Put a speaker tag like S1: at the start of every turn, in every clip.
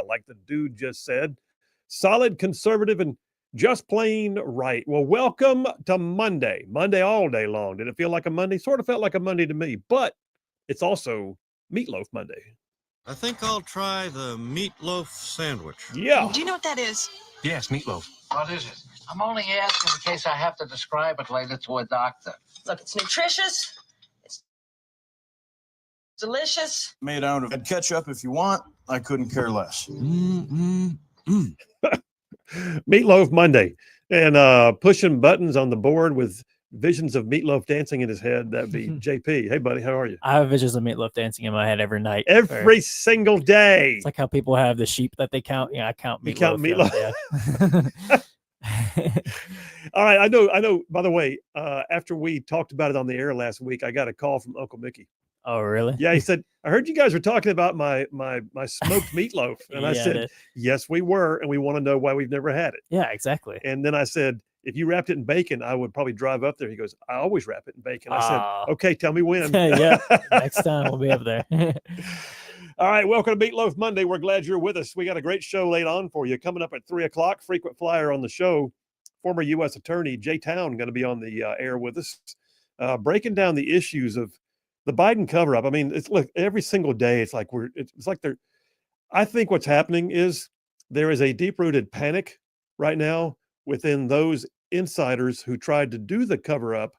S1: like the dude just said. Solid, conservative, and just plain right. Well, welcome to Monday. Monday all day long. Did it feel like a Monday? Sort of felt like a Monday to me, but it's also Meatloaf Monday.
S2: I think I'll try the meatloaf sandwich.
S1: Yeah.
S3: Do you know what that is?
S4: Yes, meatloaf.
S5: What is it? I'm only asking in case I have to describe it later to a doctor.
S3: Look, it's nutritious. It's delicious.
S4: Made out of ketchup if you want. I couldn't care less.
S1: Meatloaf Monday. And pushing buttons on the board with visions of Meatloaf dancing in his head. That'd be JP. Hey, buddy, how are you?
S6: I have visions of Meatloaf dancing in my head every night.
S1: Every single day.
S6: It's like how people have the sheep that they count. Yeah, I count Meatloaf.
S1: You count Meatloaf.
S6: Yeah.
S1: All right. I know, by the way, after we talked about it on the air last week, I got a call from Uncle Mickey.
S6: Oh, really?
S1: Yeah, he said, I heard you guys were talking about my smoked meatloaf. And I said, yes, we were. And we want to know why we've never had it.
S6: Yeah, exactly.
S1: And then I said, if you wrapped it in bacon, I would probably drive up there. He goes, I always wrap it in bacon. I said, okay, tell me when.
S6: Yeah, next time we'll be up there.
S1: All right, welcome to Meatloaf Monday. We're glad you're with us. We got a great show laid on for you. Coming up at 3 o'clock, frequent flyer on the show, former U.S. Attorney Jay Town going to be on the air with us, breaking down the issues of the Biden cover-up. I mean, it's look, every single day, it's like I think what's happening is there is a deep-rooted panic right now within those insiders who tried to do the cover-up,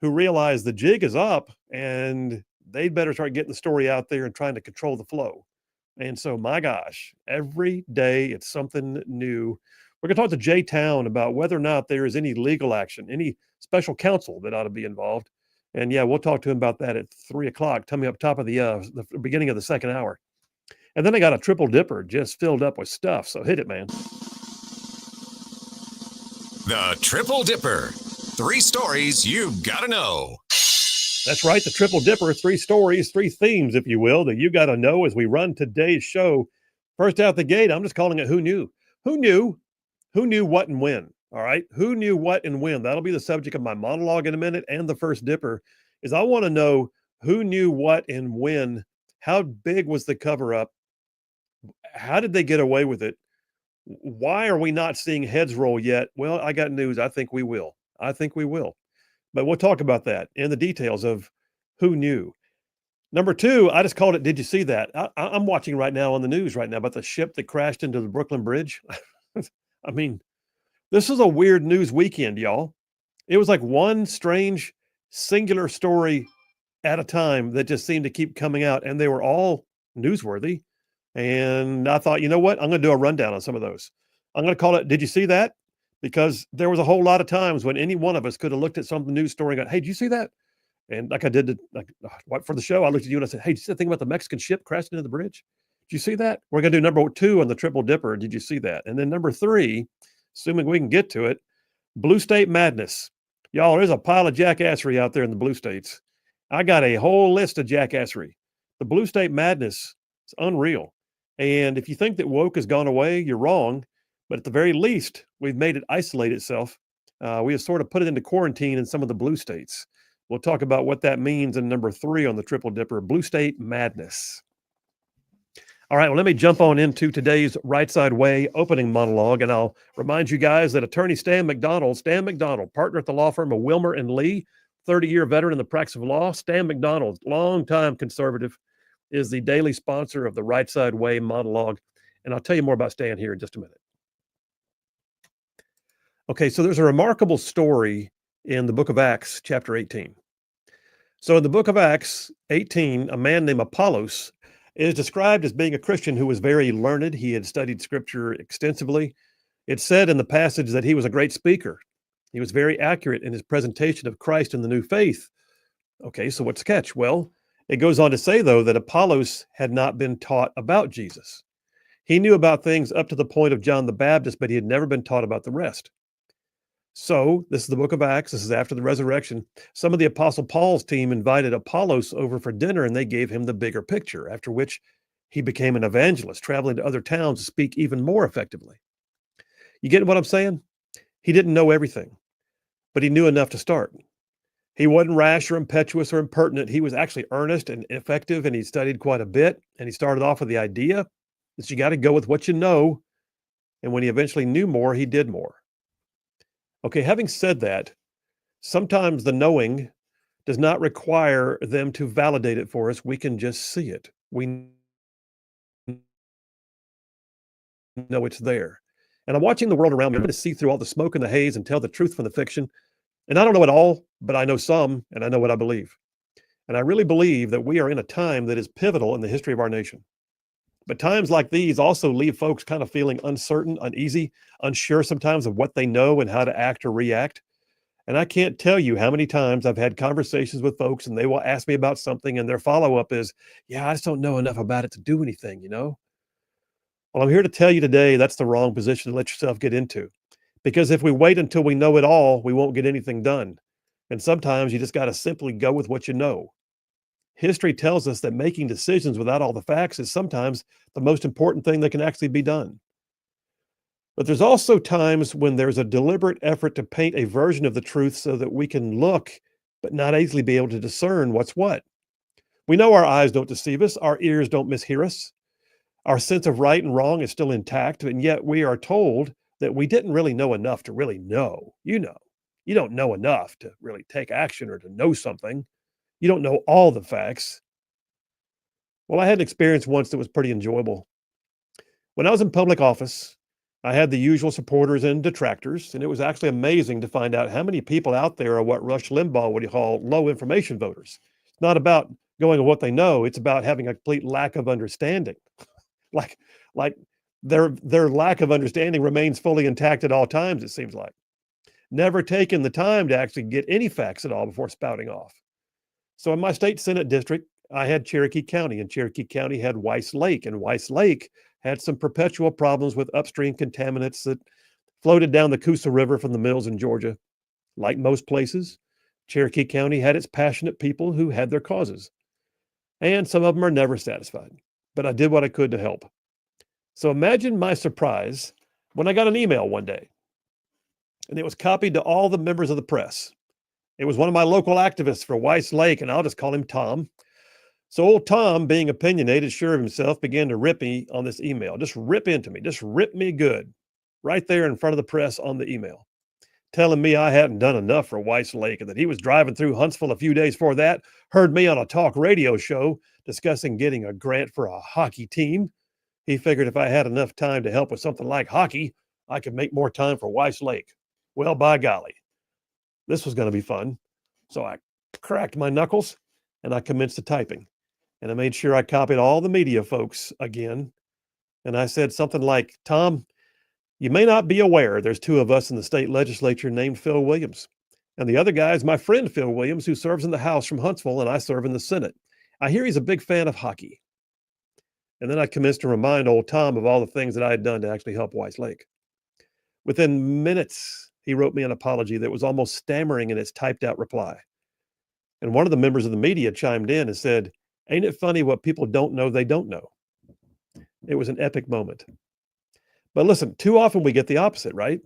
S1: who realize the jig is up and they'd better start getting the story out there and trying to control the flow. And so, my gosh, every day it's something new. We're going to talk to Jay Town about whether or not there is any legal action, any special counsel that ought to be involved. And yeah, we'll talk to him about that at 3 o'clock, coming up top of the beginning of the second hour. And then I got a triple dipper just filled up with stuff. So hit it, man.
S7: The Triple Dipper. 3 stories you've got to know.
S1: That's right. The Triple Dipper. 3 stories, 3 themes, if you will, that you got to know as we run today's show. First out the gate, I'm just calling it Who Knew? Who knew? Who knew what and when? All right. Who knew what and when? That'll be the subject of my monologue in a minute. And the first dipper is I want to know who knew what and when. How big was the cover up? How did they get away with it? Why are we not seeing heads roll yet? Well, I got news. I think we will. But we'll talk about that and the details of who knew. Number 2, I just called it, did you see that? I'm watching right now on the news right now about the ship that crashed into the Brooklyn Bridge. I mean, this is a weird news weekend, y'all. It was like one strange, singular story at a time that just seemed to keep coming out, and they were all newsworthy. And I thought, you know what? I'm going to do a rundown on some of those. I'm going to call it, did you see that? Because there was a whole lot of times when any one of us could have looked at some news story and gone, hey, did you see that? And like I did for the show, I looked at you and I said, hey, did you see the thing about the Mexican ship crashing into the bridge? Did you see that? We're going to do number 2 on the Triple Dipper. Did you see that? And then number 3, assuming we can get to it, Blue State Madness. Y'all, there's a pile of jackassery out there in the blue states. I got a whole list of jackassery. The Blue State Madness is unreal. And if you think that woke has gone away, you're wrong. But at the very least, we've made it isolate itself. We have sort of put it into quarantine in some of the blue states. We'll talk about what that means in number 3 on the Triple Dipper, Blue State Madness. All right, well, let me jump on into today's Rightside Way opening monologue, and I'll remind you guys that attorney Stan McDonald, partner at the law firm of Wilmer and Lee, 30-year veteran in the practice of law. Stan McDonald, longtime conservative, is the daily sponsor of the Rightside Way monologue, and I'll tell you more about Stan here in just a minute. Okay, so there's a remarkable story in the book of Acts, chapter 18. So in the book of Acts 18, a man named Apollos is described as being a Christian who was very learned. He had studied scripture extensively. It's said in the passage that he was a great speaker. He was very accurate in his presentation of Christ and the new faith. Okay, so what's the catch? Well, it goes on to say, though, that Apollos had not been taught about Jesus. He knew about things up to the point of John the Baptist, but he had never been taught about the rest. So this is the book of Acts. This is after the resurrection. Some of the Apostle Paul's team invited Apollos over for dinner, and they gave him the bigger picture, after which he became an evangelist, traveling to other towns to speak even more effectively. You get what I'm saying? He didn't know everything, but he knew enough to start. He wasn't rash or impetuous or impertinent. He was actually earnest and effective, and he studied quite a bit, and he started off with the idea that you got to go with what you know. And when he eventually knew more, he did more. Okay, having said that, sometimes the knowing does not require them to validate it for us. We can just see it. We know it's there. And I'm watching the world around me. I'm going to see through all the smoke and the haze and tell the truth from the fiction. And I don't know it all, but I know some, and I know what I believe. And I really believe that we are in a time that is pivotal in the history of our nation. But times like these also leave folks kind of feeling uncertain, uneasy, unsure sometimes of what they know and how to act or react. And I can't tell you how many times I've had conversations with folks and they will ask me about something and their follow-up is, yeah, I just don't know enough about it to do anything, you know? Well, I'm here to tell you today that's the wrong position to let yourself get into. Because if we wait until we know it all, we won't get anything done. And sometimes you just got to simply go with what you know. History tells us that making decisions without all the facts is sometimes the most important thing that can actually be done. But there's also times when there's a deliberate effort to paint a version of the truth so that we can look, but not easily be able to discern what's what. We know our eyes don't deceive us, our ears don't mishear us. Our sense of right and wrong is still intact, and yet we are told that we didn't really know enough to really know. You don't know enough to really take action or to know something. You don't know all the facts. Well, I had an experience once that was pretty enjoyable. When I was in public office, I had the usual supporters and detractors, and it was actually amazing to find out how many people out there are what Rush Limbaugh would call low information voters. It's not about going with what they know, it's about having a complete lack of understanding. like their lack of understanding remains fully intact at all times, it seems like. Never taken the time to actually get any facts at all before spouting off. So in my state Senate district, I had Cherokee County, and Cherokee County had Weiss Lake, and Weiss Lake had some perpetual problems with upstream contaminants that floated down the Coosa River from the mills in Georgia. Like most places, Cherokee County had its passionate people who had their causes. And some of them are never satisfied, but I did what I could to help. So imagine my surprise when I got an email one day, and it was copied to all the members of the press. It was one of my local activists for Weiss Lake, and I'll just call him Tom. So old Tom, being opinionated, sure of himself, began to rip me on this email. Just rip into me. Just rip me good. Right there in front of the press on the email. Telling me I hadn't done enough for Weiss Lake and that he was driving through Huntsville a few days before that, heard me on a talk radio show discussing getting a grant for a hockey team. He figured if I had enough time to help with something like hockey, I could make more time for Weiss Lake. Well, by golly, this was going to be fun. So I cracked my knuckles and I commenced the typing. And I made sure I copied all the media folks again. And I said something like, Tom, you may not be aware there's two of us in the state legislature named Phil Williams. And the other guy is my friend Phil Williams, who serves in the House from Huntsville, and I serve in the Senate. I hear he's a big fan of hockey. And then I commenced to remind old Tom of all the things that I had done to actually help Weiss Lake. Within minutes, he wrote me an apology that was almost stammering in its typed out reply. And one of the members of the media chimed in and said, ain't it funny what people don't know they don't know? It was an epic moment. But listen, too often we get the opposite, right?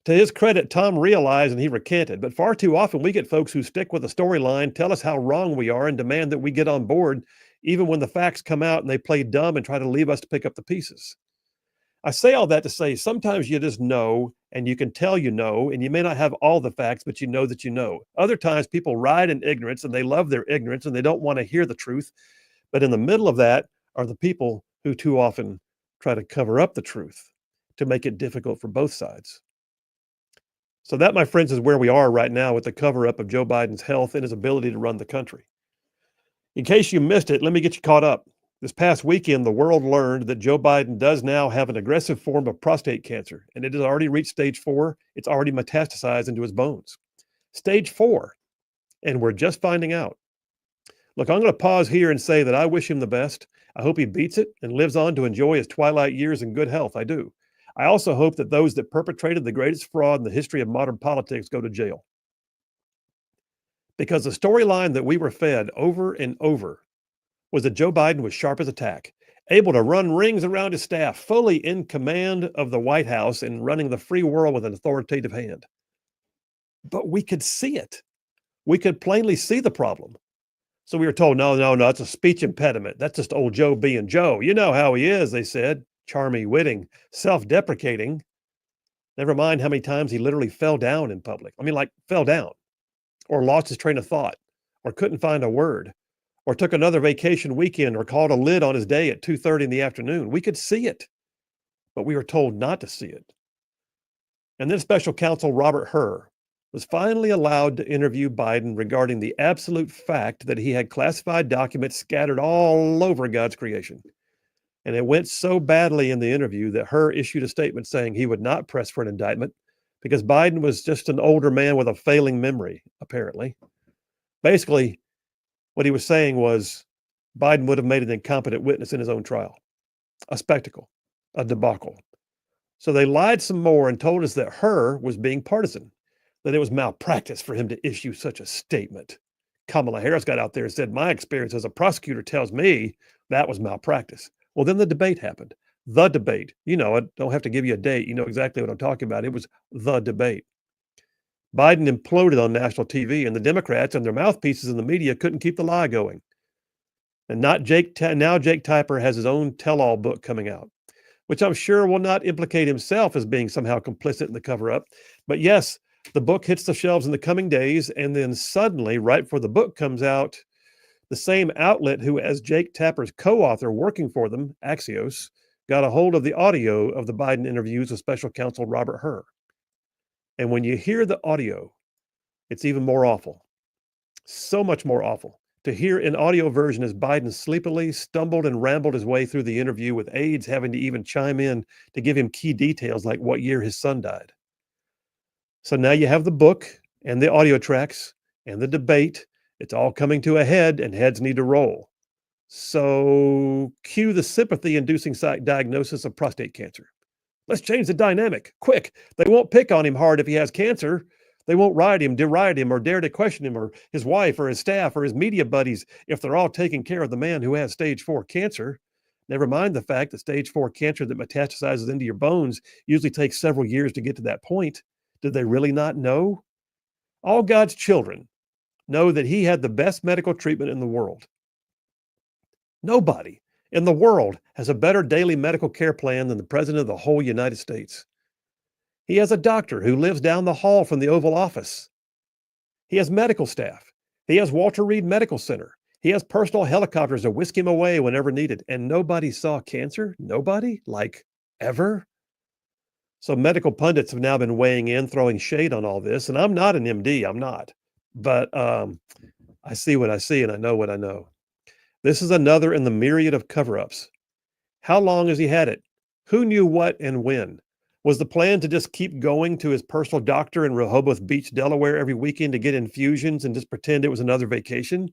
S1: To his credit, Tom realized and he recanted, but far too often we get folks who stick with the storyline, tell us how wrong we are, and demand that we get on board, even when the facts come out and they play dumb and try to leave us to pick up the pieces. I say all that to say sometimes you just know and you can tell you know, and you may not have all the facts, but you know that you know. Other times people ride in ignorance and they love their ignorance and they don't want to hear the truth. But in the middle of that are the people who too often try to cover up the truth to make it difficult for both sides. So that, my friends, is where we are right now with the cover up of Joe Biden's health and his ability to run the country. In case you missed it, let me get you caught up. This past weekend, the world learned that Joe Biden does now have an aggressive form of prostate cancer, and it has already reached stage 4. It's already metastasized into his bones. Stage 4, and we're just finding out. Look, I'm going to pause here and say that I wish him the best. I hope he beats it and lives on to enjoy his twilight years in good health. I do. I also hope that those that perpetrated the greatest fraud in the history of modern politics go to jail. Because the storyline that we were fed over and over was that Joe Biden was sharp as a tack, able to run rings around his staff, fully in command of the White House and running the free world with an authoritative hand. But we could see it. We could plainly see the problem. So we were told, no, it's a speech impediment. That's just old Joe being Joe. You know how he is, they said. charmy, witting, self-deprecating. Never mind how many times he literally fell down in public. I mean, like fell down, or lost his train of thought, or couldn't find a word, or took another vacation weekend, or called a lid on his day at 2:30 in the afternoon. We could see it, but we were told not to see it. And then special counsel Robert Hur was finally allowed to interview Biden regarding the absolute fact that he had classified documents scattered all over God's creation. And it went so badly in the interview that Hur issued a statement saying he would not press for an indictment because Biden was just an older man with a failing memory, apparently. Basically, what he was saying was Biden would have made an incompetent witness in his own trial, a spectacle, a debacle. So they lied some more and told us that Hur was being partisan, that it was malpractice for him to issue such a statement. Kamala Harris got out there and said, my experience as a prosecutor tells me that was malpractice. Well, then the debate happened. The debate. You know, I don't have to give you a date. You know exactly what I'm talking about. It was the debate. Biden imploded on national TV, and the Democrats and their mouthpieces in the media couldn't keep the lie going. And now Jake Tapper has his own tell-all book coming out, which I'm sure will not implicate himself as being somehow complicit in the cover-up. But yes, the book hits the shelves in the coming days, and then suddenly, right before the book comes out, the same outlet who has Jake Tapper's co-author working for them, Axios, got a hold of the audio of the Biden interviews with special counsel Robert Hur. And when you hear the audio, it's even more awful. So much more awful. To hear an audio version as Biden sleepily stumbled and rambled his way through the interview with aides having to even chime in to give him key details like what year his son died. So now you have the book and the audio tracks and the debate. It's all coming to a head and heads need to roll. So cue the sympathy-inducing diagnosis of prostate cancer. Let's change the dynamic, quick. They won't pick on him hard if he has cancer. They won't deride him, or dare to question him, or his wife, or his staff, or his media buddies if they're all taking care of the man who has stage 4 cancer. Never mind the fact that stage 4 cancer that metastasizes into your bones usually takes several years to get to that point. Did they really not know? All God's children know that he had the best medical treatment in the world. Nobody in the world has a better daily medical care plan than the president of the whole United States. He has a doctor who lives down the hall from the Oval Office. He has medical staff. He has Walter Reed Medical Center. He has personal helicopters to whisk him away whenever needed. And nobody saw cancer? Nobody? Like ever? So medical pundits have now been weighing in, throwing shade on all this. And I'm not an MD, I'm not. But I see what I see and I know what I know. This is another in the myriad of cover-ups. How long has he had it? Who knew what and when? Was the plan to just keep going to his personal doctor in Rehoboth Beach, Delaware every weekend to get infusions and just pretend it was another vacation?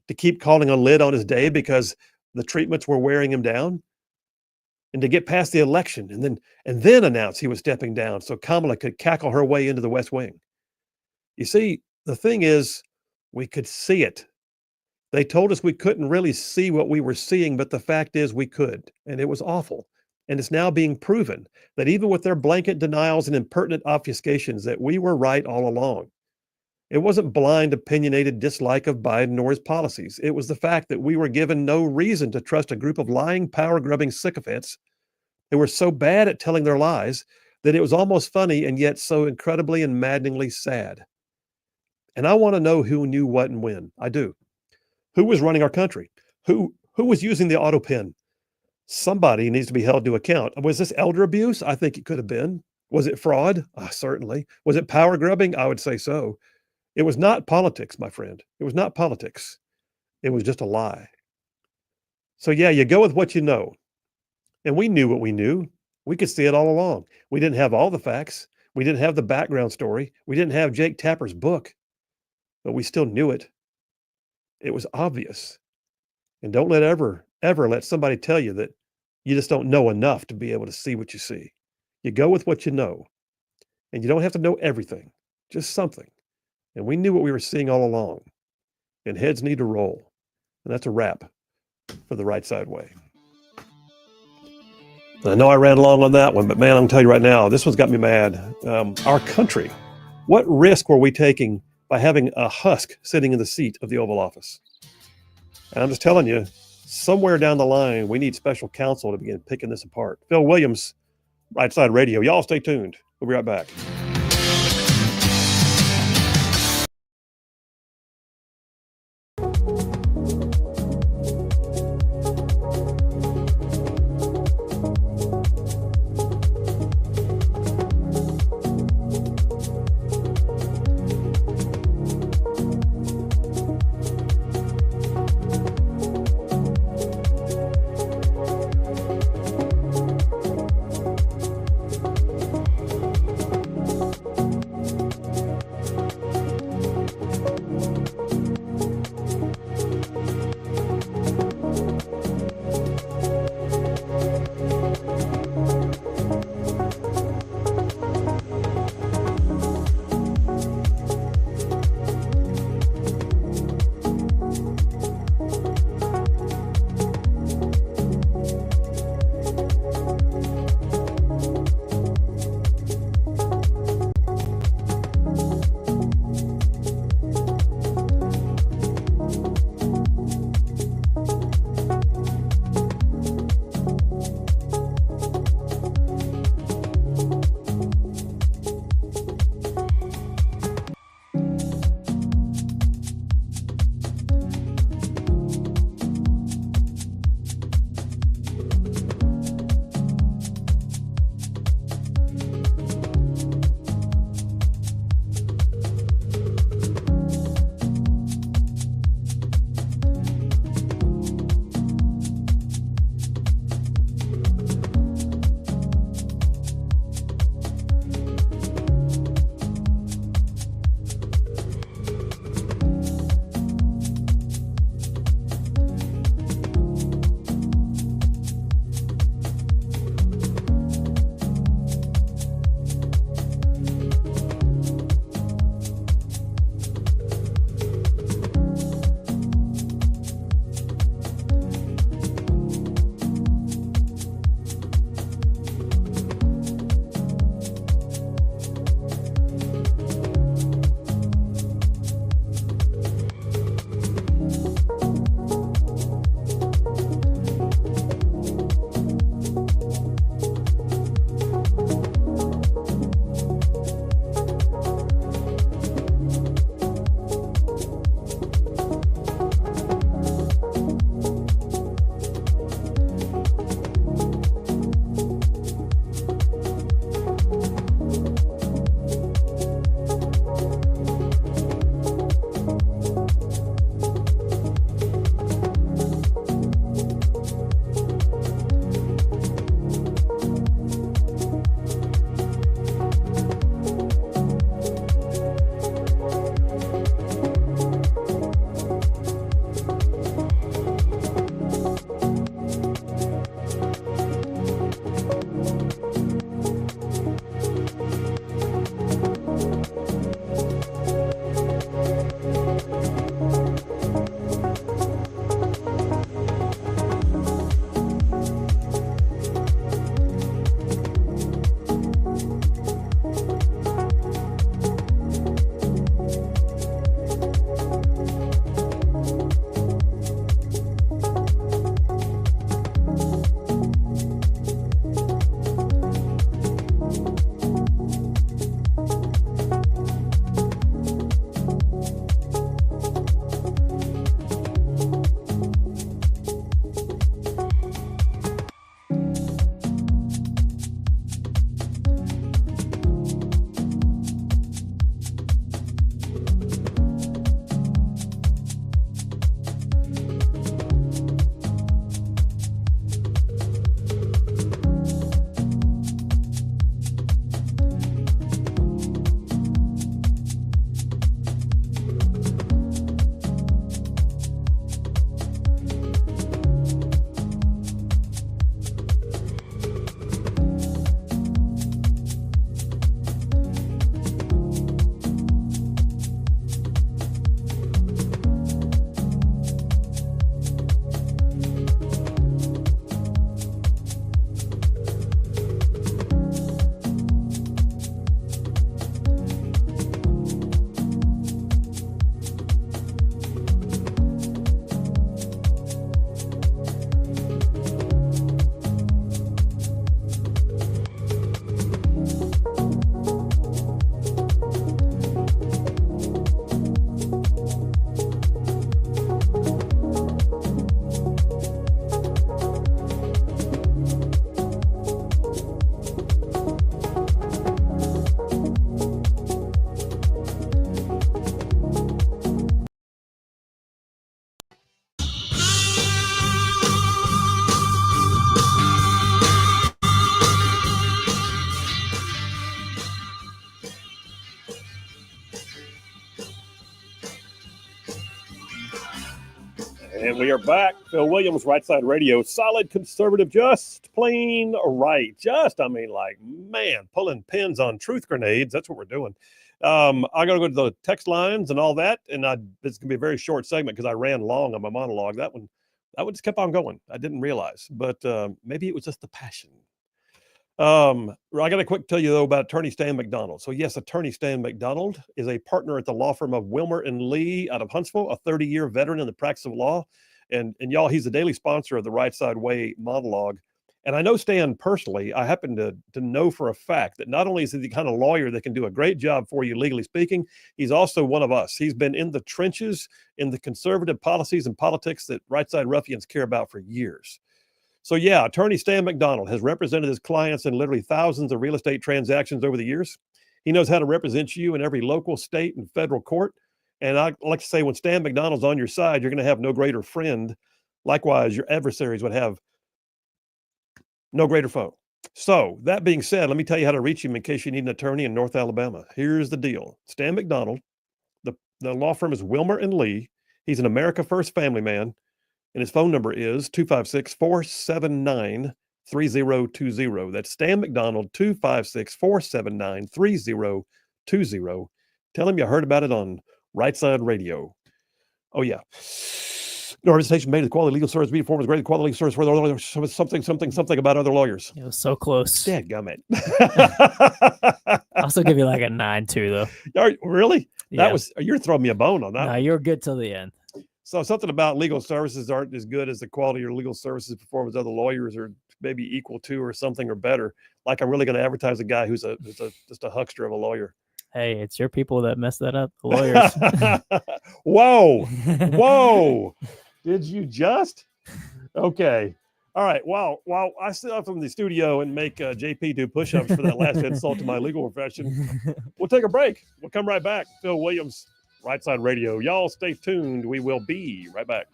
S1: To keep calling a lid on his day because the treatments were wearing him down? And to get past the election and then announce he was stepping down so Kamala could cackle her way into the West Wing? You see, the thing is, we could see it. They told us we couldn't really see what we were seeing, but the fact is we could, and it was awful. And it's now being proven that even with their blanket denials and impertinent obfuscations, that we were right all along. It wasn't blind, opinionated dislike of Biden or his policies. It was the fact that we were given no reason to trust a group of lying, power-grubbing sycophants who were so bad at telling their lies that it was almost funny and yet so incredibly and maddeningly sad. And I want to know who knew what and when. I do. Who was running our country? Who was using the auto pen? Somebody needs to be held to account. Was this elder abuse? I think it could have been. Was it fraud? Certainly. Was it power grubbing? I would say so. It was not politics, my friend. It was not politics. It was just a lie. So yeah, you go with what you know. And we knew what we knew. We could see it all along. We didn't have all the facts. We didn't have the background story. We didn't have Jake Tapper's book. But we still knew it. It was obvious. And don't ever let somebody tell you that you just don't know enough to be able to see what you see. You go with what you know. And you don't have to know everything, just something. And we knew what we were seeing all along. And heads need to roll. And that's a wrap for the Right Side Way. I know I ran long on that one, but man, I'm going to tell you right now, this one's got me mad. Our country, what risk were we taking by having a husk sitting in the seat of the Oval Office? And I'm just telling you, somewhere down the line, we need special counsel to begin picking this apart. Phil Williams, Rightside Radio. Y'all stay tuned. We'll be right back. right, we are back. Phil Williams, Rightside Radio. Solid conservative, just plain right. Man, pulling pins on truth grenades. That's what we're doing. I got to go to the text lines and all that, and it's going to be a very short segment because I ran long on my monologue. That one just kept on going. I didn't realize, but maybe it was just the passion. I got to quick tell you, though, about attorney Stan McDonald. So, yes, attorney Stan McDonald is a partner at the law firm of Wilmer and Lee out of Huntsville, a 30-year veteran in the practice of law. And y'all, he's a daily sponsor of the Right Side Way monologue. And I know Stan personally. I happen to know for a fact that not only is he the kind of lawyer that can do a great job for you, legally speaking, he's also one of us. He's been in the trenches in the conservative policies and politics that Right Side ruffians care about for years. So, yeah, attorney Stan McDonald has represented his clients in literally thousands of real estate transactions over the years. He knows how to represent you in every local, state, and federal court. And I like to say, when Stan McDonald's on your side, you're going to have no greater friend. Likewise, your adversaries would have no greater foe. So, that being said, let me tell you how to reach him in case you need an attorney in North Alabama. Here's the deal. Stan McDonald, the law firm is Wilmer and Lee. He's an America First family man. And his phone number is 256-479-3020. That's Stan McDonald, 256-479-3020. Tell him you heard about it on Right Side Radio. Oh, yeah. No representation made of quality legal service, be form is great quality legal service for other lawyers, something about other lawyers.
S6: It was so close.
S1: Dadgummit.
S6: I'll also give you like a 9 too, though.
S1: Really?
S6: Yeah.
S1: You're throwing me a bone on that.
S6: No, you're good till the end.
S1: So something about legal services aren't as good as the quality of your legal services performed as other lawyers, or maybe equal to, or something, or better. Like, I'm really going to advertise a guy who's just a huckster of a lawyer.
S6: Hey, it's your people that mess that up, the lawyers.
S1: Whoa. Did you just? Okay. All right. While I sit up from the studio and make JP do push-ups for that last insult to my legal profession, we'll take a break. We'll come right back. Phil Williams, Right Side Radio. Y'all stay tuned. We will be right back.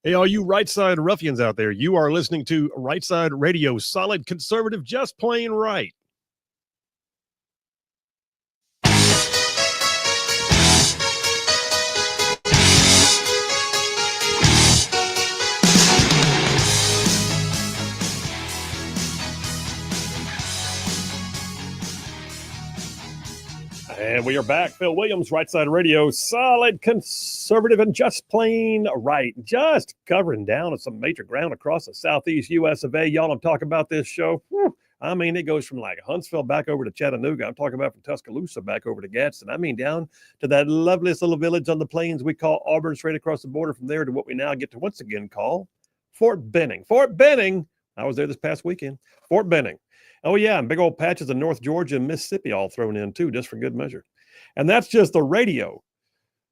S1: Hey, all you Rightside ruffians out there, you are listening to Rightside Radio, solid conservative, just plain right. And we are back. Phil Williams, Rightside Radio, solid conservative and just plain right. Just covering down on some major ground across the southeast U.S. of A. Y'all, I'm talking about this show. Whew. I mean, it goes from like Huntsville back over to Chattanooga. I'm talking about from Tuscaloosa back over to Gadsden. I mean, down to that loveliest little village on the plains we call Auburn, straight across the border from there to what we now get to once again call Fort Benning. Fort Benning. I was there this past weekend. Fort Benning. Oh, yeah, and big old patches of North Georgia and Mississippi all thrown in, too, just for good measure. And that's just the radio.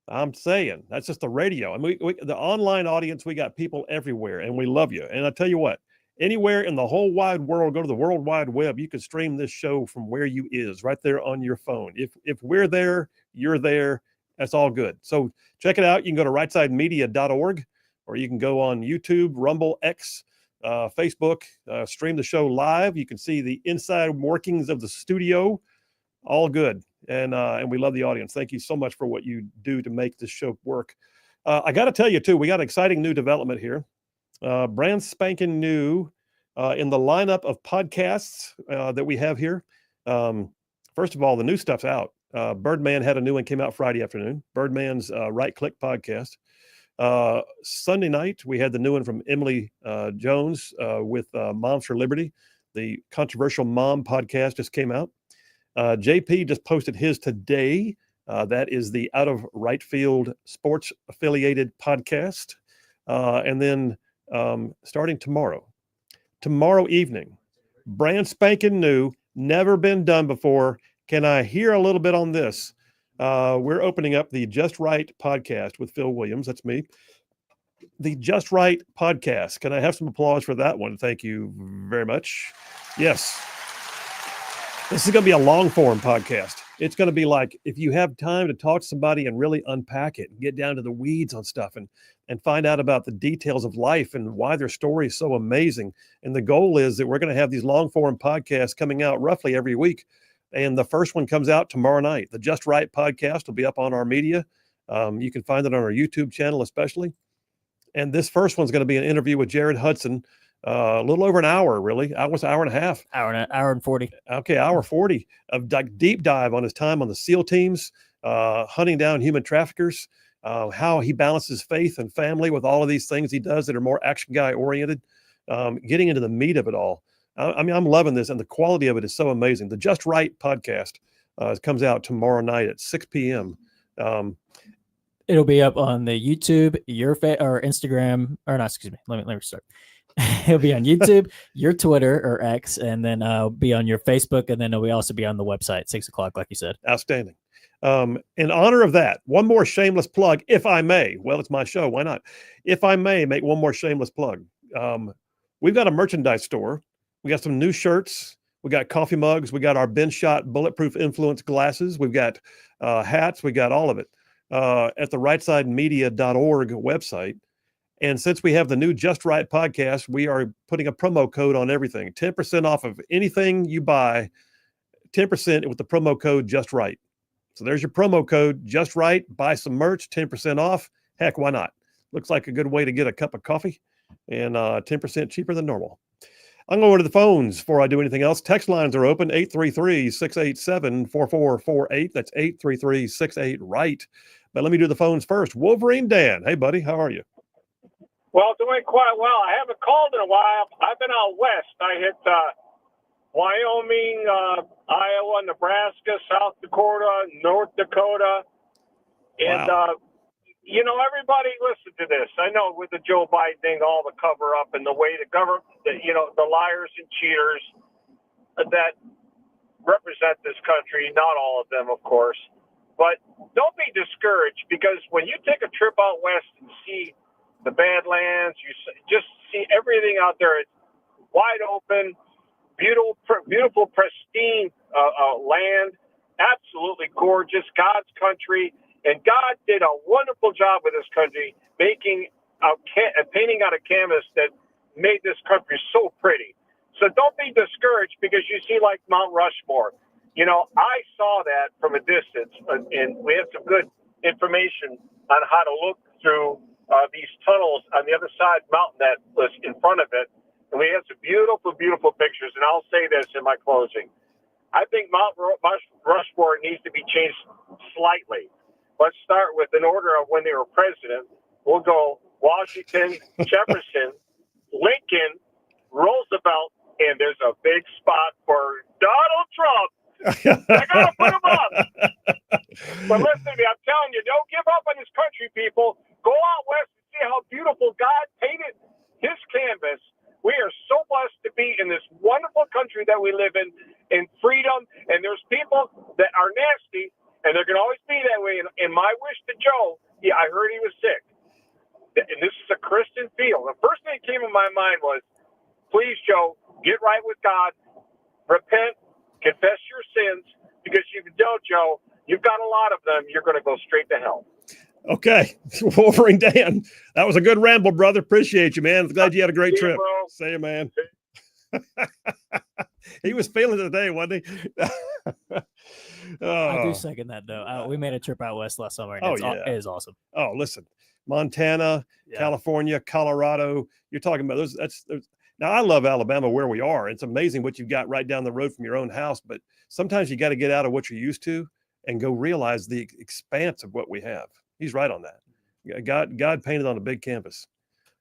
S1: I'm saying, that's just the radio. And we the online audience, we got people everywhere, and we love you. And I tell you what, anywhere in the whole wide world, go to the World Wide Web, you can stream this show from where you is, right there on your phone. If we're there, you're there. That's all good. So check it out. You can go to rightside.media.org, or you can go on YouTube, Rumble, X, Facebook, stream the show live. You can see the inside workings of the studio. All good. And we love the audience. Thank you so much for what you do to make this show work. I got to tell you, too, we got an exciting new development here. Brand spanking new in the lineup of podcasts that we have here. First of all, the new stuff's out. Birdman had a new one, came out Friday afternoon. Birdman's Right Click podcast. Sunday night, we had the new one from Emily Jones with Moms for Liberty. The Controversial Mom podcast just came out. JP just posted his today. That is the Out of Right Field Sports affiliated podcast. And then starting tomorrow evening, brand spanking new, never been done before. Can I hear a little bit on this? We're opening up the Just Right podcast with Phil Williams. That's me. The Just Right podcast. Can I have some applause for that one? Thank you very much. Yes. This is going to be a long form podcast. It's going to be like if you have time to talk to somebody and really unpack it and get down to the weeds on stuff and find out about the details of life and why their story is so amazing. And the goal is that we're going to have these long form podcasts coming out roughly every week. And the first one comes out tomorrow night. The Just Right podcast will be up on our media. You can find it on our YouTube channel, especially. And this first one's going to be an interview with Jared Hudson. A little over an hour, really. Almost an hour and a half.
S6: Hour and 40.
S1: Okay, hour 40 of deep dive on his time on the SEAL teams, hunting down human traffickers, how he balances faith and family with all of these things he does that are more action guy oriented, getting into the meat of it all. I mean, I'm loving this, and the quality of it is so amazing. The Just Right podcast comes out tomorrow night at 6 p.m.
S6: It'll be up on the YouTube, or Instagram, or not, excuse me. Let me start. It'll be on YouTube, your Twitter or X, and then be on your Facebook, and then it'll also be on the website, 6 o'clock, like you said.
S1: Outstanding. In honor of that, one more shameless plug, if I may. Well, it's my show. Why not? If I may make one more shameless plug. We've got a merchandise store. We got some new shirts. We got coffee mugs. We got our Ben Shot Bulletproof Influence glasses. We've got hats. We got all of it at the rightside.media.org website. And since we have the new Just Right podcast, we are putting a promo code on everything. 10% off of anything you buy, 10% with the promo code Just Right. So there's your promo code, Just Right. Buy some merch, 10% off. Heck, why not? Looks like a good way to get a cup of coffee and 10% cheaper than normal. I'm going to go to the phones before I do anything else. Text lines are open, 833-687-4448. That's 833-68-RIGHT. But let me do the phones first. Wolverine Dan. Hey, buddy. How are you?
S8: Well, doing quite well. I haven't called in a while. I've been out west. I hit Wyoming, Iowa, Nebraska, South Dakota, North Dakota. And,
S1: Wow.
S8: Everybody listen to this. I know with the Joe Biden thing, all the cover up and the way the government, the liars and cheaters that represent this country, not all of them, of course. But don't be discouraged, because when you take a trip out west and see the Badlands, you just see everything out there. It's wide open, beautiful, pristine land, absolutely gorgeous, God's country. And God did a wonderful job with this country, making a painting on a canvas that made this country so pretty. So don't be discouraged because you see like Mount Rushmore. You know, I saw that from a distance, and we had some good information on how to look through these tunnels on the other side mountain that was in front of it. And we had some beautiful, beautiful pictures. And I'll say this in my closing. I think Mount Rushmore needs to be changed slightly. Let's start with an order of when they were president. We'll go Washington, Jefferson, Lincoln, Roosevelt, and there's a big spot for Donald Trump. I gotta put him up. But listen to me, I'm telling you, don't give up on this country, people. Go out west and see how beautiful God painted his canvas. We are so blessed to be in this wonderful country that we live in freedom. And there's people that are nasty, and they're going to always be that way. And my wish to Joe, yeah, I heard he was sick. And this is a Christian feel. The first thing that came in my mind was, please, Joe, get right with God, repent, confess your sins, because if you don't, Joe, you've got a lot of them. You're going to go straight to hell.
S1: Okay. Wolverine Dan, that was a good ramble, brother. Appreciate you, man. Glad you had a great trip.
S8: Bro.
S1: See you, man. He was feeling it today, wasn't he?
S6: I do
S1: Oh,
S6: second that though. We made a trip out west last summer. And
S1: Oh,
S6: it
S1: yeah.
S6: is awesome.
S1: oh, listen, Montana,
S6: Yeah.
S1: California, Colorado. You're talking about those. Now I love Alabama where we are. It's amazing what you've got right down the road from your own house, but sometimes you got to get out of what you're used to and go realize the expanse of what we have. He's right on that. God painted on a big canvas.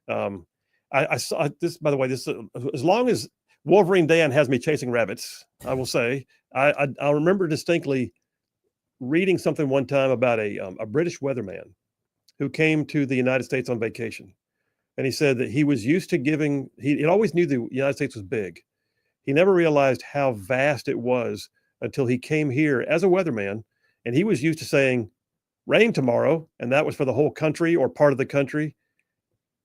S1: I saw this, by the way, this, as long as Wolverine Dan has me chasing rabbits, I will say, I remember distinctly reading something one time about a British weatherman who came to the United States on vacation. And he said that he was used to giving, he always knew the United States was big. He never realized how vast it was until he came here as a weatherman. And he was used to saying, rain tomorrow. And that was for the whole country or part of the country.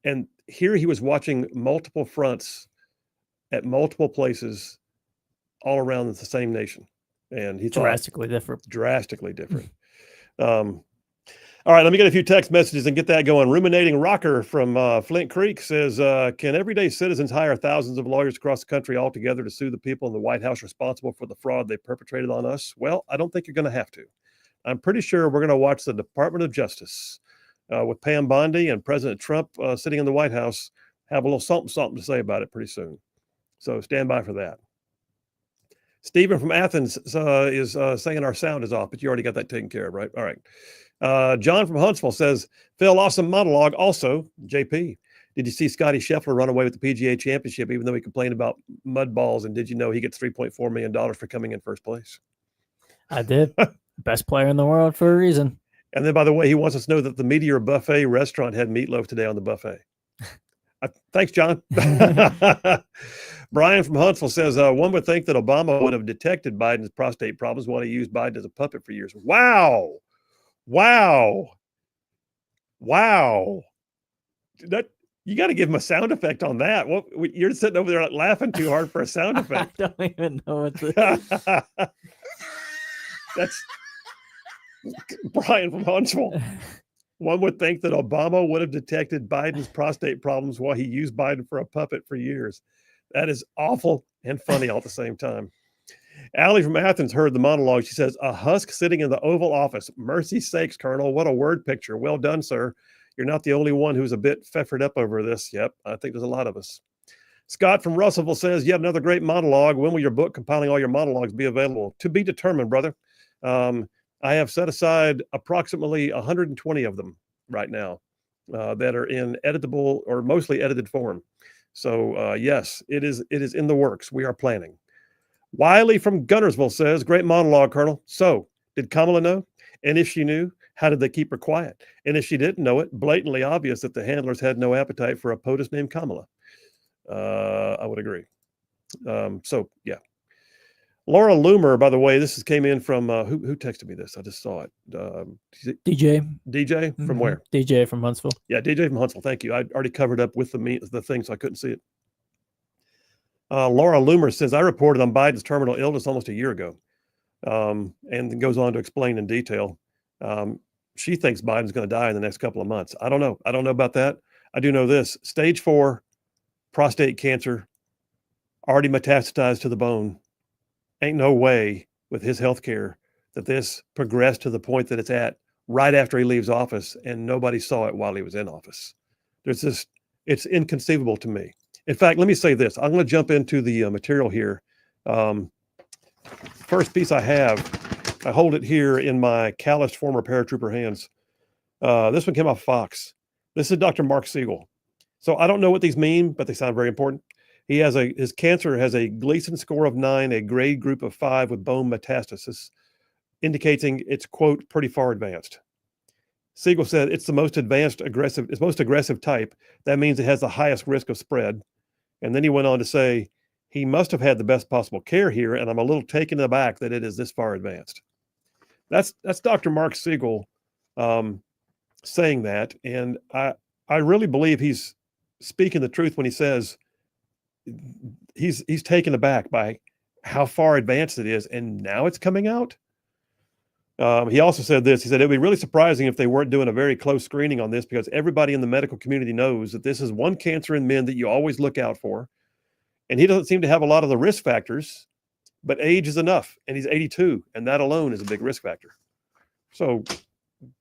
S1: And here he was watching multiple fronts at multiple places all around the same nation. And he thought,
S6: drastically different.
S1: All right, let me get a few text messages and get that going. Ruminating Rocker from Flint Creek says, can everyday citizens hire thousands of lawyers across the country altogether to sue the people in the White House responsible for the fraud they perpetrated on us? Well, I don't think you're going to have to. I'm pretty sure we're going to watch the Department of Justice with Pam Bondi and President Trump sitting in the White House have a little something to say about it pretty soon. So stand by for that. Stephen from Athens is saying our sound is off, but you already got that taken care of, right? All right. John from Huntsville says, Phil, awesome monologue. Also, JP, did you see Scotty Scheffler run away with the PGA championship, even though he complained about mud balls? And did you know he gets $3.4 million for coming in first place?
S6: I did. Best player in the world for a reason.
S1: And then, by the way, he wants us to know that the Meteor Buffet restaurant had meatloaf today on the buffet. Thanks, John. Brian from Huntsville says, one would think that Obama would have detected Biden's prostate problems while he used Biden as a puppet for years. Wow. That you got to give him a sound effect on that. Well, you're sitting over there laughing too hard for a sound effect.
S6: I don't even know what to.
S1: That's Brian from Huntsville. One would think that Obama would have detected Biden's prostate problems while he used Biden for a puppet for years. That is awful and funny all at the same time. Allie from Athens heard the monologue. She says, a husk sitting in the Oval Office. Mercy sakes, Colonel. What a word picture. Well done, sir. You're not the only one who's a bit pfeffered up over this. Yep, I think there's a lot of us. Scott from Russellville says, yet another great monologue. When will your book compiling all your monologues be available? To be determined, brother. I have set aside approximately 120 of them right now that are in editable or mostly edited form. So yes, it is in the works. We are planning. Wiley from Gunnersville says, great monologue, Colonel. So did Kamala know? And if she knew, how did they keep her quiet? And if she didn't know it, blatantly obvious that the handlers had no appetite for a POTUS named Kamala. I would agree. So yeah. Laura Loomer, by the way, this came in from who texted me this? I just saw it.
S6: DJ
S1: from where?
S6: DJ from Huntsville.
S1: Yeah, DJ from Huntsville. Thank you. I already covered up with the thing, so I couldn't see it. Laura Loomer says, I reported on Biden's terminal illness almost a year ago, and then goes on to explain in detail. She thinks Biden's going to die in the next couple of months. I don't know. I don't know about that. I do know this: stage 4 prostate cancer, already metastasized to the bone. Ain't no way with his health care that this progressed to the point that it's at right after he leaves office and nobody saw it while he was in office. It's inconceivable to me. In fact, let me say this. I'm going to jump into the material here. First piece I have, I hold it here in my calloused former paratrooper hands. This one came off Fox. This is Dr. Mark Siegel. So I don't know what these mean, but they sound very important. His cancer has a Gleason score of 9, a grade group of 5 with bone metastasis, indicating it's, quote, pretty far advanced. Siegel said it's most aggressive type. That means it has the highest risk of spread. And then he went on to say, he must have had the best possible care here, and I'm a little taken aback that it is this far advanced. That's Dr. Mark Siegel saying that, and I really believe he's speaking the truth when he says he's taken aback by how far advanced it is, and now it's coming out. He also said this. He said, it'd be really surprising if they weren't doing a very close screening on this, because everybody in the medical community knows that this is one cancer in men that you always look out for. And he doesn't seem to have a lot of the risk factors, but age is enough. And he's 82, and that alone is a big risk factor. So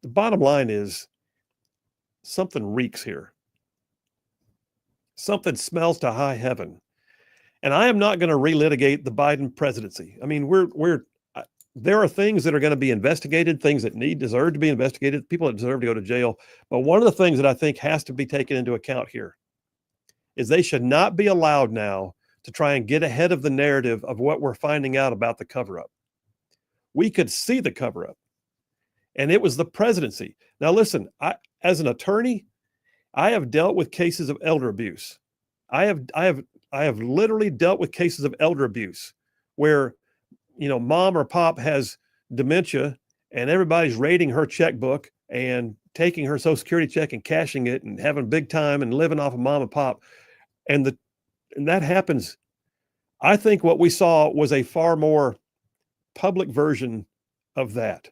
S1: the bottom line is something reeks here. Something smells to high heaven. And I am not going to relitigate the Biden presidency. I mean, there are things that are going to be investigated, things that deserve to be investigated, people that deserve to go to jail. But one of the things that I think has to be taken into account here is they should not be allowed now to try and get ahead of the narrative of what we're finding out about the cover-up. We could see the cover-up, and it was the presidency. Now, listen, as an attorney, I have dealt with cases of elder abuse. I have literally dealt with cases of elder abuse where, mom or pop has dementia and everybody's raiding her checkbook and taking her Social Security check and cashing it and having a big time and living off of mom and pop. And that happens. I think what we saw was a far more public version of that.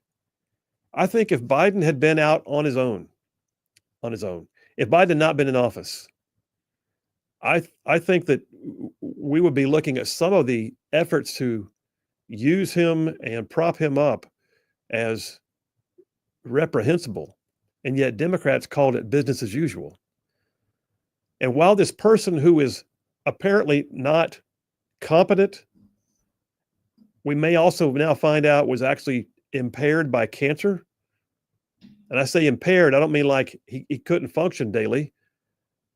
S1: I think if Biden had been out on his own, if Biden had not been in office, I think that we would be looking at some of the efforts to use him and prop him up as reprehensible. And yet Democrats called it business as usual. And while this person who is apparently not competent, we may also now find out was actually impaired by cancer. And I say impaired, I don't mean like he couldn't function daily,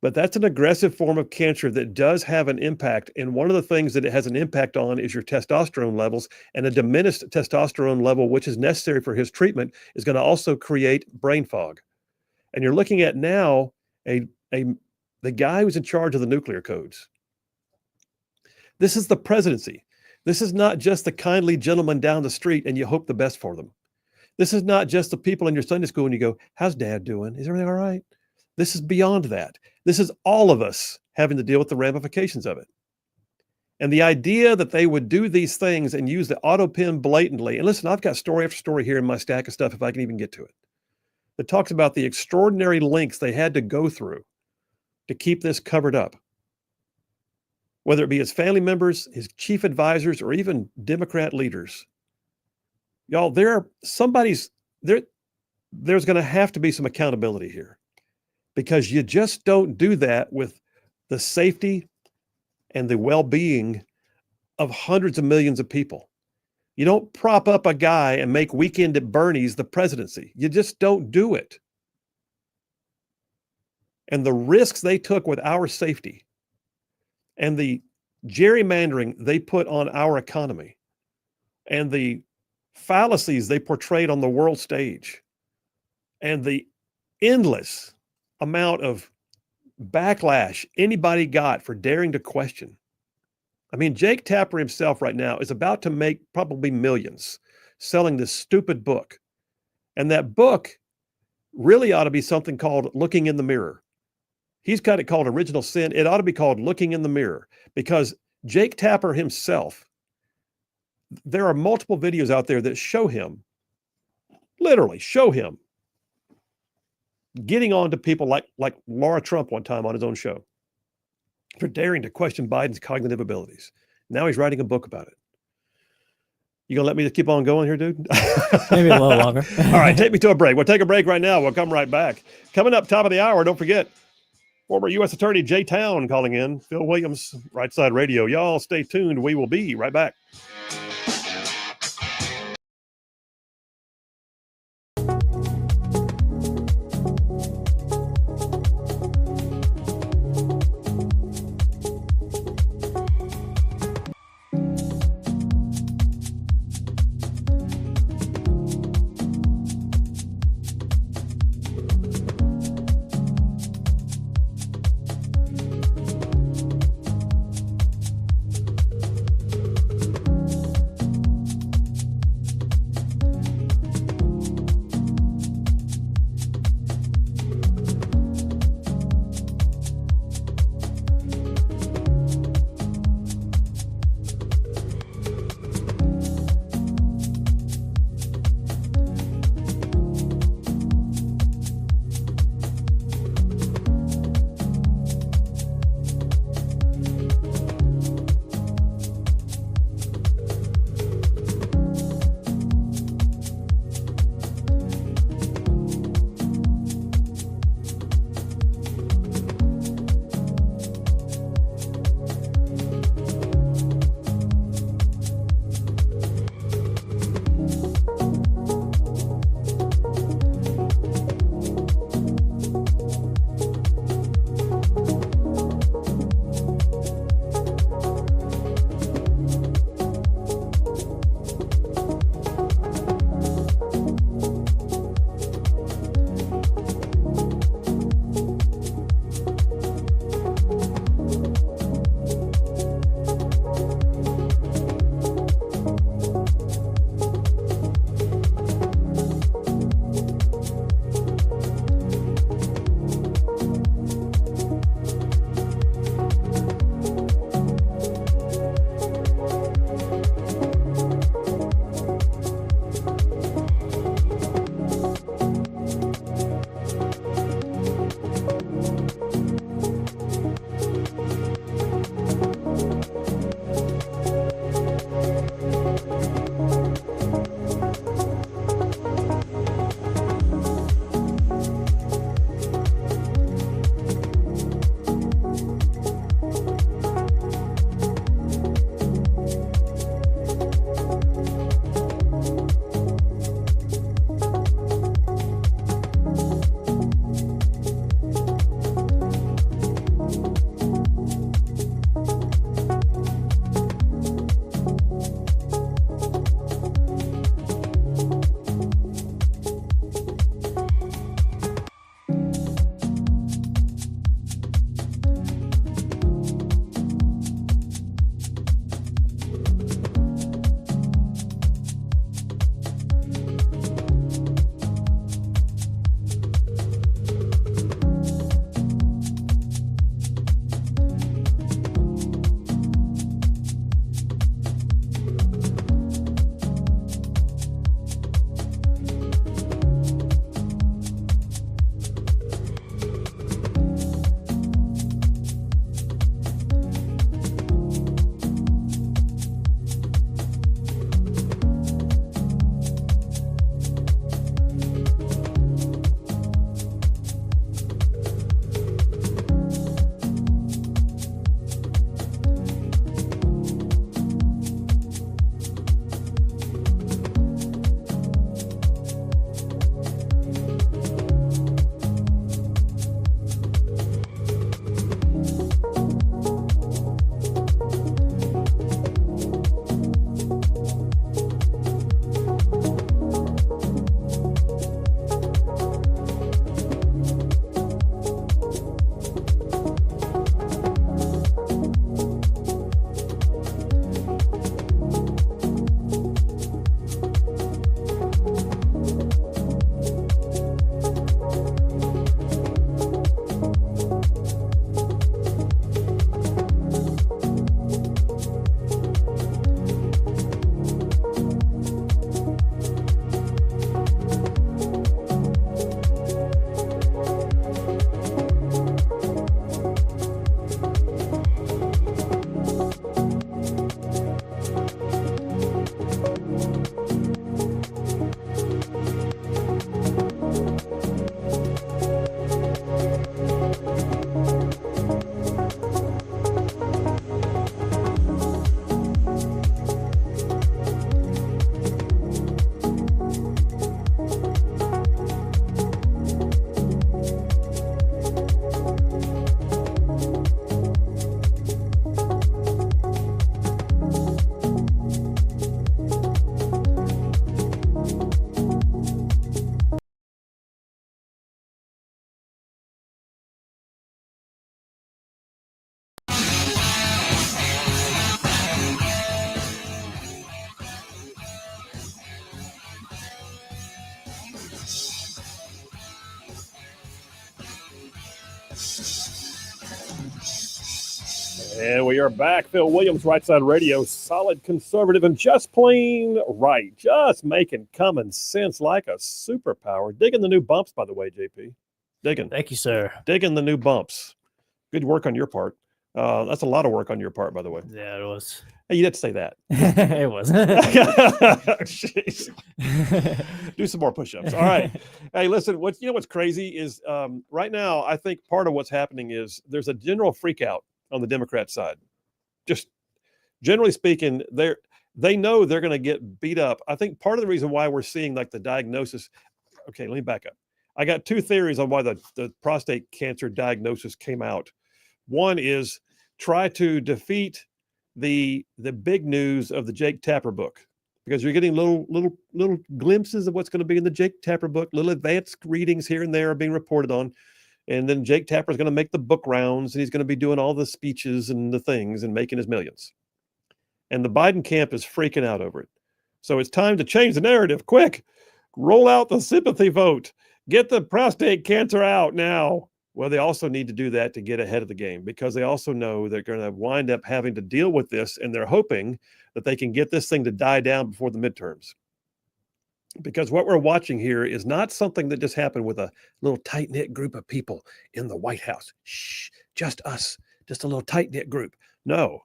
S1: but that's an aggressive form of cancer that does have an impact. And one of the things that it has an impact on is your testosterone levels, and a diminished testosterone level, which is necessary for his treatment, is going to also create brain fog. And you're looking at now the guy who's in charge of the nuclear codes. This is the presidency. This is not just the kindly gentleman down the street and you hope the best for them. This is not just the people in your Sunday school and you go, how's dad doing? Is everything all right? This is beyond that. This is all of us having to deal with the ramifications of it. And the idea that they would do these things and use the auto pen blatantly. And listen, I've got story after story here in my stack of stuff, if I can even get to it, that talks about the extraordinary lengths they had to go through to keep this covered up. Whether it be his family members, his chief advisors, or even Democrat leaders. Y'all, there's going to have to be some accountability here, because you just don't do that with the safety and the well-being of hundreds of millions of people. You don't prop up a guy and make Weekend at Bernie's the presidency. You just don't do it. And the risks they took with our safety and the gerrymandering they put on our economy and the fallacies they portrayed on the world stage and the endless amount of backlash anybody got for daring to question. I mean, Jake Tapper himself right now is about to make probably millions selling this stupid book. And that book really ought to be something called Looking in the Mirror. He's got it called Original Sin. It ought to be called Looking in the Mirror, because Jake Tapper himself, there are multiple videos out there that show him, literally show him getting on to people like Laura Trump one time on his own show for daring to question Biden's cognitive abilities. Now he's writing a book about it. You gonna let me keep on going here, dude?
S6: Maybe a little longer.
S1: All right, take me to a break. We'll take a break right now. We'll come right back. Coming up, top of the hour, don't forget, former U.S. Attorney Jay Town calling in. Phil Williams, Rightside Radio. Y'all stay tuned. We will be right back. And we are back. Phil Williams, Rightside Radio, solid conservative and just plain right. Just making common sense like a superpower. Digging the new bumps, by the way, JP. Digging.
S6: Thank you, sir.
S1: Digging the new bumps. Good work on your part. That's a lot of work on your part, by the way.
S6: Yeah, it was.
S1: Hey, you didn't say that.
S6: It was.
S1: Jeez. Do some more push-ups. All right. Hey, listen, what's crazy is right now, I think part of what's happening is there's a general freak out on the Democrat side. Just generally speaking, they know they're going to get beat up. I think part of the reason why we're seeing like the diagnosis. Okay, let me back up. I got two theories on why the prostate cancer diagnosis came out. One is try to defeat the big news of the Jake Tapper book, because you're getting little glimpses of what's going to be in the Jake Tapper book. Little advanced readings here and there are being reported on. And then Jake Tapper is going to make the book rounds, and he's going to be doing all the speeches and the things and making his millions. And the Biden camp is freaking out over it. So it's time to change the narrative. Quick, roll out the sympathy vote. Get the prostate cancer out now. Well, they also need to do that to get ahead of the game, because they also know they're going to wind up having to deal with this, and they're hoping that they can get this thing to die down before the midterms. Because what we're watching here is not something that just happened with a little tight-knit group of people in the White House. Shh, just us, just a little tight-knit group. No,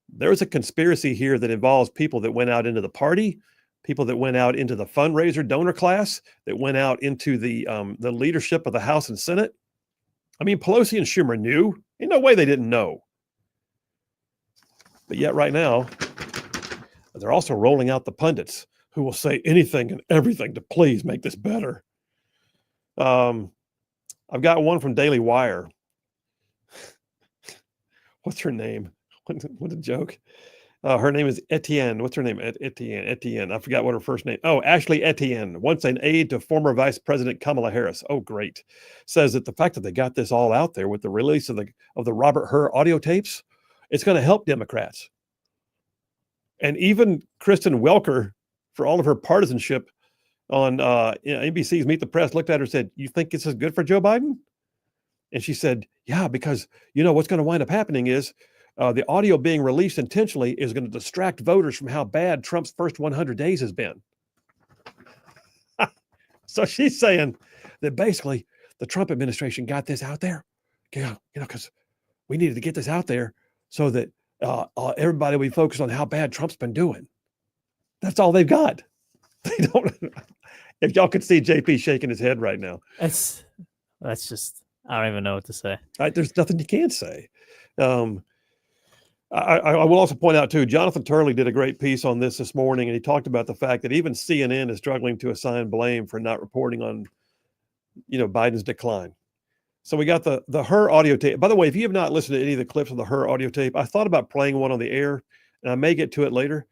S1: there's a conspiracy here that involves people that went out into the party, people that went out into the fundraiser donor class, that went out into the leadership of the House and Senate. I mean, Pelosi and Schumer knew. In no way they didn't know. But yet right now, they're also rolling out the pundits who will say anything and everything to please make this better. I've got one from Daily Wire. What's her name? What a joke. Her name is Etienne. What's her name? Etienne. I forgot what her first name. Oh, Ashley Etienne, once an aide to former Vice President Kamala Harris. Oh, great. Says that the fact that they got this all out there with the release of the Robert Hur audio tapes, it's going to help Democrats. And even Kristen Welker, for all of her partisanship on NBC's Meet the Press, looked at her and said, "You think this is good for Joe Biden?" And she said, "Yeah, because what's going to wind up happening is the audio being released intentionally is going to distract voters from how bad Trump's first 100 days has been." So she's saying that basically the Trump administration got this out there, because we needed to get this out there so that everybody will be focused on how bad Trump's been doing. That's all they've got. They don't. If y'all could see JP shaking his head right now,
S6: That's just, I don't even know what to say.
S1: There's nothing you can say. I will also point out too, Jonathan Turley did a great piece on this morning, and he talked about the fact that even CNN is struggling to assign blame for not reporting on, Biden's decline. So we got the Hur audio tape. By the way, if you have not listened to any of the clips of the Hur audio tape, I thought about playing one on the air, and I may get to it later.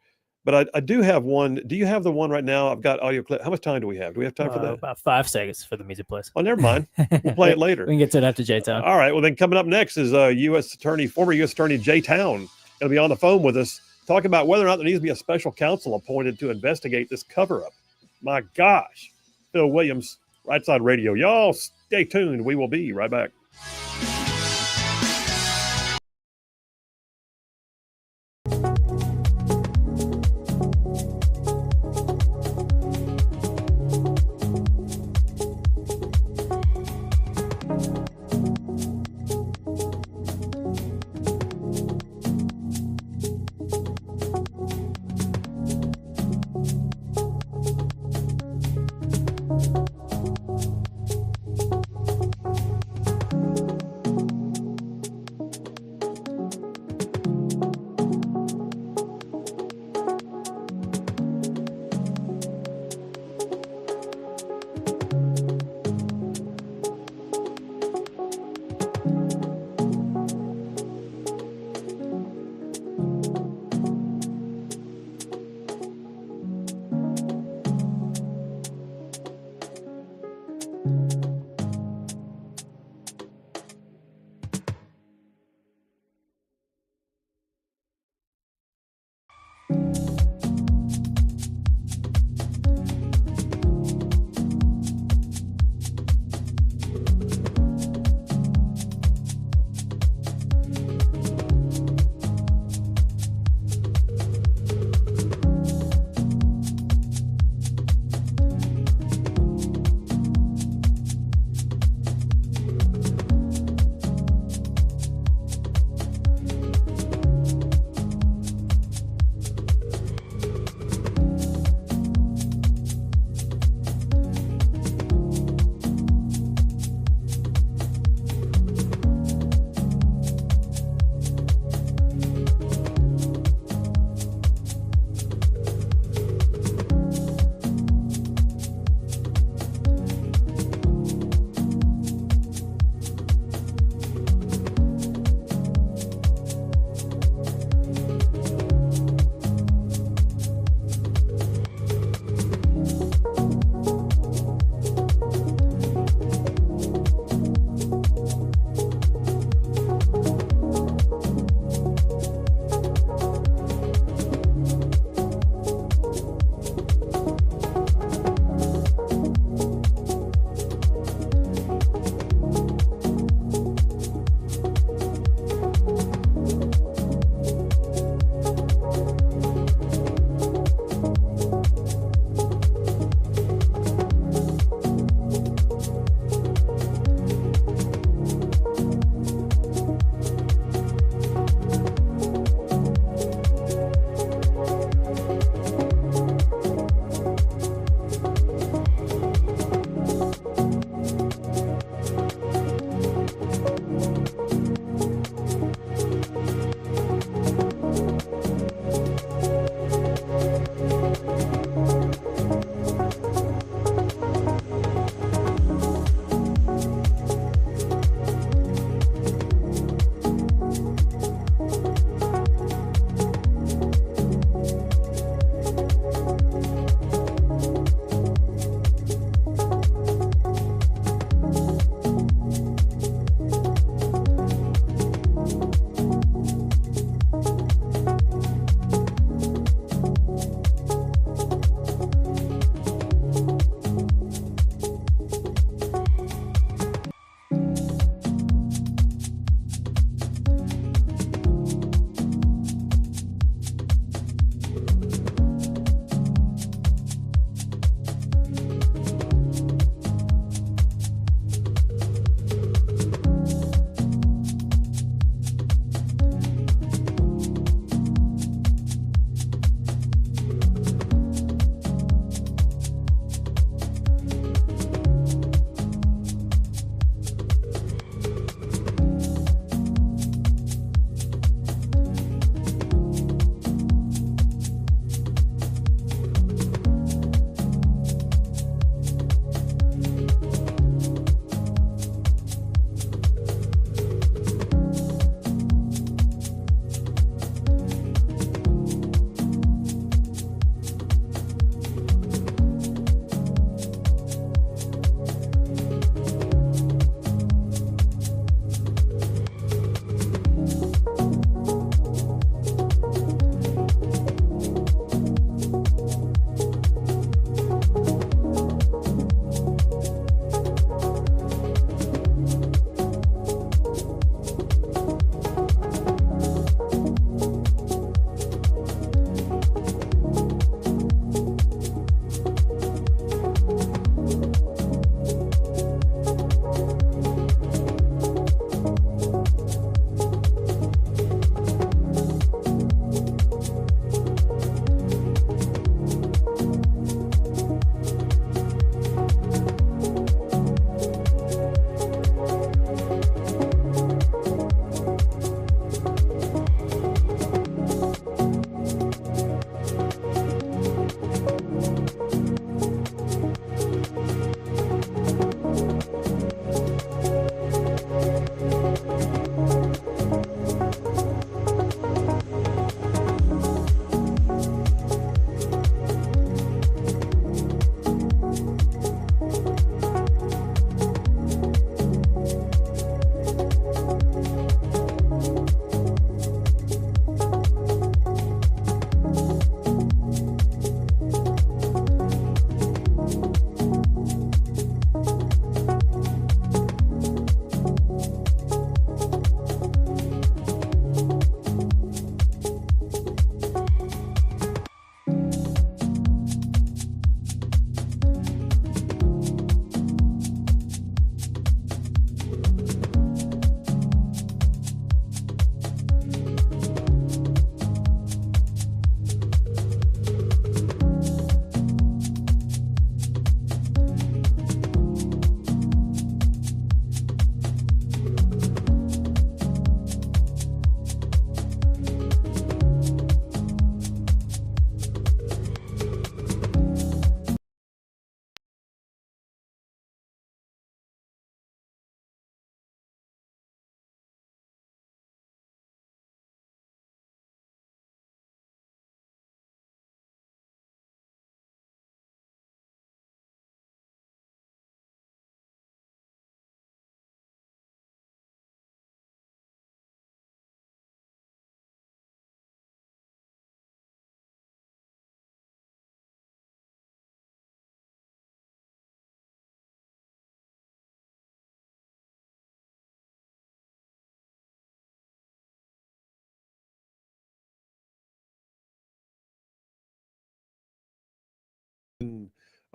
S1: But I do have one. Do you have the one right now? I've got audio clip. How much time do we have? Do we have time for that?
S6: About 5 seconds for the music, please.
S1: Oh, never mind. We'll play it later.
S6: We can get to it after J-Town.
S1: All right. Well, then coming up next is former U.S. Attorney Jay Town. Going to be on the phone with us, talking about whether or not there needs to be a special counsel appointed to investigate this cover-up. My gosh. Phil Williams, Rightside Radio. Y'all stay tuned. We will be right back.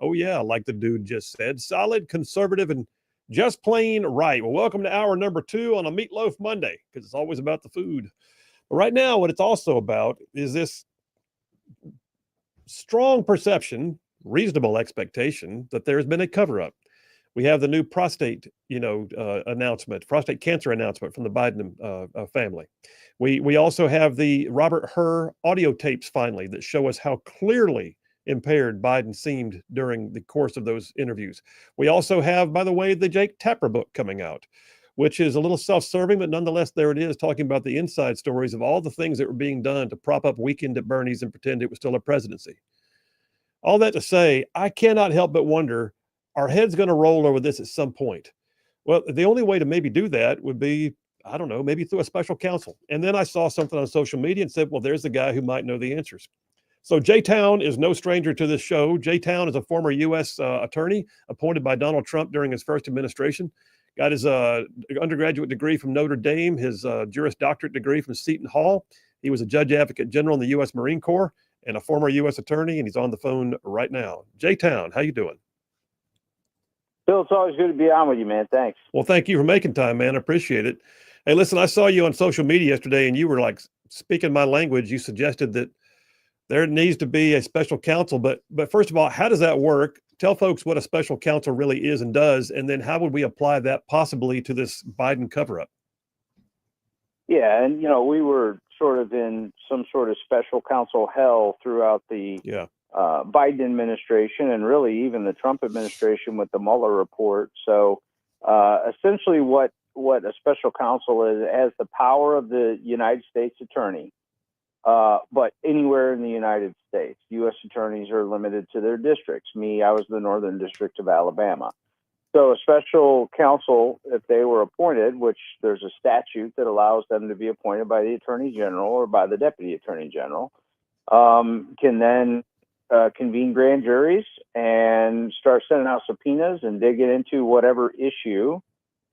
S1: Oh, yeah, like the dude just said. Solid, conservative, and just plain right. Well, welcome to hour number 2 on a Meatloaf Monday, because it's always about the food. But right now, what it's also about is this strong perception, reasonable expectation that there's been a cover-up. We have the new prostate, announcement, prostate cancer announcement from the Biden family. We also have the Robert Hur audio tapes finally that show us how clearly impaired Biden seemed during the course of those interviews. We also have, by the way, the Jake Tapper book coming out, which is a little self-serving, but nonetheless, there it is, talking about the inside stories of all the things that were being done to prop up Weekend at Bernie's and pretend it was still a presidency. All that to say, I cannot help but wonder, our head's going to roll over this at some point. Well, the only way to maybe do that would be, I don't know, maybe through a special counsel. And then I saw something on social media and said, well, there's the guy who might know the answers. So J-Town is no stranger to this show. J-Town is a former U.S. Attorney appointed by Donald Trump during his first administration. Got his undergraduate degree from Notre Dame, his Juris Doctorate degree from Seton Hall. He was a Judge Advocate General in the U.S. Marine Corps and a former U.S. Attorney, and he's on the phone right now. J-Town, how you doing?
S9: Bill, it's always good to be on with you, man. Thanks.
S1: Well, thank you for making time, man. I appreciate it. Hey, listen, I saw you on social media yesterday, and you were like speaking my language. You suggested that there needs to be a special counsel. But first of all, how does that work? Tell folks what a special counsel really is and does, and then how would we apply that possibly to this Biden cover-up?
S9: Yeah, and, we were sort of in some sort of special counsel hell throughout the Biden administration and really even the Trump administration with the Mueller report. So essentially what a special counsel is, has the power of the United States attorney, but anywhere in the United States. U.S. attorneys are limited to their districts. I was the Northern District of Alabama. So a special counsel, if they were appointed, which there's a statute that allows them to be appointed by the Attorney General or by the Deputy Attorney General, can then convene grand juries and start sending out subpoenas and digging into whatever issue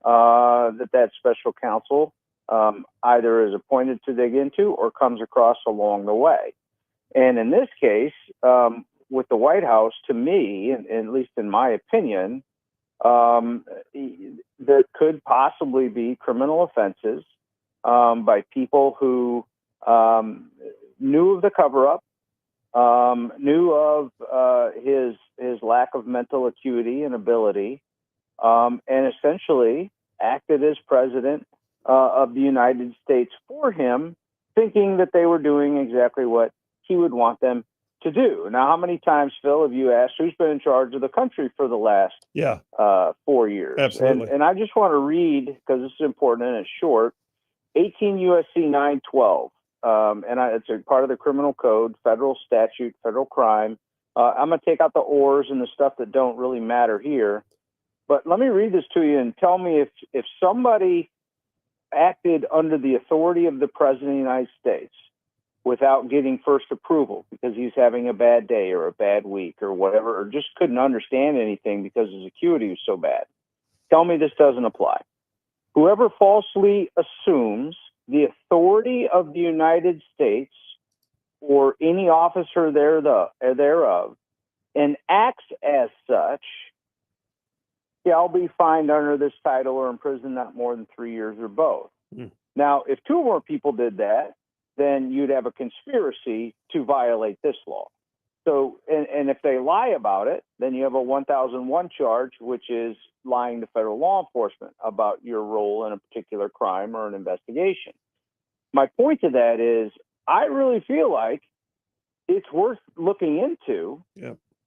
S9: that special counsel either is appointed to dig into or comes across along the way. And in this case, with the White House, to me, and at least in my opinion, there could possibly be criminal offenses by people who knew of the cover-up, knew of his lack of mental acuity and ability, and essentially acted as president of the United States for him, thinking that they were doing exactly what he would want them to do. Now, how many times, Phil, have you asked who's been in charge of the country for the last 4 years?
S1: Absolutely.
S9: And I just want to read, because this is important and it's short, 18 U.S.C. 912. It's a part of the criminal code, federal statute, federal crime. I'm going to take out the ors and the stuff that don't really matter here. But let me read this to you and tell me if somebody acted under the authority of the President of the United States without getting first approval because he's having a bad day or a bad week or whatever, or just couldn't understand anything because his acuity was so bad. Tell me this doesn't apply. Whoever falsely assumes the authority of the United States or any officer thereof and acts as such shall be fined under this title or imprisoned not more than 3 years or both. Now, if 2 or more people did that, then you'd have a conspiracy to violate this law. So, and if they lie about it, then you have a 1001 charge, which is lying to federal law enforcement about your role in a particular crime or an investigation. My point to that is, I really feel like it's worth looking into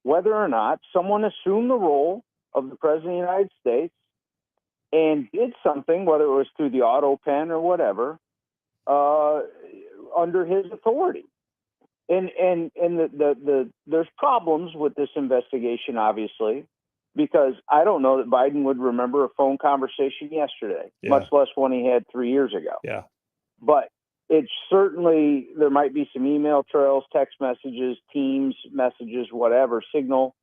S9: whether or not someone assumed the role of the President of the United States and did something, whether it was through the auto pen or whatever, under his authority. And there's problems with this investigation, obviously, because I don't know that Biden would remember a phone conversation yesterday, much less one he had 3 years ago.
S1: Yeah.
S9: But it's certainly, there might be some email trails, text messages, Teams messages, whatever, Signal.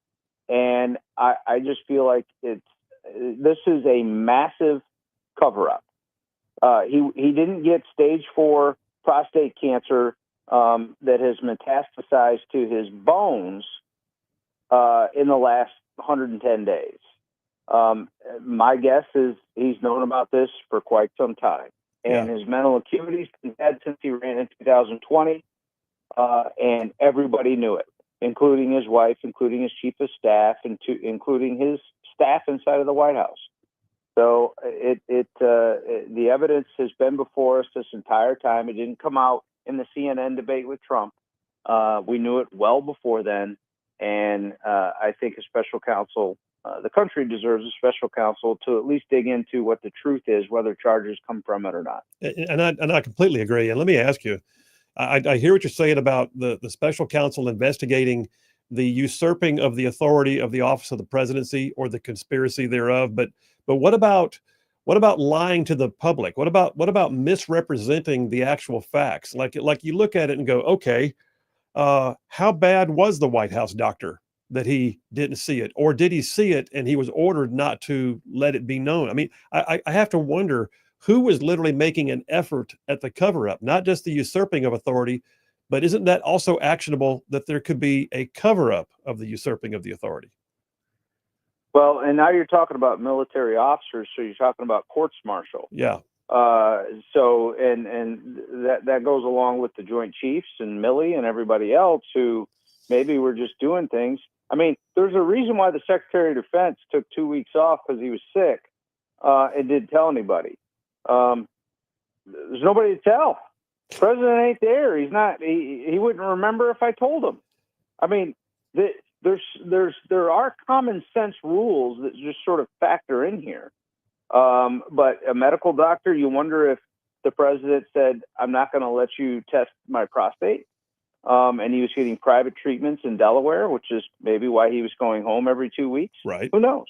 S9: And I just feel like this is a massive cover-up. He didn't get stage 4 prostate cancer that has metastasized to his bones in the last 110 days. My guess is he's known about this for quite some time, and his mental acuity's been bad since he ran in 2020, and everybody knew it, including his wife, including his chief of staff, and including his staff inside of the White House. So the evidence has been before us this entire time. It didn't come out in the CNN debate with Trump. We knew it well before then, and I think a special counsel. The country deserves a special counsel to at least dig into what the truth is, whether charges come from it or not.
S1: And I completely agree. And let me ask you, I hear what you're saying about the special counsel investigating the usurping of the authority of the office of the presidency or the conspiracy thereof. But what about lying to the public? What about misrepresenting the actual facts? Like you look at it and go, okay, how bad was the White House doctor that he didn't see it, or did he see it and he was ordered not to let it be known? I mean, I have to wonder who was literally making an effort at the cover up, not just the usurping of authority, but isn't that also actionable that there could be a cover up of the usurping of the authority?
S9: Well, and now you're talking about military officers, so you're talking about courts-martial.
S1: Yeah.
S9: So that goes along with the Joint Chiefs and Milley and everybody else who maybe were just doing things. I mean, there's a reason why the Secretary of Defense took 2 weeks off, because he was sick and didn't tell anybody. There's nobody to tell. The president ain't there. He's not. He wouldn't remember if I told him. I mean, there are common sense rules that just sort of factor in here. But a medical doctor, you wonder if the president said, "I'm not going to let you test my prostate." And he was getting private treatments in Delaware, which is maybe why he was going home every 2 weeks.
S1: Right.
S9: Who knows?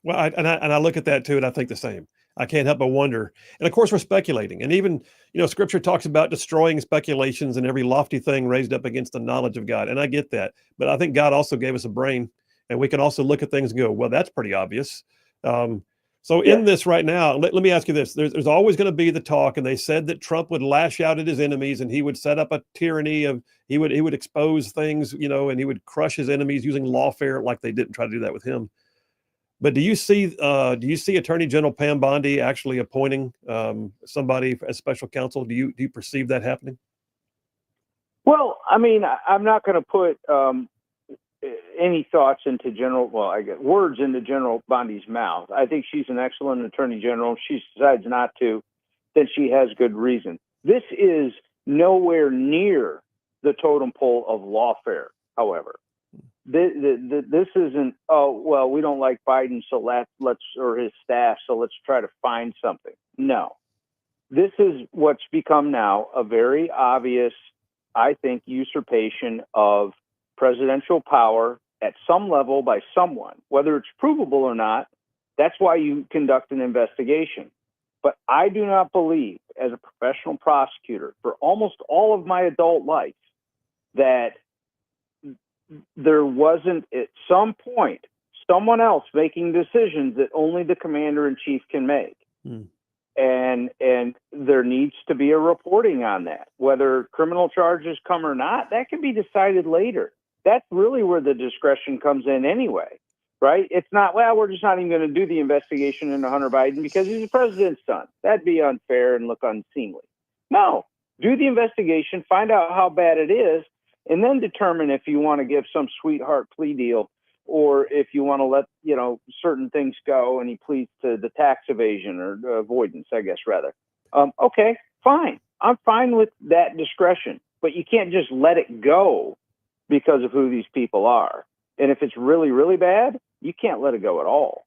S1: Well, I look at that too, and I think the same. I can't help but wonder. And of course, we're speculating. And even, Scripture talks about destroying speculations and every lofty thing raised up against the knowledge of God. And I get that. But I think God also gave us a brain, and we can also look at things and go, well, that's pretty obvious. In this right now, let me ask you this. There's always going to be the talk, and they said that Trump would lash out at his enemies and he would set up a tyranny of, he would expose things, and he would crush his enemies using lawfare, like they didn't try to do that with him. But do you see Attorney General Pam Bondi actually appointing somebody as special counsel? Do you perceive that happening?
S9: Well, I mean, I'm not going to put any thoughts into words into General Bondi's mouth. I think she's an excellent Attorney General. If she decides not to, then she has good reason. This is nowhere near the totem pole of lawfare, however. This isn't, we don't like Biden, so let's or his staff, so let's try to find something. No. This is what's become now a very obvious, I think, usurpation of presidential power at some level by someone. Whether it's provable or not, that's why you conduct an investigation. But I do not believe, as a professional prosecutor, for almost all of my adult life, that there wasn't at some point someone else making decisions that only the commander-in-chief can make. And there needs to be a reporting on that. Whether criminal charges come or not, that can be decided later. That's really where the discretion comes in anyway, right? It's not, we're just not even going to do the investigation into Hunter Biden because he's the president's son. That'd be unfair and look unseemly. No, do the investigation, find out how bad it is, and then determine if you want to give some sweetheart plea deal or if you want to let, certain things go and he pleads to the tax evasion or avoidance, I guess, rather. Okay, fine. I'm fine with that discretion, but you can't just let it go because of who these people are. And if it's really, really bad, you can't let it go at all.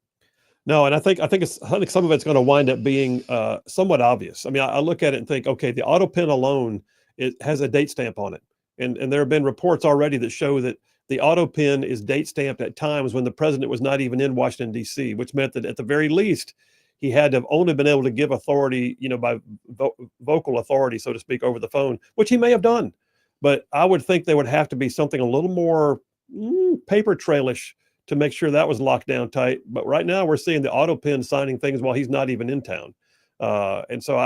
S1: No, and I think some of it's going to wind up being somewhat obvious. I mean, I look at it and think, okay, the auto pen alone, it has a date stamp on it. And there have been reports already that show that the auto pen is date stamped at times when the president was not even in Washington, D.C., which meant that at the very least, he had to have only been able to give authority, by vocal authority, so to speak, over the phone, which he may have done. But I would think there would have to be something a little more paper trailish to make sure that was locked down tight. But right now we're seeing the auto pen signing things while he's not even in town. And so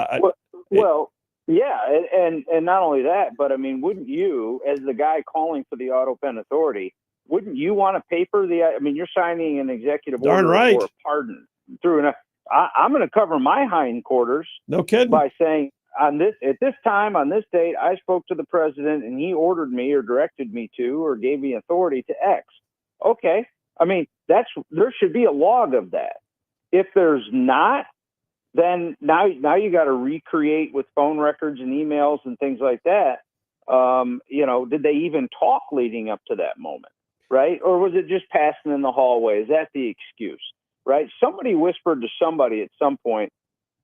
S9: yeah. And not only that, but I mean, wouldn't you, as the guy calling for the auto pen authority, wouldn't you want to paper I mean, you're signing an executive
S1: Darn
S9: order
S1: right.
S9: or a pardon through I'm going to cover my hindquarters
S1: No kidding.
S9: by saying at this time, on this date, I spoke to the president and he ordered me or directed me to or gave me authority to X. Okay. I mean, there should be a log of that. If there's not, then now you got to recreate with phone records and emails and things like that. Did they even talk leading up to that moment, right? Or was it just passing in the hallway? Is that the excuse, right? Somebody whispered to somebody at some point.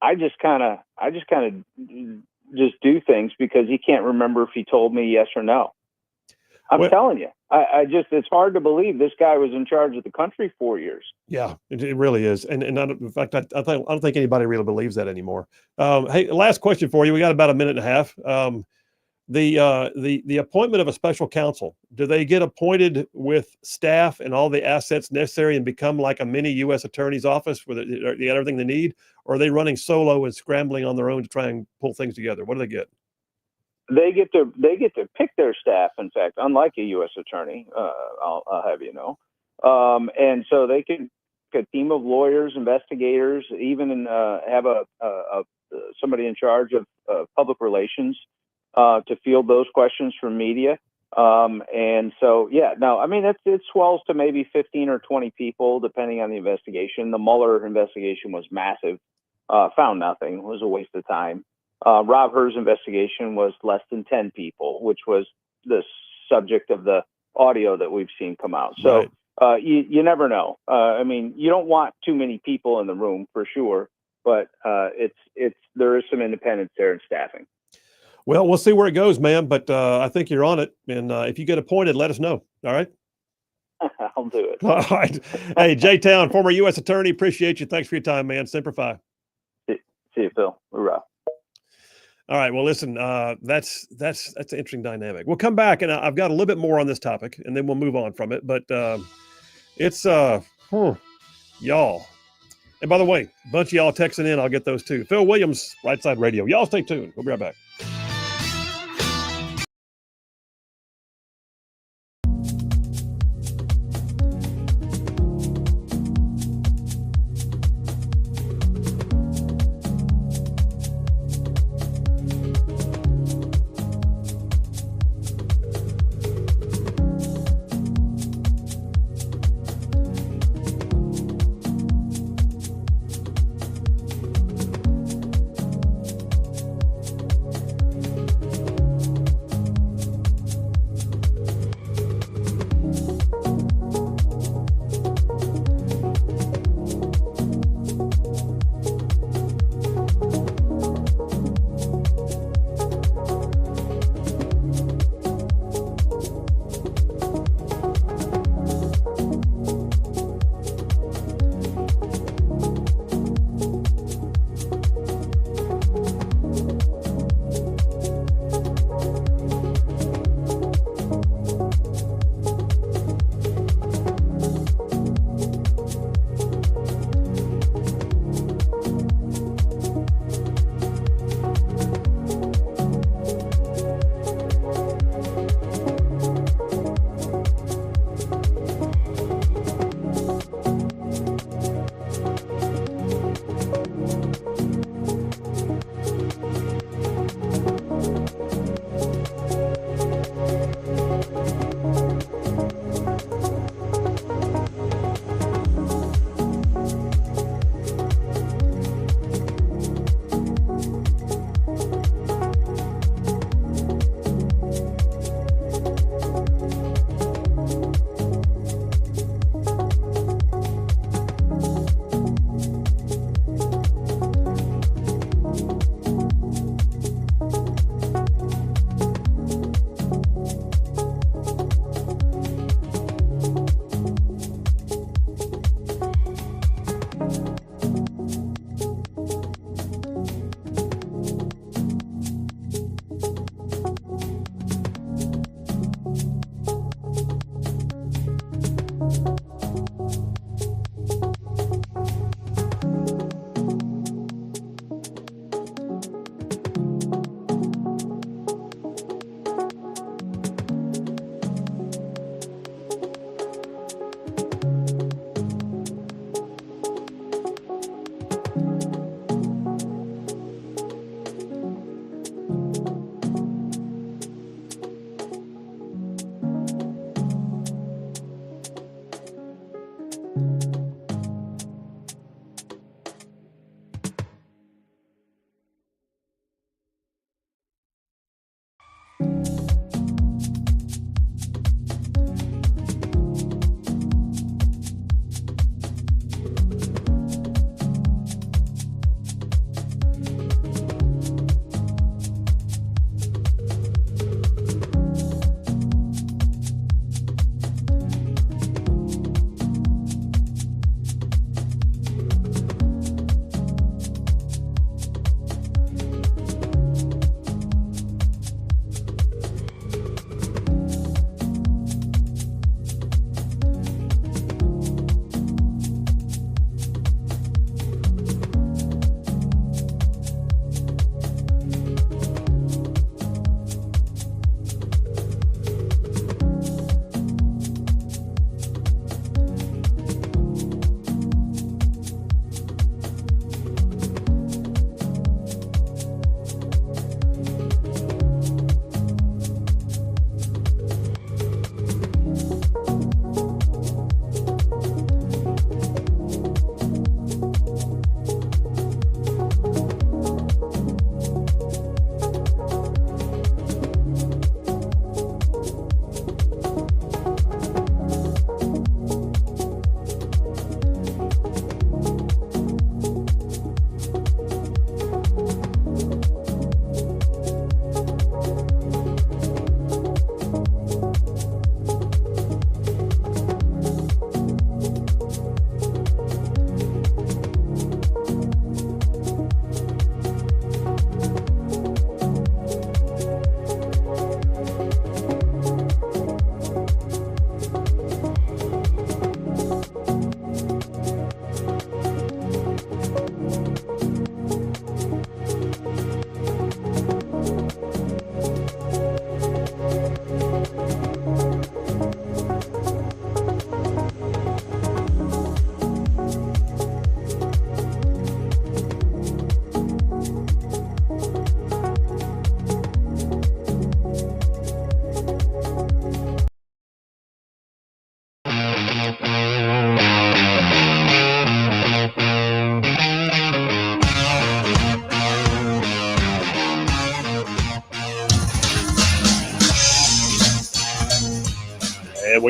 S9: I just kind of do things because he can't remember if he told me yes or no. I'm telling you, it's hard to believe this guy was in charge of the country 4 years.
S1: Yeah, it really is. And in fact, I don't think anybody really believes that anymore. Hey, last question for you. We got about a minute and a half. The appointment of a special counsel, do they get appointed with staff and all the assets necessary and become like a mini U.S. attorney's office where they got everything they need? Or are they running solo and scrambling on their own to try and pull things together? What do they get?
S9: They get to pick their staff. In fact, unlike a U.S. attorney, I'll have you know, and so they can pick a team of lawyers, investigators, even have somebody in charge of public relations to field those questions from media. And so, I mean, it swells to maybe 15 or 20 people, depending on the investigation. The Mueller investigation was massive, found nothing. It was a waste of time. Rob Hur's investigation was less than 10 people, which was the subject of the audio that we've seen come out. So you never know. I mean, you don't want too many people in the room for sure, but there is some independence there in staffing.
S1: Well, we'll see where it goes, man. But I think you're on it. And if you get appointed, let us know. All right.
S9: I'll do it.
S1: All right. Hey, Jay Town, former U.S. attorney. Appreciate you. Thanks for your time, man. Semper Fi.
S9: See you, Phil. Hoorah.
S1: All right. Well, listen, that's an interesting dynamic. We'll come back, and I've got a little bit more on this topic, and then we'll move on from it. But it's y'all. And by the way, a bunch of y'all texting in. I'll get those too. Phil Williams, Rightside Radio. Y'all stay tuned. We'll be right back.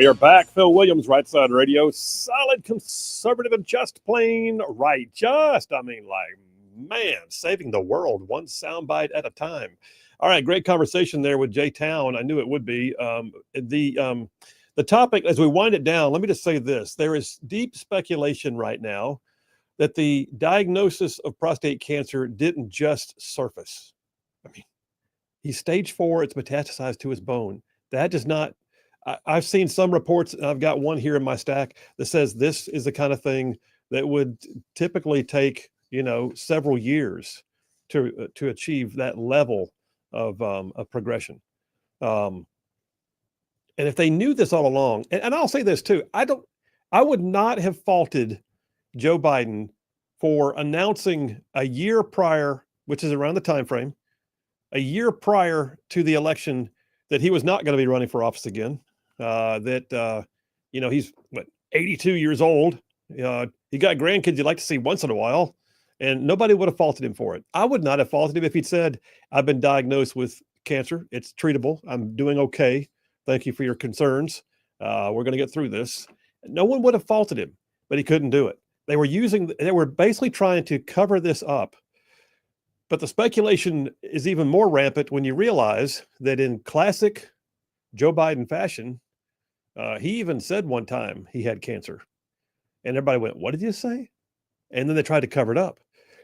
S1: are back. Phil Williams, Rightside Radio. Solid, conservative, and just plain right. Just, I mean, like, man, saving the world one soundbite at a time. All right, great conversation there with Jay Town. I knew it would be. The topic, as we wind it down, let me just say this. There is deep speculation right now that the diagnosis of prostate cancer didn't just surface. I mean, he's stage 4, it's metastasized to his bone. That does not, I've seen some reports, and I've got one here in my stack that says this is the kind of thing that would typically take, several years to achieve that level of progression. And if they knew this all along, and I'll say this too, I would not have faulted Joe Biden for announcing a year prior, which is around the time frame, a year prior to the election, that he was not going to be running for office again. He's 82 years old. He got grandkids you'd like to see once in a while, and nobody would have faulted him for it. I would not have faulted him if he'd said, "I've been diagnosed with cancer. It's treatable. I'm doing okay. Thank you for your concerns. We're going to get through this." No one would have faulted him, but he couldn't do it. They were basically trying to cover this up. But the speculation is even more rampant when you realize that in classic Joe Biden fashion, he even said one time he had cancer. And everybody went, "What did you say?" And then they tried to cover it up.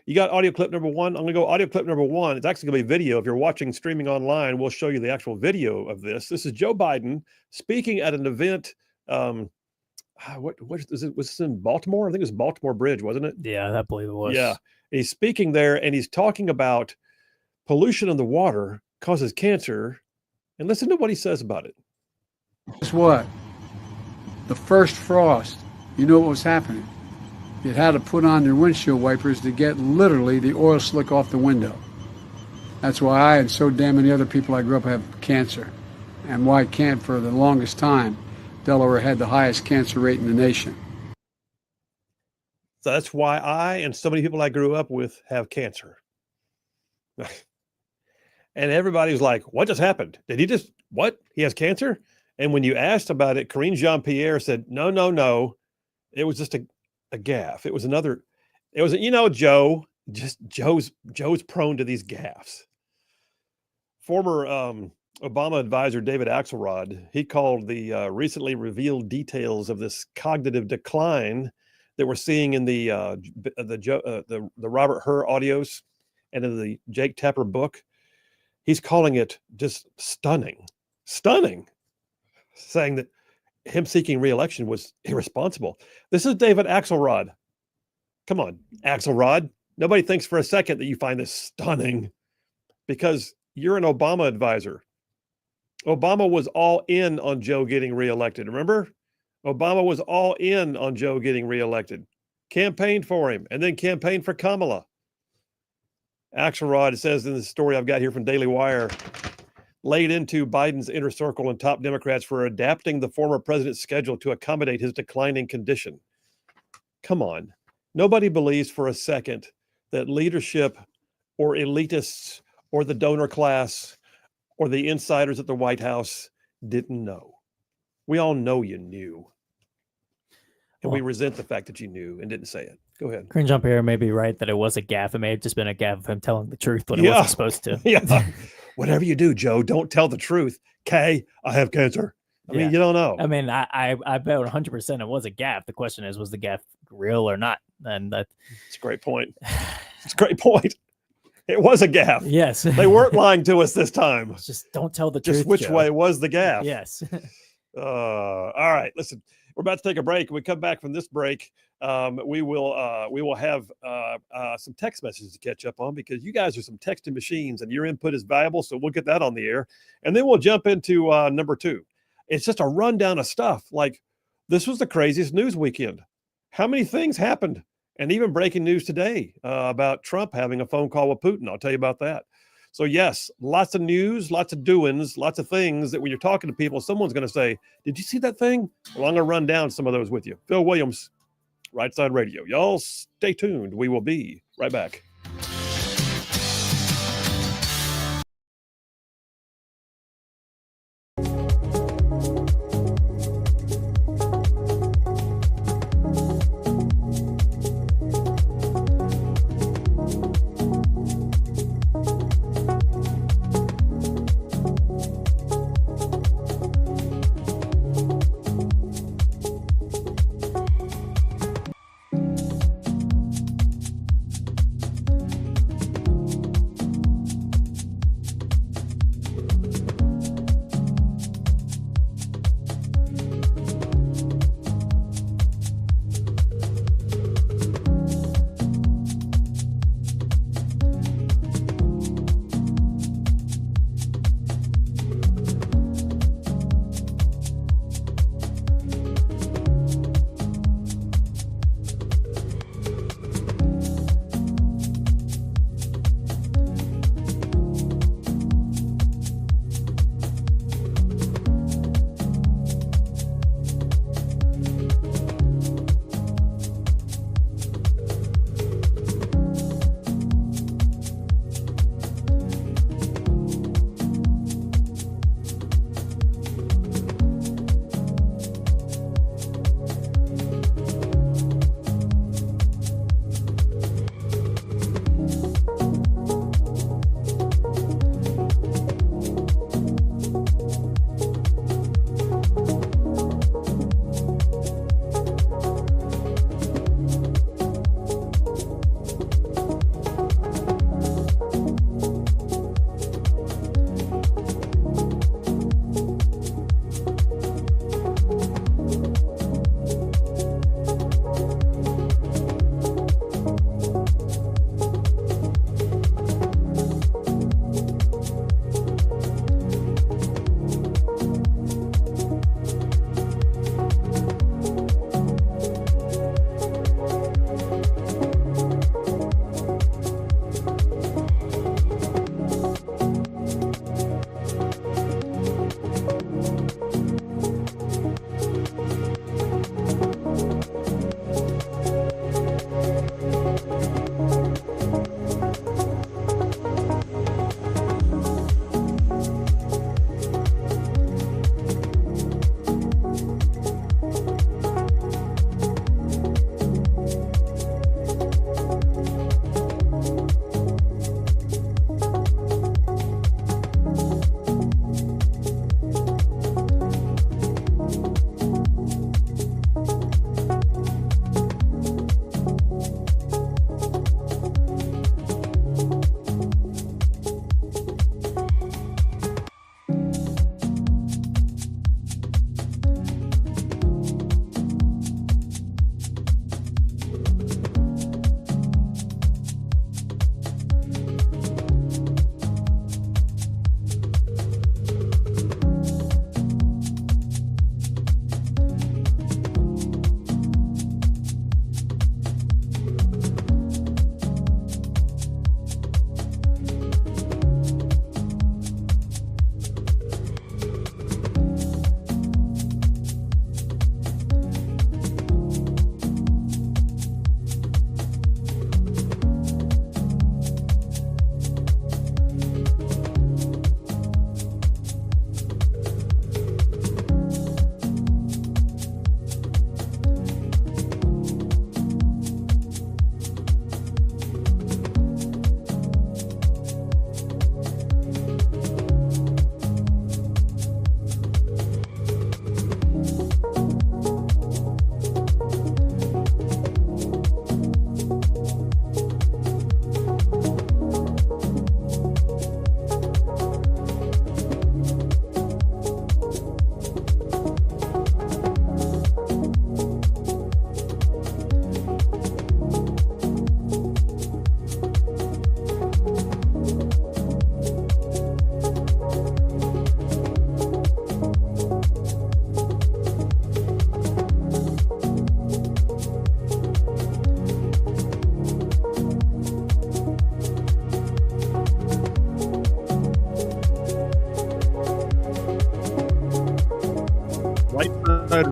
S1: You got audio clip number 1. I'm going to go audio clip number 1. It's actually going to be video. If you're watching streaming online, we'll show you the actual video of this. This is Joe Biden speaking at an event. What was it? Was this in Baltimore? I think it was Baltimore Bridge, wasn't it?
S6: Yeah, I believe it was.
S1: Yeah. He's speaking there, and he's talking about pollution in the water causes cancer. And listen to what he says about it.
S10: Guess what? The first frost, you know what was happening? You had to put on your windshield wipers to get literally the oil slick off the window. That's why I and so damn many other people I grew up have cancer. And why can't, for the longest time, Delaware had the highest cancer rate in the nation.
S1: So that's why I and so many people I grew up with have cancer. And everybody was like, "What just happened? Did he just, what? He has cancer?" And when you asked about it, Karine Jean-Pierre said, no. It was just a gaffe. It was Joe, Joe's prone to these gaffes. Former Obama advisor David Axelrod, he called the recently revealed details of this cognitive decline that we're seeing in the Robert Hur audios and in the Jake Tapper book. He's calling it just stunning, saying that him seeking re-election was irresponsible. This is David Axelrod. Come on, Axelrod. Nobody thinks for a second that you find this stunning because you're an Obama advisor. Obama was all in on Joe getting reelected. Remember? Obama was all in on Joe getting reelected, campaigned for him, and then campaigned for Kamala. Axelrod, says in the story I've got here from Daily Wire, laid into Biden's inner circle and top Democrats for adapting the former president's schedule to accommodate his declining condition. Come on. Nobody believes for a second that leadership or elitists or the donor class or the insiders at the White House didn't know. We all know you knew. And we resent the fact that you knew and didn't say it. Go ahead.
S6: Karine Jean-Pierre may be right that it was a gaffe. It may have just been a gaffe of him telling the truth when he wasn't supposed to.
S1: Yeah. Whatever you do, Joe, don't tell the truth. Kay, I have cancer. I mean, you don't know.
S6: I mean, I bet 100% it was a gaffe. The question is, was the gaffe real or not? And that's
S1: a great point. It's a great point. It was a gaffe.
S6: Yes.
S1: They weren't lying to us this time.
S6: Just don't tell the truth.
S1: Just which
S6: Joe.
S1: way was the gaffe?
S6: Yes.
S1: All right. Listen, we're about to take a break. When we come back from this break, we will have some text messages to catch up on because you guys are some texting machines and your input is valuable. So we'll get that on the air. And then we'll jump into number 2. It's just a rundown of stuff. Like, this was the craziest news weekend. How many things happened? And even breaking news today about Trump having a phone call with Putin. I'll tell you about that. So yes, lots of news, lots of doings, lots of things that when you're talking to people, someone's going to say, "Did you see that thing?" Well, I'm going to run down some of those with you. Phil Williams, Rightside Radio. Y'all stay tuned. We will be right back.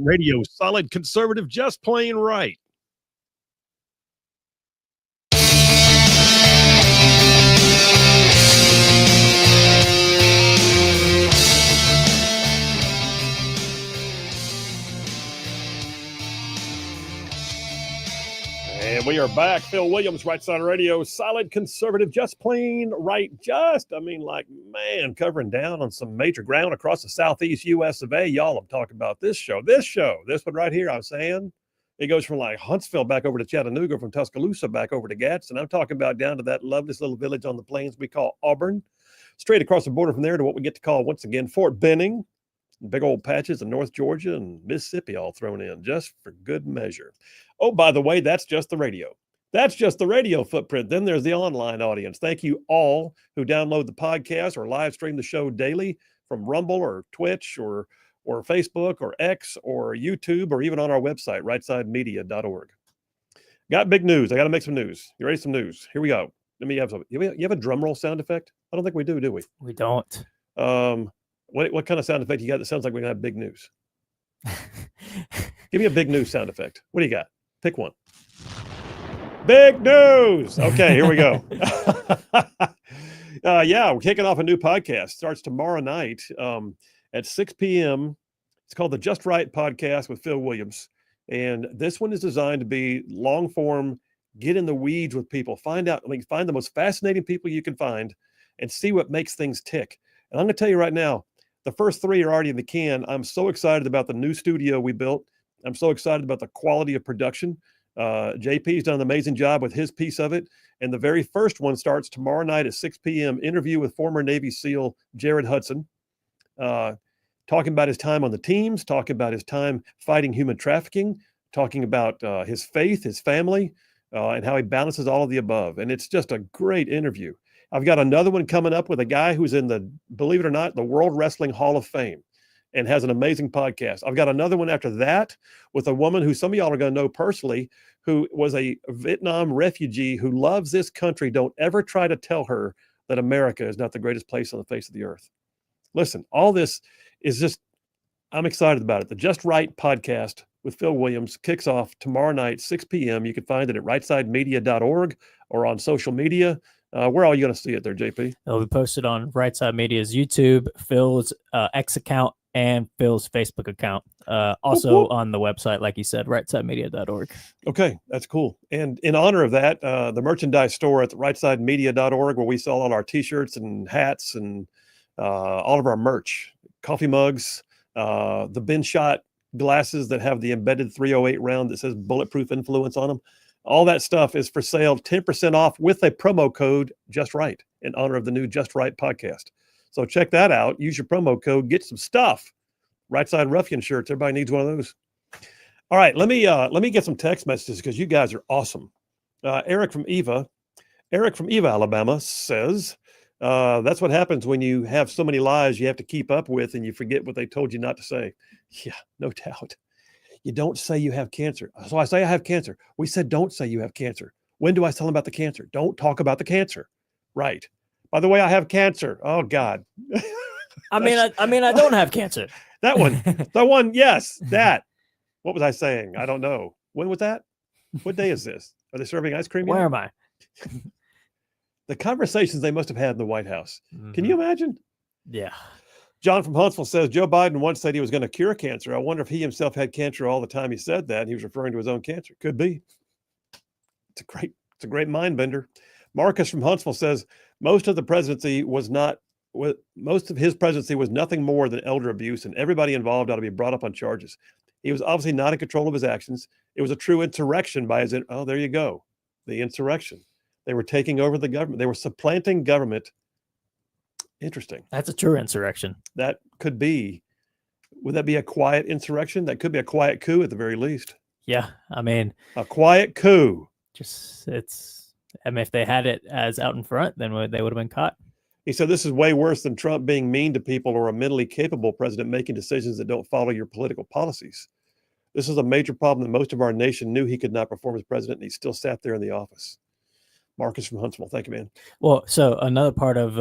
S1: Radio, solid conservative, just plain right. And we are back. Phil Williams, Rightside Radio, solid conservative, just plain right. Man, covering down on some major ground across the southeast U.S. of A. Y'all, I'm talking about this one right here. I'm saying it goes from like Huntsville back over to Chattanooga, from Tuscaloosa back over to Gadsden. I'm talking about down to that lovely little village on the plains we call Auburn. Straight across the border from there to what we get to call, once again, Fort Benning. Big old patches of North Georgia and Mississippi all thrown in just for good measure. Oh, by the way, that's just the radio. That's just the radio footprint. Then there's the online audience. Thank you all who download the podcast or live stream the show daily from Rumble or Twitch or Facebook or X or YouTube or even on our website, rightsidemedia.org. Got big news. I got to make some news. You ready? Some news. Here we go. Let me have some. You have a drum roll sound effect? I don't think we do we?
S6: We don't.
S1: What kind of sound effect you got that sounds like we're going to have big news? Give me a big news sound effect. What do you got? Pick one. Big news. Okay, here we go. We're kicking off a new podcast. Starts tomorrow night at 6 p.m. It's called the Just Right Podcast with Phil Williams. And this one is designed to be long form, get in the weeds with people, find the most fascinating people you can find and see what makes things tick. And I'm going to tell you right now, the first 3 are already in the can. I'm so excited about the new studio we built. I'm so excited about the quality of production. JP's done an amazing job with his piece of it. And the very first one starts tomorrow night at 6 p.m. Interview with former Navy SEAL Jared Hudson, talking about his time on the teams, talking about his time fighting human trafficking, talking about his faith, his family, and how he balances all of the above. And it's just a great interview. I've got another one coming up with a guy who's in the, believe it or not, the World Wrestling Hall of Fame and has an amazing podcast. I've got another one after that with a woman who some of y'all are going to know personally, who was a Vietnam refugee who loves this country. Don't ever try to tell her that America is not the greatest place on the face of the earth. Listen, all this is just, I'm excited about it. The Just Right podcast with Phil Williams kicks off tomorrow night, 6 p.m. You can find it at rightsidemedia.org or on social media. Where are you going to see it there, JP?
S6: It'll be posted on Rightside Media's YouTube, Phil's X account, and Phil's Facebook account. Also on the website, like you said, rightsidemedia.org.
S1: Okay, that's cool. And in honor of that, the merchandise store at the rightsidemedia.org, where we sell all our T-shirts and hats and all of our merch, coffee mugs, the bin shot glasses that have the embedded 308 round that says bulletproof influence on them. All that stuff is for sale, 10% off with a promo code Just Right in honor of the new Just Right podcast. So check that out. Use your promo code, get some stuff. Right Side Ruffian shirts. Everybody needs one of those. All right, let me get some text messages because you guys are awesome. Eric from Eva, Alabama says, that's what happens when you have so many lies you have to keep up with and you forget what they told you not to say. Yeah, no doubt. You don't say you have cancer. So I say I have cancer. We said don't say you have cancer. When do I tell them about the cancer? Don't talk about the cancer. Right. By the way, I have cancer. Oh God.
S6: I don't have cancer.
S1: That one. Yes, that. What was I saying? I don't know. When was that? What day is this? Are they serving ice cream yet?
S6: Where am I?
S1: The conversations they must have had in the White House. Mm-hmm. Can you imagine?
S6: Yeah. John
S1: from Huntsville says, Joe Biden once said he was going to cure cancer. I wonder if he himself had cancer all the time he said that. He was referring to his own cancer. Could be. It's a great mind bender. Marcus from Huntsville says, most of his presidency was nothing more than elder abuse, and everybody involved ought to be brought up on charges. He was obviously not in control of his actions. It was a true insurrection by his, oh, there you go. The insurrection. They were taking over the government. They were supplanting government. Interesting.
S6: That's a true insurrection.
S1: That could be. Would that be a quiet insurrection? That could be a quiet coup at the very least.
S6: Yeah. I mean,
S1: a quiet coup.
S6: If they had it as out in front, then they would have been caught.
S1: He said, this is way worse than Trump being mean to people or a mentally capable president making decisions that don't follow your political policies. This is a major problem that most of our nation knew he could not perform as president, and he still sat there in the office. Marcus from Huntsville. Thank you, man.
S6: Well, so another part of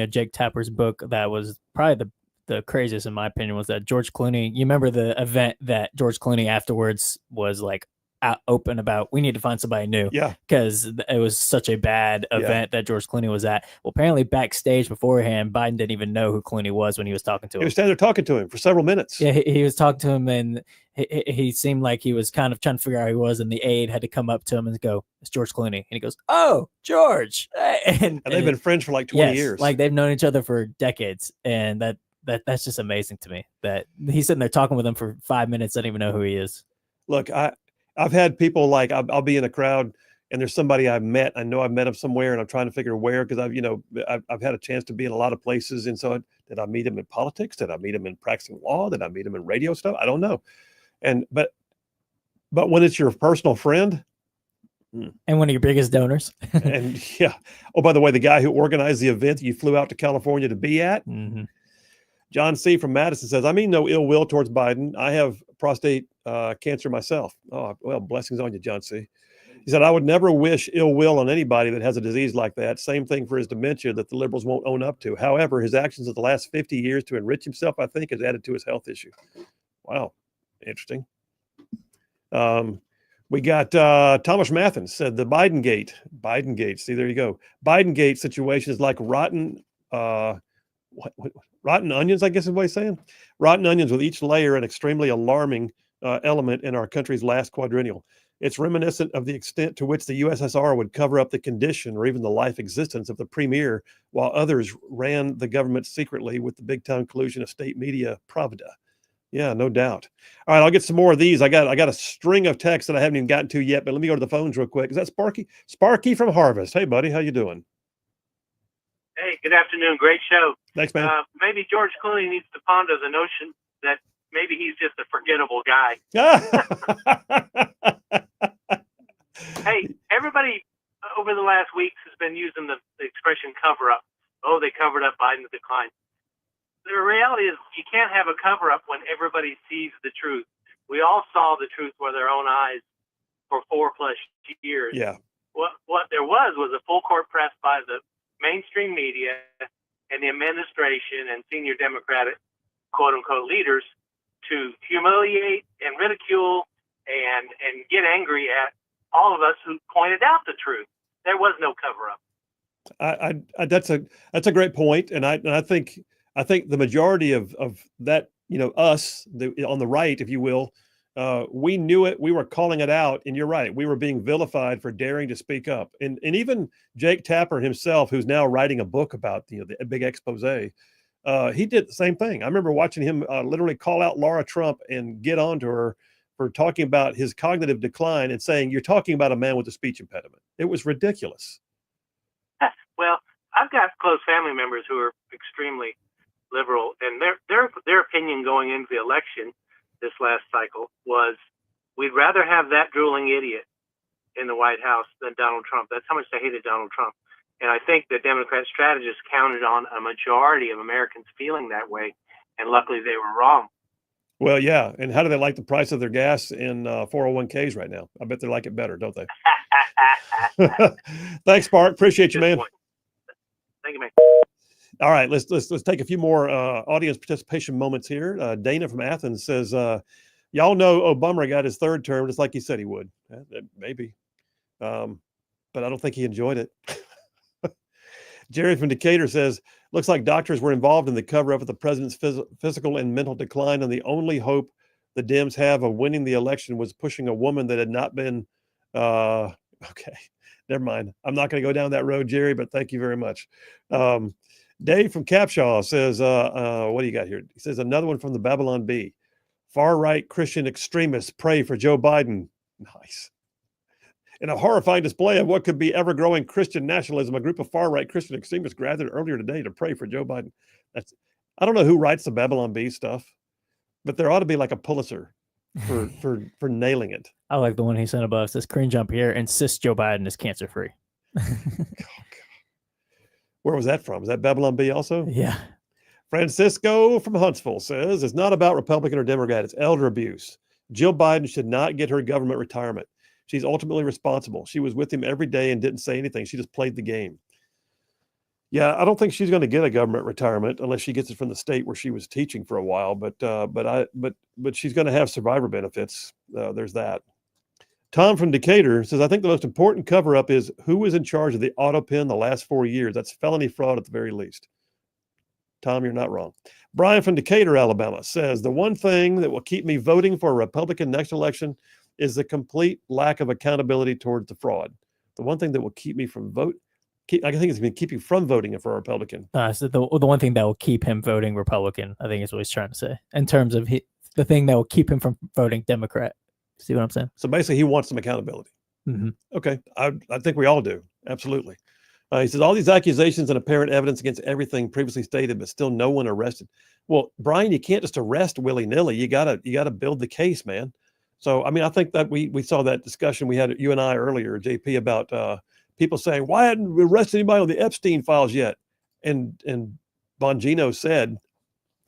S6: Jake Tapper's book that was probably the craziest in my opinion was that George Clooney. You remember the event that George Clooney afterwards was like out open about? We need to find somebody new.
S1: Yeah,
S6: because it was such a bad event that George Clooney was at. Well, apparently backstage beforehand, Biden didn't even know who Clooney was when he was talking to him.
S1: he was standing there talking to him for several minutes.
S6: Yeah, he was talking to him, and he seemed like he was kind of trying to figure out who he was, and the aide had to come up to him and go, "It's George Clooney," and he goes, "Oh, George,"
S1: and they've been friends for like 20 years.
S6: Like they've known each other for decades, and that's just amazing to me that he's sitting there talking with him for 5 minutes, doesn't even know who he is.
S1: Look, I've had people like I'll be in a crowd and there's somebody I've met. I know I've met him somewhere, and I'm trying to figure where, because I've had a chance to be in a lot of places. And so, did I meet him in politics? Did I meet him in practicing law? Did I meet him in radio stuff? I don't know. But when it's your personal friend,
S6: and one of your biggest donors,
S1: and yeah. Oh, by the way, the guy who organized the event that you flew out to California to be at.
S6: Mm-hmm.
S1: John C. from Madison says, I mean no ill will towards Biden. I have prostate cancer myself. Oh, well, blessings on you, John C. He said, I would never wish ill will on anybody that has a disease like that. Same thing for his dementia that the liberals won't own up to. However, his actions of the last 50 years to enrich himself, I think, has added to his health issue. Wow. Interesting. We got Thomas Mathens said the Biden gate. See, there you go. Biden gate situation is like rotten rotten onions, I guess is what he's saying. Rotten onions with each layer an extremely alarming element in our country's last quadrennial. It's reminiscent of the extent to which the USSR would cover up the condition or even the life existence of the premier, while others ran the government secretly with the big time collusion of state media Pravda. Yeah, no doubt. All right, I'll get some more of these. I got a string of texts that I haven't even gotten to yet, but let me go to the phones real quick. Is that Sparky? Sparky from Harvest. Hey, buddy, how you doing?
S11: Hey, good afternoon. Great show.
S1: Thanks, man.
S11: Maybe George Clooney needs to ponder the notion that maybe he's just a forgettable guy. Hey, everybody over the last weeks has been using the expression cover up. Oh, they covered up Biden's decline. The reality is you can't have a cover up when everybody sees the truth. We all saw the truth with our own eyes for 4+ years.
S1: Yeah.
S11: What there was a full court press by the mainstream media and the administration and senior Democratic quote unquote leaders to humiliate and ridicule and get angry at all of us who pointed out the truth. There was no cover up.
S1: That's a great point, and I think the majority of that, us on the right, if you will, we knew it. We were calling it out, and you're right. We were being vilified for daring to speak up, and even Jake Tapper himself, who's now writing a book about the big expose, he did the same thing. I remember watching him literally call out Laura Trump and get onto her for talking about his cognitive decline and saying, "You're talking about a man with a speech impediment." It was ridiculous.
S11: Well, I've got close family members who are extremely liberal, and their opinion going into the election this last cycle was, we'd rather have that drooling idiot in the White House than Donald Trump. That's how much they hated Donald Trump. And I think the Democrat strategists counted on a majority of Americans feeling that way, and luckily they were wrong.
S1: Well, yeah. And how do they like the price of their gas in 401ks right now? I bet they like it better, don't they? Thanks, Spark. Appreciate you, man.
S11: Thank you, man.
S1: All right, let's take a few more audience participation moments here. Dana from Athens says, y'all know Obama got his third term just like he said he would. Maybe. But I don't think he enjoyed it. Jerry from Decatur says, looks like doctors were involved in the cover-up of the president's physical and mental decline, and the only hope the Dems have of winning the election was pushing a woman that had not been okay, never mind. I'm not going to go down that road, Jerry, but thank you very much. Dave from Capshaw says, what do you got here? He says, another one from the Babylon Bee. Far-right Christian extremists pray for Joe Biden. Nice. In a horrifying display of what could be ever-growing Christian nationalism, a group of far-right Christian extremists gathered earlier today to pray for Joe Biden. I don't know who writes the Babylon Bee stuff, but there ought to be like a Pulitzer for nailing it.
S6: I like the one he sent above. It says, Corinne Jean-Pierre insists Joe Biden is cancer-free.
S1: Where was that from? Is that Babylon Bee also?
S6: Yeah.
S1: Francisco from Huntsville says, it's not about Republican or Democrat. It's elder abuse. Jill Biden should not get her government retirement. She's ultimately responsible. She was with him every day and didn't say anything. She just played the game. Yeah, I don't think she's going to get a government retirement unless she gets it from the state where she was teaching for a while. But she's going to have survivor benefits. There's that. Tom from Decatur says, I think the most important cover up is who was in charge of the auto pen the last 4 years. That's felony fraud at the very least. Tom, you're not wrong. Brian from Decatur, Alabama says, the one thing that will keep me voting for a Republican next election is the complete lack of accountability towards the fraud. The one thing that will keep me from I think it's going to keep you from voting for a Republican.
S6: So the one thing that will keep him voting Republican, I think is what he's trying to say, in terms of the thing that will keep him from voting Democrat. See what I'm saying?
S1: So basically, he wants some accountability.
S6: Mm-hmm.
S1: Okay. I think we all do. Absolutely. He says, all these accusations and apparent evidence against everything previously stated, but still no one arrested. Well, Brian, you can't just arrest willy-nilly. You gotta build the case, man. So, I mean, I think that we saw that discussion we had, you and I earlier, JP, about people saying, why hadn't we arrested anybody on the Epstein files yet? And Bongino said,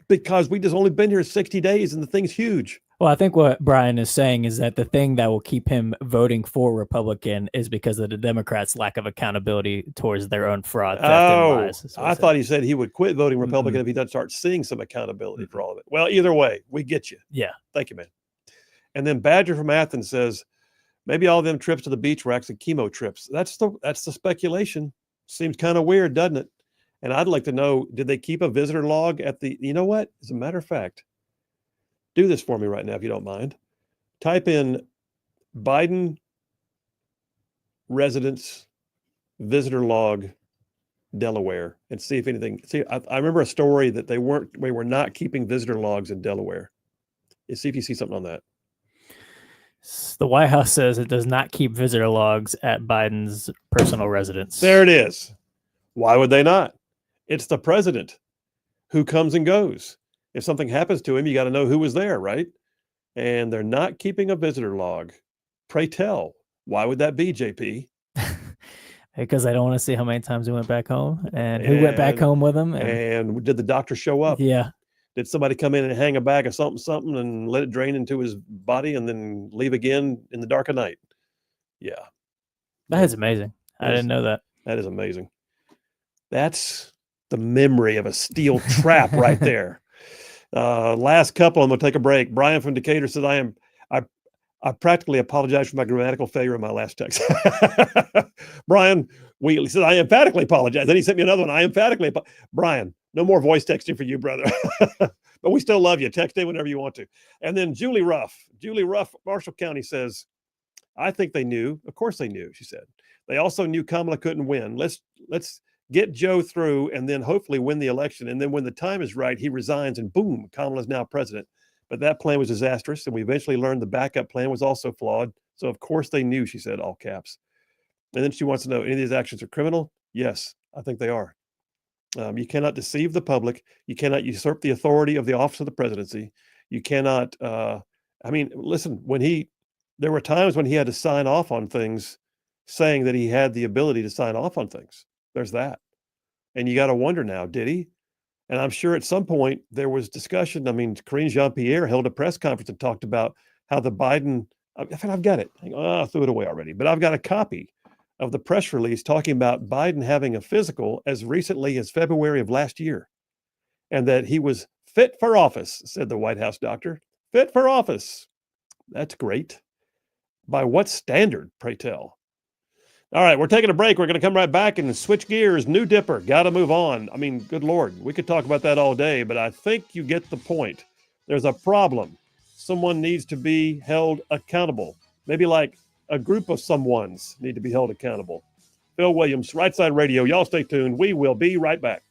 S1: because we just only been here 60 days and the thing's huge.
S6: Well, I think what Brian is saying is that the thing that will keep him voting for Republican is because of the Democrats' lack of accountability towards their own fraud, theft, and lies.
S1: I thought he said he would quit voting Republican if he doesn't start seeing some accountability for all of it. Well, either way, we get you.
S6: Yeah.
S1: Thank you, man. And then Badger from Athens says, maybe all of them trips to the beach were actually chemo trips. That's the speculation. Seems kind of weird, doesn't it? And I'd like to know, did they keep a visitor log at the, you know what? As a matter of fact, do this for me right now, if you don't mind. Type in Biden residence visitor log Delaware and see if anything. See, I remember a story that they were not keeping visitor logs in Delaware. See if you see something on that.
S6: The White House says it does not keep visitor logs at Biden's personal residence.
S1: There it is. Why would they not? It's the president who comes and goes. If something happens to him, you got to know who was there, right? And they're not keeping a visitor log. Pray tell, why would that be, JP?
S6: Because I don't want to see how many times he went back home and who went back home with him.
S1: And did the doctor show up?
S6: Yeah.
S1: Did somebody come in and hang a bag of something and let it drain into his body and then leave again in the dark of night? Yeah.
S6: That is amazing. I didn't know that.
S1: That is amazing. That's the memory of a steel trap right there. Last couple, I'm going to take a break. Brian from Decatur says, I practically apologize for my grammatical failure in my last text. Brian Wheatley says, I emphatically apologize. Then he sent me another one. I emphatically Brian, no more voice texting for you, brother. But we still love you. Text in whenever you want to. And then Julie Ruff, Marshall County says, I think they knew. Of course they knew, she said. They also knew Kamala couldn't win. Let's get Joe through and then hopefully win the election. And then when the time is right, he resigns and boom, Kamala's now president. But that plan was disastrous. And we eventually learned the backup plan was also flawed. So of course they knew, she said, all caps. And then she wants to know, any of these actions are criminal? Yes, I think they are. You cannot deceive the public. You cannot usurp the authority of the office of the presidency. You cannot, listen, there were times when he had to sign off on things saying that he had the ability to sign off on things. There's that. And you got to wonder now, did he? And I'm sure at some point there was discussion. I mean, Karine Jean-Pierre held a press conference and talked about how the Biden, I've got it. I threw it away already, but I've got a copy of the press release talking about Biden having a physical as recently as February of last year, and that he was fit for office, said the White House doctor. Fit for office. That's great. By what standard, pray tell? All right, we're taking a break. We're going to come right back and switch gears. New Dipper, got to move on. I mean, good Lord, we could talk about that all day, but I think you get the point. There's a problem. Someone needs to be held accountable. Maybe like a group of someones need to be held accountable. Phil Williams, Rightside Radio. Y'all stay tuned. We will be right back.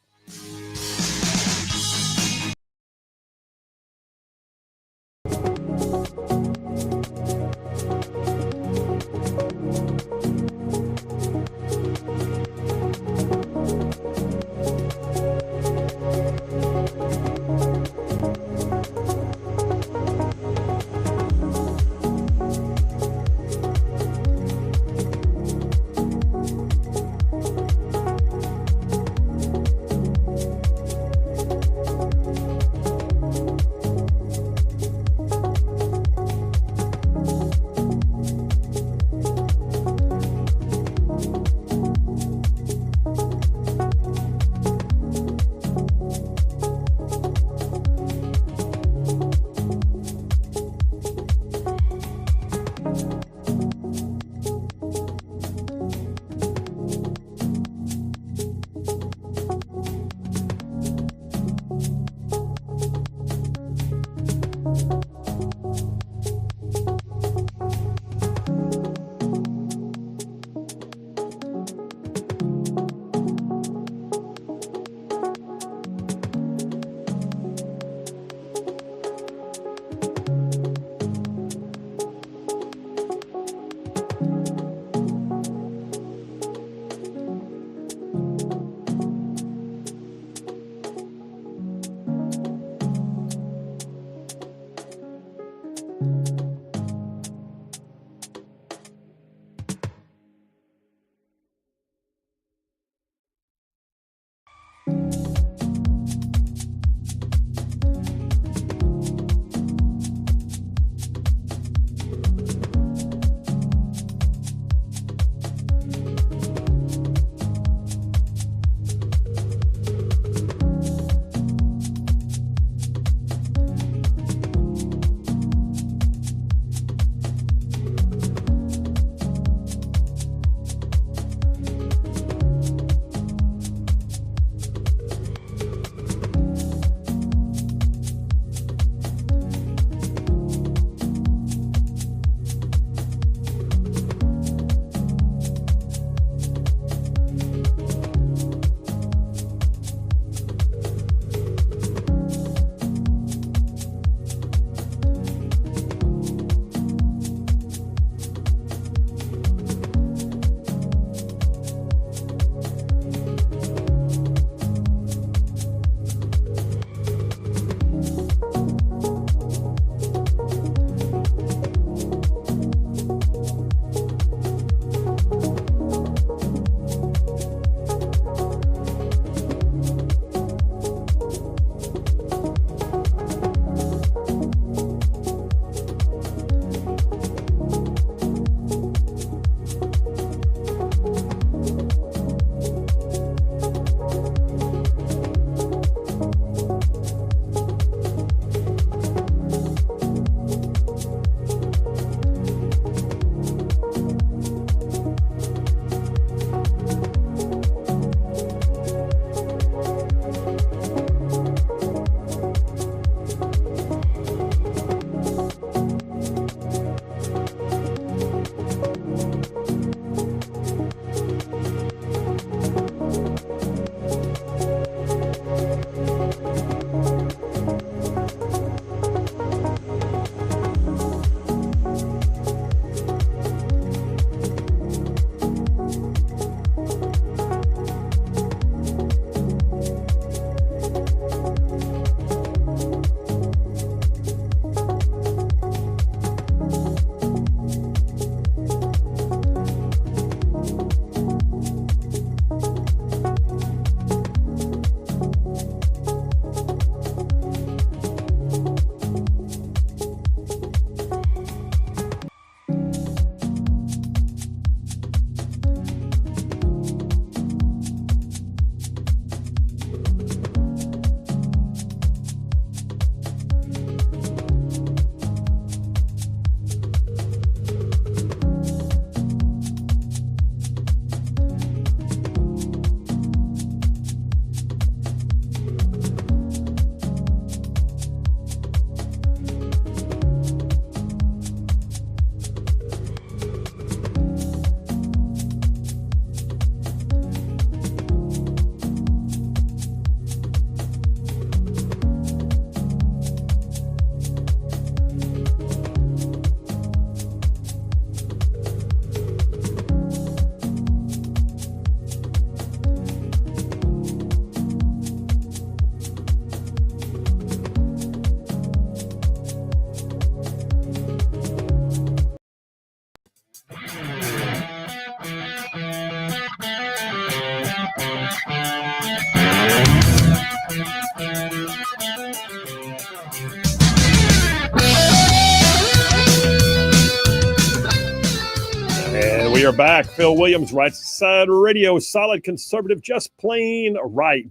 S1: We are back. Phil Williams, Rightside Radio, solid conservative, just plain right.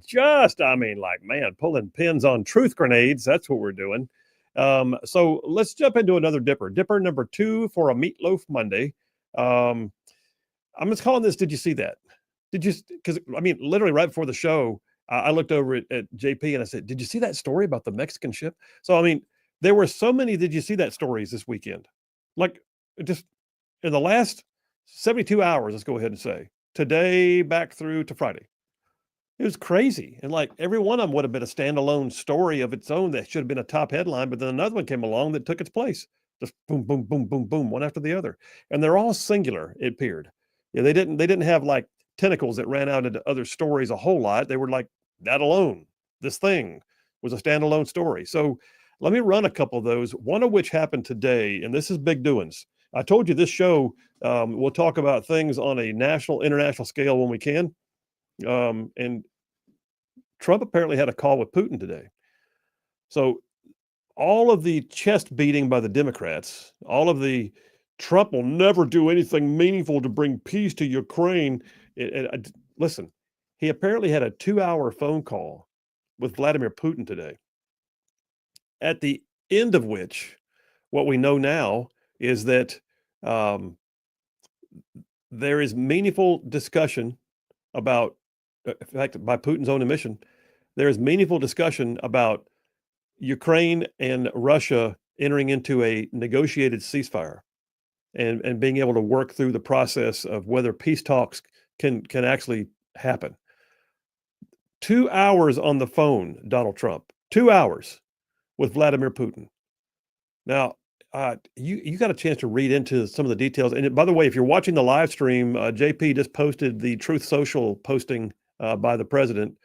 S1: Pulling pins on truth grenades. That's what we're doing. So let's jump into another dipper. Dipper number 2 for a Meatloaf Monday. I'm just calling this, did you see that? Because literally right before the show, I looked over at JP and I said, did you see that story about the Mexican ship? So, there were so many, did you see that stories this weekend? Like, just in the last 72 hours, let's go ahead and say, today back through to Friday. It was crazy. And like every one of them would have been a standalone story of its own that should have been a top headline, but then another one came along that took its place. Just boom, boom, boom, boom, boom, one after the other. And they're all singular, it appeared. Yeah, they didn't have like tentacles that ran out into other stories a whole lot. They were like that alone. This thing was a standalone story. So let me run a couple of those, one of which happened today, and this is big doings. I told you this show, we'll talk about things on a national, international scale when we can. And Trump apparently had a call with Putin today. So all of the chest beating by the Democrats, all of the Trump will never do anything meaningful to bring peace to Ukraine. Listen, he apparently had a 2-hour phone call with Vladimir Putin today, at the end of which, what we know now is that there is meaningful discussion about, in fact, by Putin's own admission, there is meaningful discussion about Ukraine and Russia entering into a negotiated ceasefire and being able to work through the process of whether peace talks can actually happen. 2 hours on the phone, Donald Trump, 2 hours with Vladimir Putin. Now, you got a chance to read into some of the details. And by the way, if you're watching the live stream, JP just posted the Truth Social posting by the president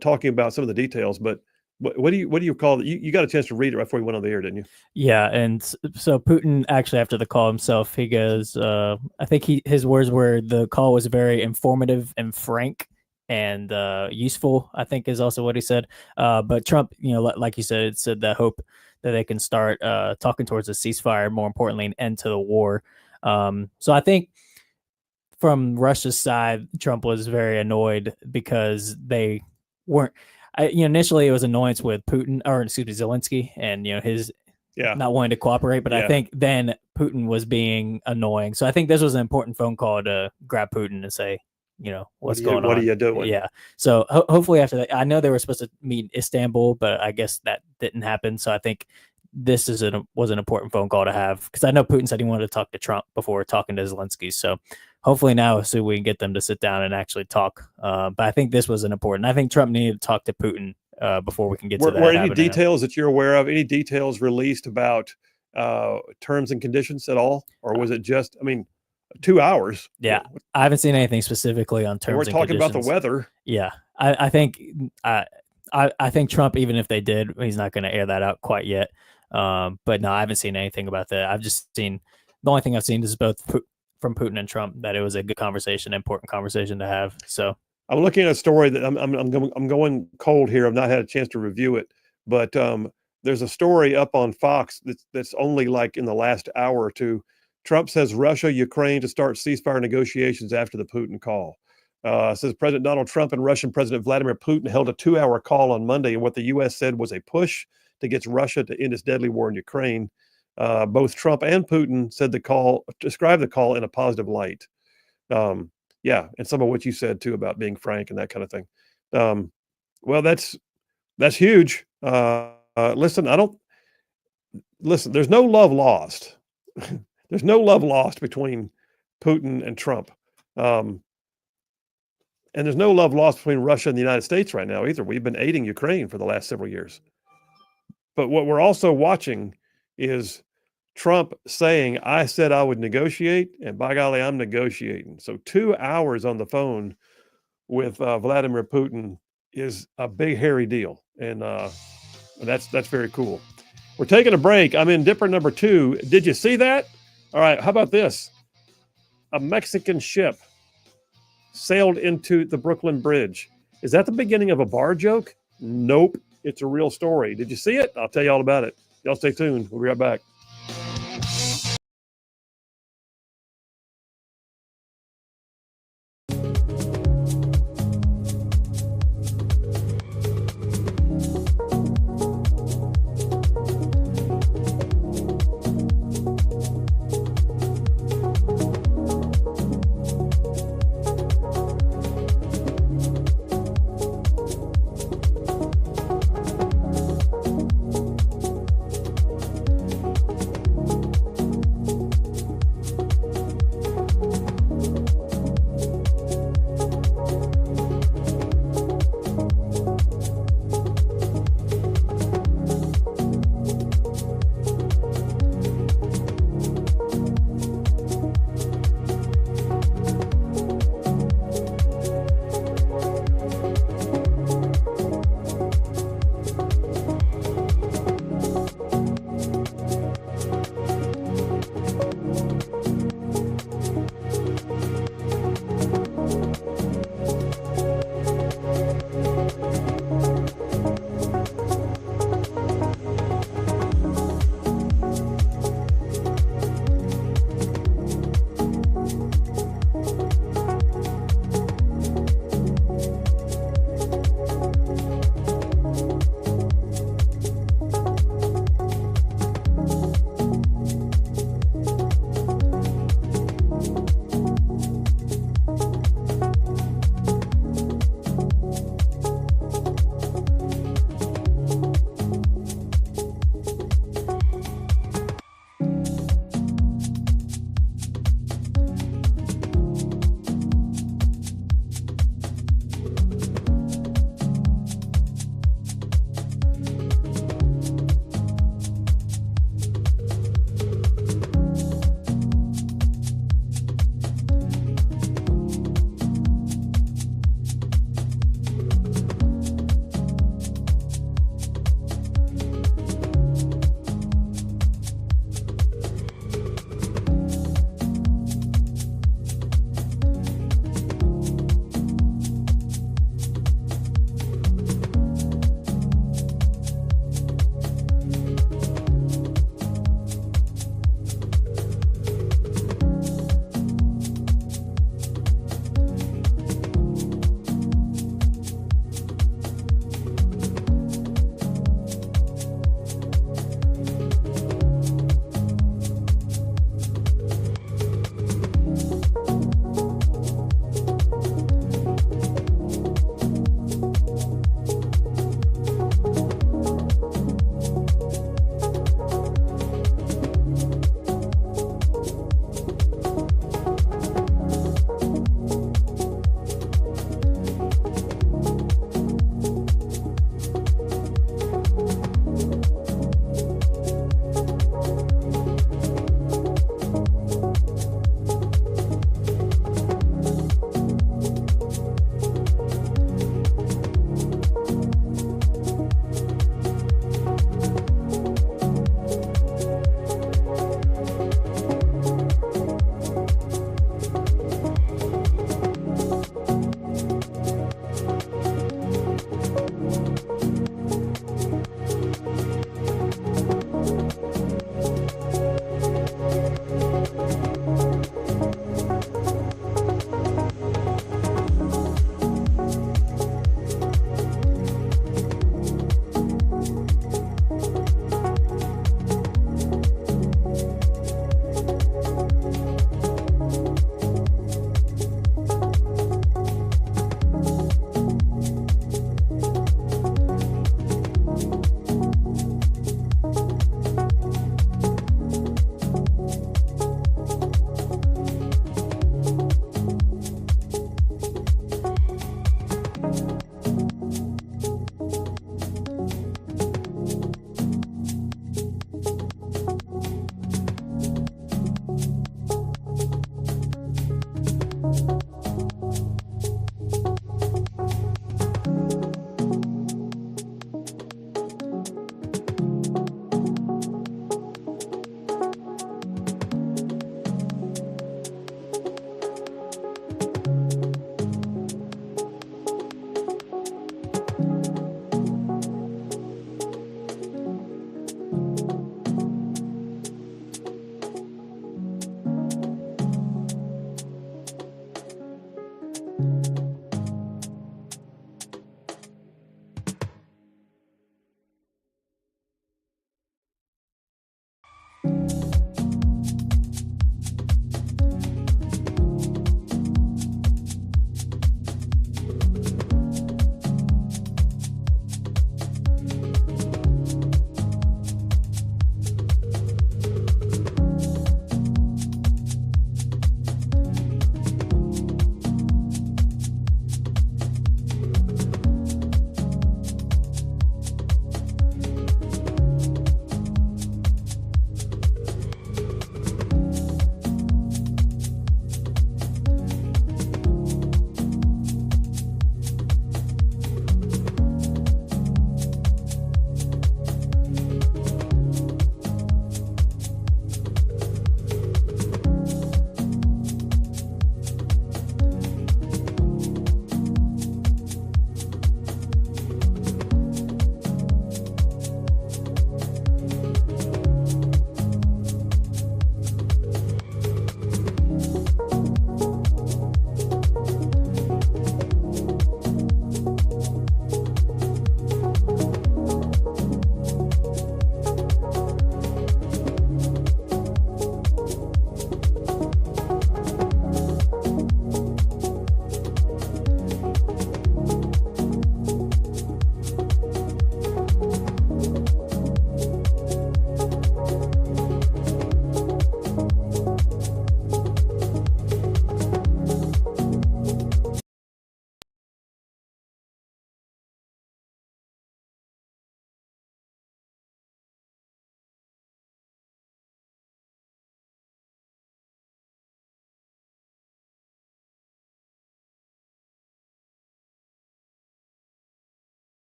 S1: talking about some of the details. But what do you call it? You got a chance to read it right before you went on the air, didn't you?
S6: Yeah, and so Putin actually, after the call himself, he goes, I think his words were, the call was very informative and frank and useful, I think is also what he said. But Trump, like you said, said that hope that they can start talking towards a ceasefire, more importantly, an end to the war. So I think from Russia's side, Trump was very annoyed because they weren't. Initially it was annoyance with Putin, or excuse me, Zelensky, and his not wanting to cooperate. But I think then Putin was being annoying. So I think this was an important phone call to grab Putin and say, what's going on?
S1: What are you doing?
S6: Yeah. So hopefully after that, I know they were supposed to meet in Istanbul, but I guess that didn't happen. So I think this was an important phone call to have, because I know Putin said he wanted to talk to Trump before talking to Zelensky. So hopefully now, so we can get them to sit down and actually talk. But I think this was an important. I think Trump needed to talk to Putin before we can get to that.
S1: Were any details that you're aware of? Any details released about terms and conditions at all, or was it just? 2 hours.
S6: Yeah, I haven't seen anything specifically on terms.
S1: We're talking about the weather.
S6: Yeah, I think I think Trump, even if they did, he's not going to air that out quite yet. But no, I haven't seen anything about that. I've just seen, the only thing I've seen is both from Putin and Trump, that it was a good conversation, important conversation to have. So
S1: I'm looking at a story that I'm going cold here. I've not had a chance to review it, but there's a story up on Fox that's only like in the last hour or two. Trump says Russia, Ukraine to start ceasefire negotiations after the Putin call. Says President Donald Trump and Russian President Vladimir Putin held a 2-hour call on Monday, and what the U.S. said was a push to get Russia to end its deadly war in Ukraine. Both Trump and Putin said described the call in a positive light. And some of what you said too about being frank and that kind of thing. Well, that's huge. Listen, there's no love lost. There's no love lost between Putin and Trump. And there's no love lost between Russia and the United States right now either. We've been aiding Ukraine for the last several years. But what we're also watching is Trump saying, I said I would negotiate, and by golly, I'm negotiating. So 2 hours on the phone with Vladimir Putin is a big, hairy deal. And that's very cool. We're taking a break. I'm in dipper number 2. Did you see that? All right, how about this? A Mexican ship sailed into the Brooklyn Bridge. Is that the beginning of a bar joke? Nope. It's a real story. Did you see it? I'll tell you all about it. Y'all stay tuned. We'll be right back.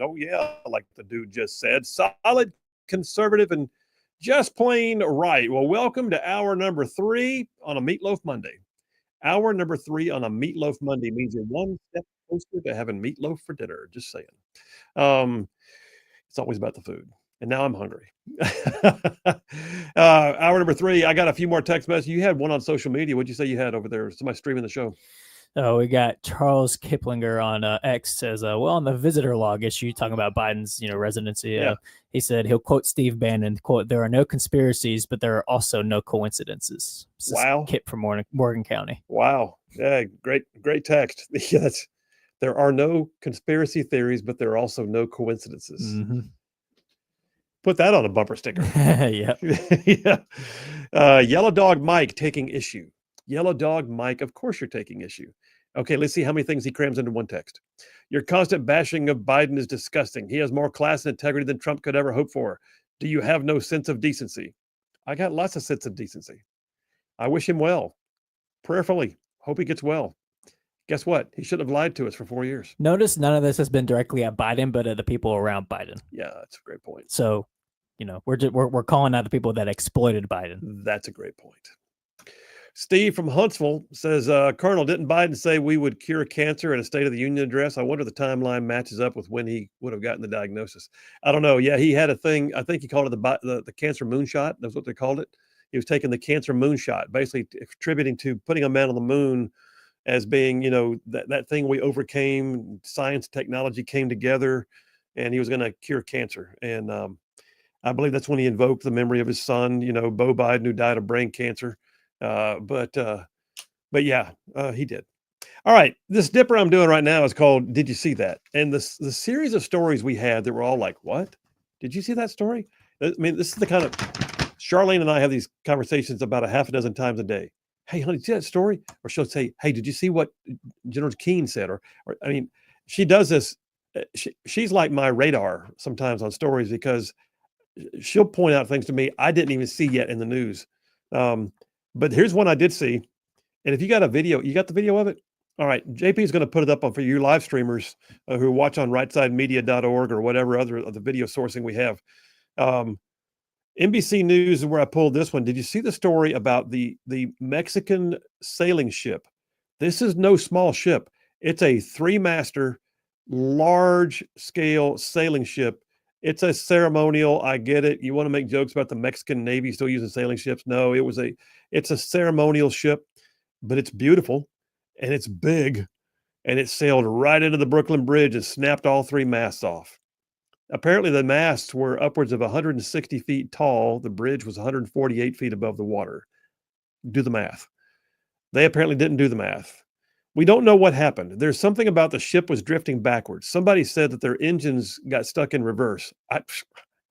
S1: Oh, yeah, like the dude just said. Solid, conservative, and just plain right. Well, welcome to hour number 3 on a Meatloaf Monday. Hour number 3 on a Meatloaf Monday means you're one step closer to having meatloaf for dinner. Just saying. It's always about the food. And now I'm hungry. Hour number 3, I got a few more text messages. You had one on social media. What'd you say you had over there? Somebody streaming the show.
S6: Oh, we got Charles Kiplinger on X says, well, on the visitor log issue, talking about Biden's, residency,
S1: Yeah.
S6: he said he'll quote Steve Bannon, quote, "There are no conspiracies, but there are also no coincidences." This is
S1: Wow.
S6: Kip from Morgan County.
S1: Wow. Yeah, great text. Yes. There are no conspiracy theories, but there are also no coincidences.
S6: Mm-hmm.
S1: Put that on a bumper sticker.
S6: Yeah.
S1: Yeah. Yellow Dog Mike taking issue. Yellow Dog Mike, of course you're taking issue. Okay, let's see how many things he crams into one text. Your constant bashing of Biden is disgusting. He has more class and integrity than Trump could ever hope for. Do you have no sense of decency? I got lots of sense of decency. I wish him well. Prayerfully. Hope he gets well. Guess what? He shouldn't have lied to us for 4 years.
S6: Notice none of this has been directly at Biden, but at the people around Biden.
S1: Yeah, that's a great point.
S6: So, we're calling out the people that exploited Biden.
S1: That's a great point. Steve from Huntsville says, Colonel, didn't Biden say we would cure cancer in a State of the Union address? I wonder if the timeline matches up with when he would have gotten the diagnosis. I don't know. Yeah, he had a thing. I think he called it the cancer moonshot. That's what they called it. He was taking the cancer moonshot, basically attributing to putting a man on the moon as being, that thing we overcame. Science, technology came together, and he was going to cure cancer. And I believe that's when he invoked the memory of his son, Beau Biden, who died of brain cancer. But yeah, he did. All right. This dipper I'm doing right now is called Did You See That? And the series of stories we had that were all like, what? Did you see that story? I mean, this is the kind of Charlene and I have these conversations about a half a dozen times a day. Hey, honey, did you see that story? Or she'll say, hey, did you see what General Keane said? Or I mean, she does this. She's like my radar sometimes on stories because she'll point out things to me I didn't even see yet in the news. But here's one I did see. And if you got a video, you got the video of it? All right. JP is going to put it up for you live streamers who watch on rightsidemedia.org or whatever other of the video sourcing we have. NBC News is where I pulled this one. Did you see the story about the Mexican sailing ship? This is no small ship. It's a 3-master, large-scale sailing ship. It's a ceremonial. I get it. You want to make jokes about the Mexican Navy still using sailing ships? No, it's a ceremonial ship, but it's beautiful and it's big, and it sailed right into the Brooklyn Bridge and snapped all 3 masts off. Apparently, the masts were upwards of 160 feet tall. The bridge was 148 feet above the water. Do the math. They apparently didn't do the math. We don't know what happened. There's something about the ship was drifting backwards. Somebody said that their engines got stuck in reverse. I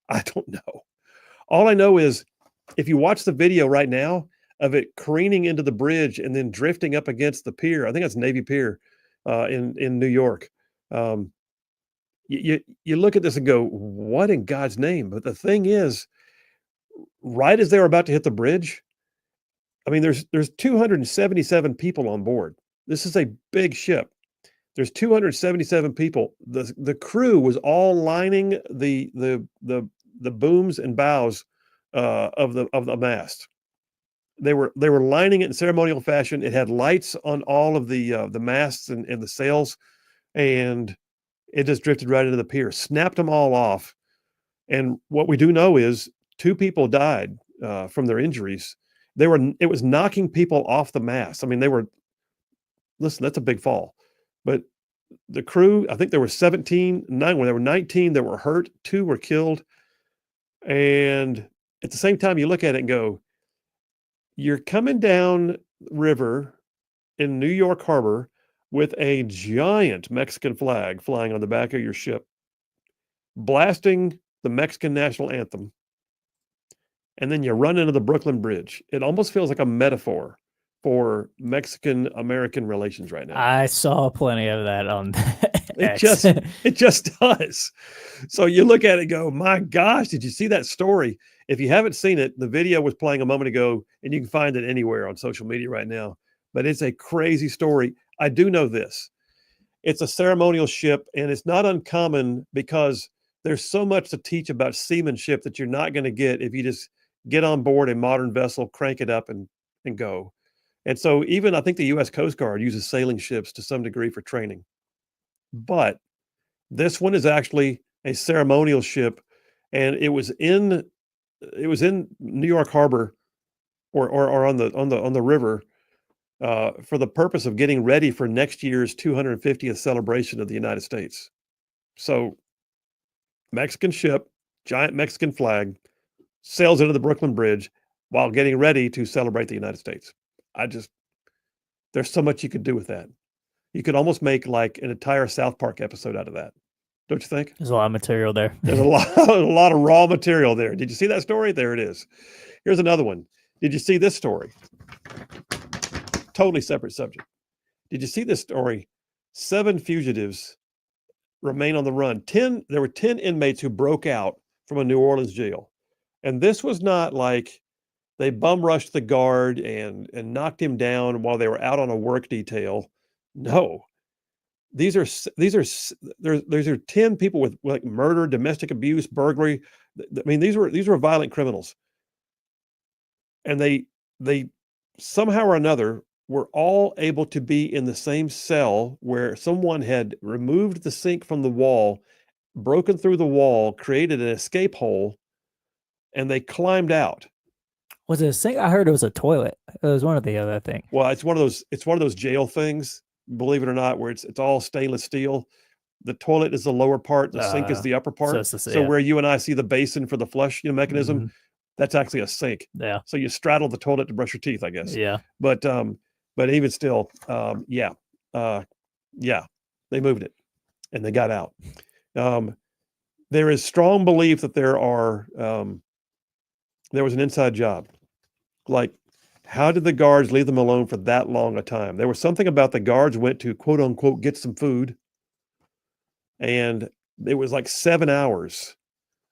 S1: don't know. All I know is if you watch the video right now of it careening into the bridge and then drifting up against the pier, I think that's Navy Pier in New York. You look at this and go, what in God's name? But the thing is, right as they were about to hit the bridge, I mean, there's 277 people on board. This is a big ship. There's 277 people. The crew was all lining the booms and bows of the mast. They were lining it in ceremonial fashion. It had lights on all of the masts and the sails, and it just drifted right into the pier, snapped them all off. And what we do know is 2 people died from their injuries. It was knocking people off the mast. I mean, listen, that's a big fall. But the crew, I think there were 19 that were hurt, 2 were killed. And at the same time, you look at it and go, you're coming down river in New York Harbor with a giant Mexican flag flying on the back of your ship, blasting the Mexican national anthem, and then you run into the Brooklyn Bridge. It almost feels like a metaphor for Mexican-American relations right now.
S6: I saw plenty of that on X.
S1: It just does. So you look at it and go, my gosh, did you see that story? If you haven't seen it, the video was playing a moment ago, and you can find it anywhere on social media right now. But it's a crazy story. I do know this. it's a ceremonial ship, and it's not uncommon because there's so much to teach about seamanship that you're not going to get if you just get on board a modern vessel, crank it up, and go. And so even I think the U.S. Coast Guard uses sailing ships to some degree for training. But this one is actually a ceremonial ship, and it was in New York Harbor or on the river for the purpose of getting ready for next year's 250th celebration of the United States. So Mexican ship, giant Mexican flag, sails into the Brooklyn Bridge while getting ready to celebrate the United States. There's so much you could do with that. You could almost make like an entire South Park episode out of that. Don't you think?
S6: There's a lot of material there.
S1: There's a lot of raw material there. Did you see that story? There it is. Here's another one. Did you see this story? Totally separate subject. Did you see this story? 7 fugitives remain on the run. There were 10 inmates who broke out from a New Orleans jail. And this was not like they bum rushed the guard and knocked him down while they were out on a work detail. No. These are 10 people with like murder, domestic abuse, burglary. I mean, these were violent criminals. And they somehow or another were all able to be in the same cell where someone had removed the sink from the wall, broken through the wall, created an escape hole, and they climbed out.
S6: Was it a sink? I heard it was a toilet. It was one of the other thing.
S1: Well, it's one of those jail things, believe it or not, where it's all stainless steel. The toilet is the lower part, the sink is the upper part. So where you and I see the basin for the flush mechanism, that's actually a sink.
S6: Yeah.
S1: So you straddle the toilet to brush your teeth, I guess.
S6: Yeah.
S1: But even still, they moved it and they got out. There is strong belief that there was an inside job. Like, how did the guards leave them alone for that long a time? There was something about the guards went to quote unquote get some food, and it was like 7 hours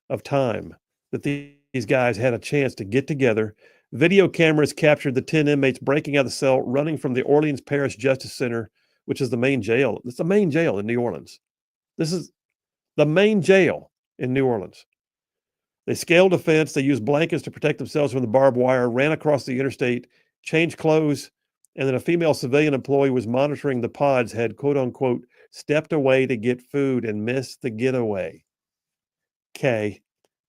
S1: of time that these guys had a chance to get together. Video cameras captured the 10 inmates breaking out of the cell, running from the Orleans Parish Justice Center, which is the main jail. It's the main jail in New Orleans. This is the main jail in New Orleans. They scaled a fence. They used blankets to protect themselves from the barbed wire, ran across the interstate, changed clothes, and then a female civilian employee was monitoring the pods, had quote unquote stepped away to get food and missed the getaway. Okay.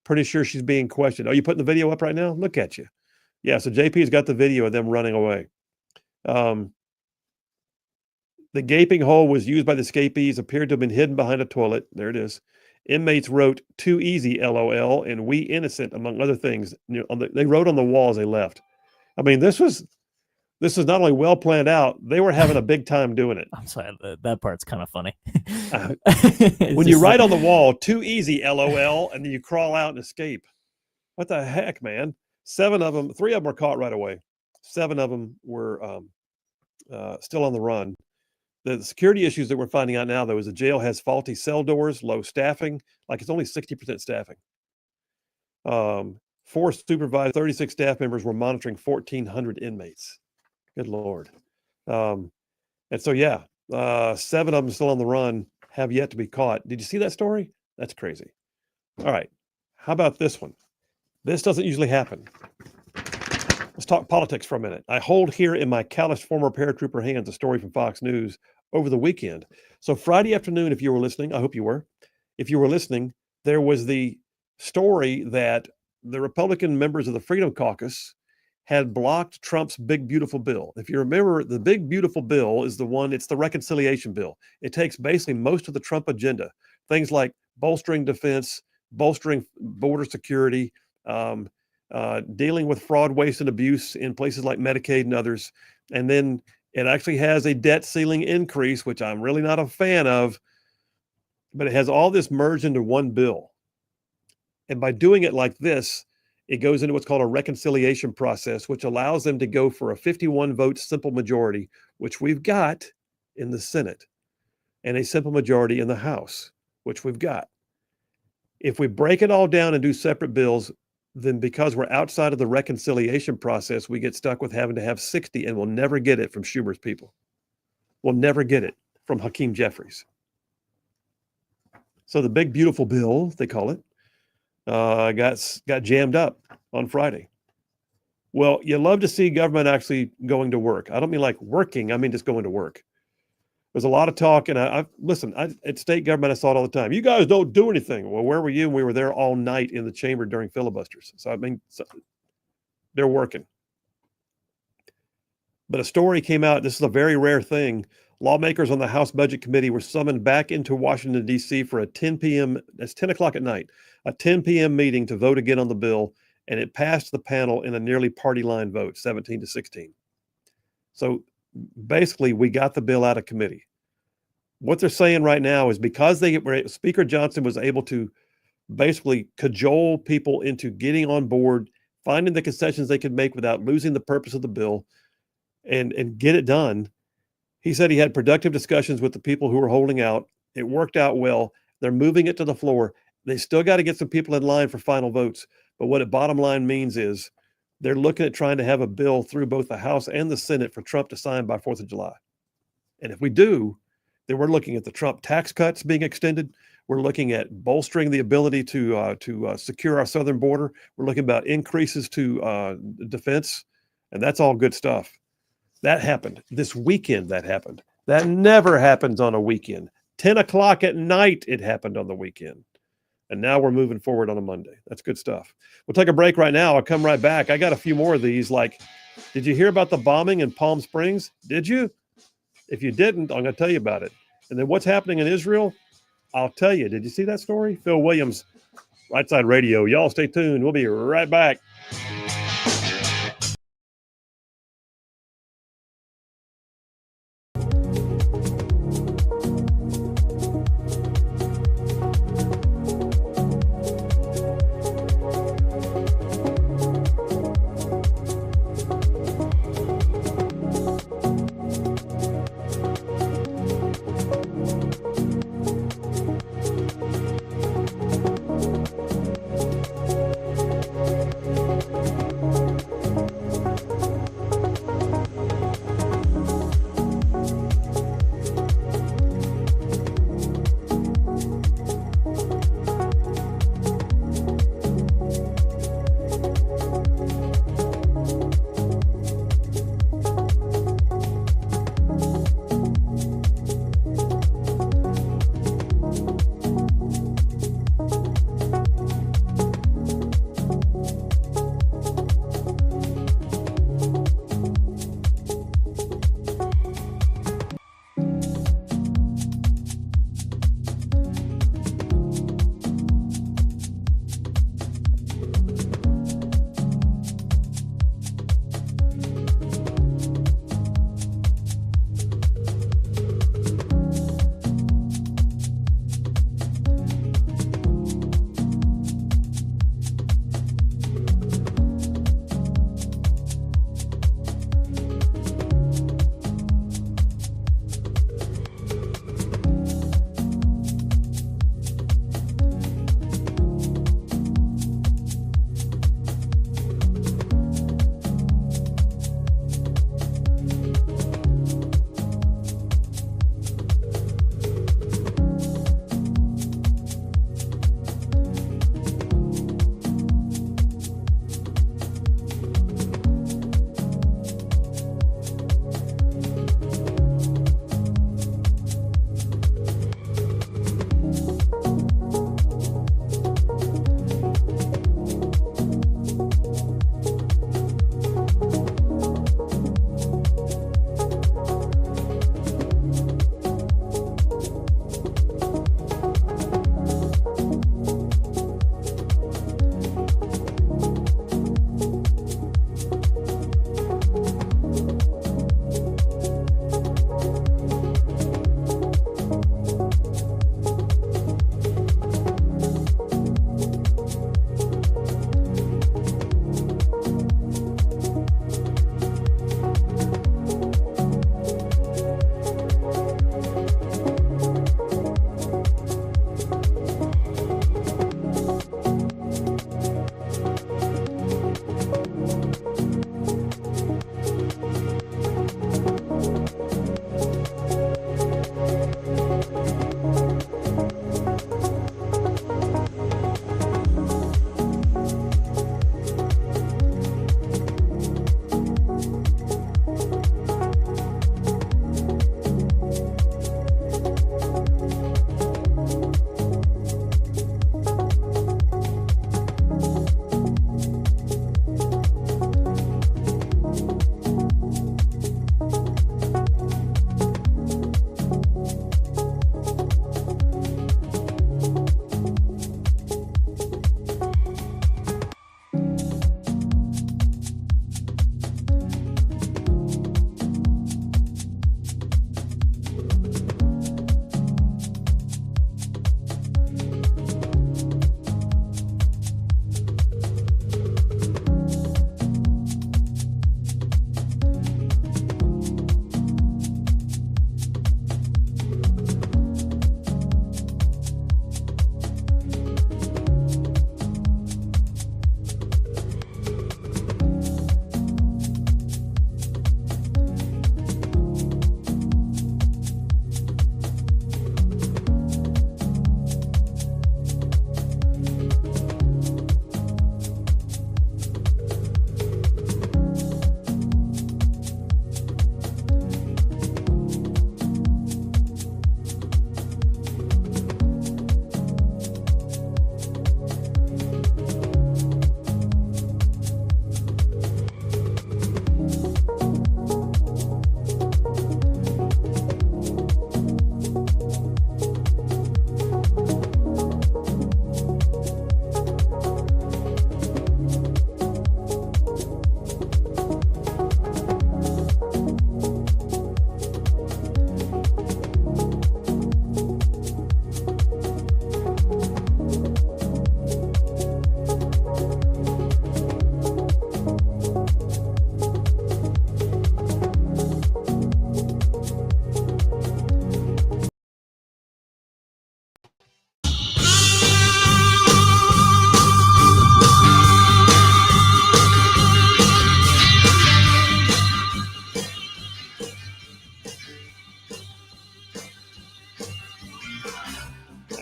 S1: Pretty sure she's being questioned. Are you putting the video up right now? Look at you. Yeah, so JP's got the video of them running away. The gaping hole was used by the escapees, appeared to have been hidden behind a toilet. There it is. Inmates wrote, "Too easy, LOL," and "We innocent," among other things. They wrote on the wall as they left. I mean, this was not only well planned out, they were having a big time doing it.
S6: I'm sorry, that part's kind of funny.
S1: When you write on the wall, "Too easy, LOL," and then you crawl out and escape. What the heck, man? 7 of them, 3 of them were caught right away. 7 of them were still on the run. The security issues that we're finding out now, though, is the jail has faulty cell doors, low staffing, like it's only 60% staffing. 4 supervised, 36 staff members were monitoring 1,400 inmates. Good Lord. And so, 7 of them still on the run, have yet to be caught. Did you see that story? That's crazy. All right. How about this one? This doesn't usually happen. Let's talk politics for a minute. I hold here in my calloused former paratrooper hands a story from Fox News over the weekend. So Friday afternoon, if you were listening, I hope you were. If you were listening, there was the story that the Republican members of the Freedom Caucus had blocked Trump's big, beautiful bill. If you remember, the big, beautiful bill is it's the reconciliation bill. It takes basically most of the Trump agenda, things like bolstering defense, bolstering border security, dealing with fraud, waste, and abuse in places like Medicaid and others. And then it actually has a debt ceiling increase, which I'm really not a fan of, but it has all this merged into one bill. And by doing it like this, it goes into what's called a reconciliation process, which allows them to go for a 51 vote simple majority, which we've got in the Senate, and a simple majority in the House, which we've got. If we break it all down and do separate bills, then because we're outside of the reconciliation process, we get stuck with having to have 60, and we'll never get it from Schumer's people. We'll never get it from Hakeem Jeffries. So the big, beautiful bill, they call it, got jammed up on Friday. Well, you love to see government actually going to work. I don't mean like working. I mean just going to work. There's a lot of talk, and at state government, I saw it all the time. You guys don't do anything. Well, where were you? We were there all night in the chamber during filibusters. So, I mean, they're working. But a story came out. This is a very rare thing. Lawmakers on the House Budget Committee were summoned back into Washington, D.C. for a 10 p.m., that's 10 o'clock at night, a 10 p.m. meeting to vote again on the bill, and it passed the panel in a nearly party line vote, 17-16. So basically, we got the bill out of committee. What they're saying right now is because Speaker Johnson was able to basically cajole people into getting on board, finding the concessions they could make without losing the purpose of the bill, and get it done. He said he had productive discussions with the people who were holding out. It worked out well. They're moving it to the floor. They still got to get some people in line for final votes. But what it bottom line means is they're looking at trying to have a bill through both the House and the Senate for Trump to sign by 4th of July. And if we do, then we're looking at the Trump tax cuts being extended. We're looking at bolstering the ability to secure our southern border. We're looking about increases to defense, and that's all good stuff. That happened this weekend. That never happens on a weekend. 10 o'clock at night, it happened on the weekend. And now we're moving forward on a Monday. That's good stuff. We'll take a break right now. I'll come right back. I got a few more of these. Like, did you hear about the bombing in Palm Springs? Did you? If you didn't, I'm going to tell you about it. And then what's happening in Israel? I'll tell you. Did you see that story? Phil Williams, Rightside Radio. Y'all stay tuned. We'll be right back.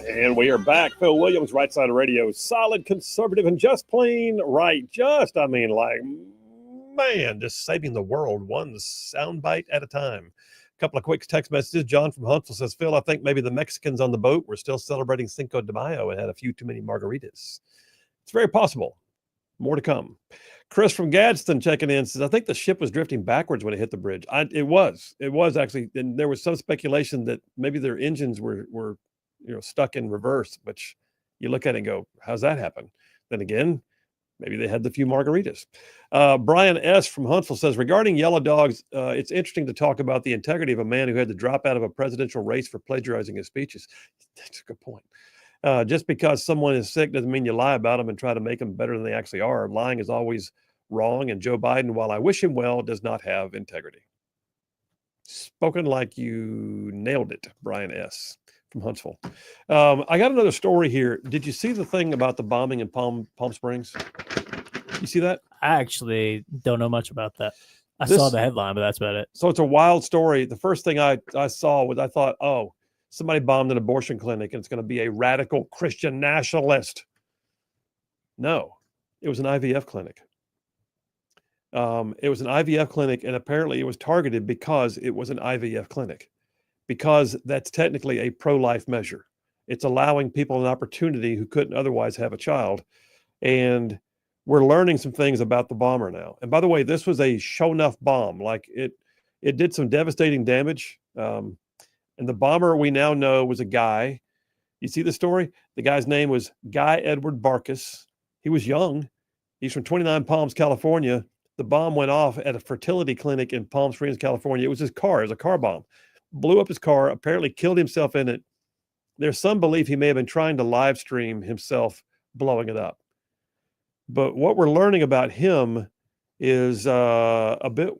S1: And we are back. Phil Williams, Rightside Radio, solid conservative and just plain right. Just saving the world one soundbite at a time. A couple of quick text messages. John from Huntsville says, Phil, I think maybe the Mexicans on the boat were still celebrating Cinco de Mayo and had a few too many margaritas. It's very possible. More to come. Chris from Gadsden checking in says, I think the ship was drifting backwards when it hit the bridge. It was actually, and there was some speculation that maybe their engines were stuck in reverse, which you look at it and go, how's that happen? Then again, maybe they had the few margaritas. Brian S. from Huntsville says, regarding yellow dogs, it's interesting to talk about the integrity of a man who had to drop out of a presidential race for plagiarizing his speeches. That's a good point. Just because someone is sick doesn't mean you lie about them and try to make them better than they actually are. Lying is always wrong. And Joe Biden, while I wish him well, does not have integrity. Spoken like you nailed it, Brian S. from Huntsville. I got another story here. Did you see the thing about the bombing in Palm Springs? You see that?
S6: I actually don't know much about that. I saw the headline, but that's about it.
S1: So it's a wild story. The first thing I saw was I thought, oh, somebody bombed an abortion clinic and it's going to be a radical Christian nationalist. No, it was an IVF clinic. It was an IVF clinic, and apparently it was targeted because it was an IVF clinic, because that's technically a pro-life measure. It's allowing people an opportunity who couldn't otherwise have a child. And we're learning some things about the bomber now. And by the way, this was a show enough bomb. Like it did some devastating damage. And the bomber we now know was a guy. You see the story? The guy's name was Guy Edward Barkus. He was young. He's from 29 Palms, California. The bomb went off at a fertility clinic in Palm Springs, California. It was his car. It was a car bomb. Blew up his car, apparently killed himself in it. There's some belief he may have been trying to live stream himself blowing it up. But what we're learning about him is a bit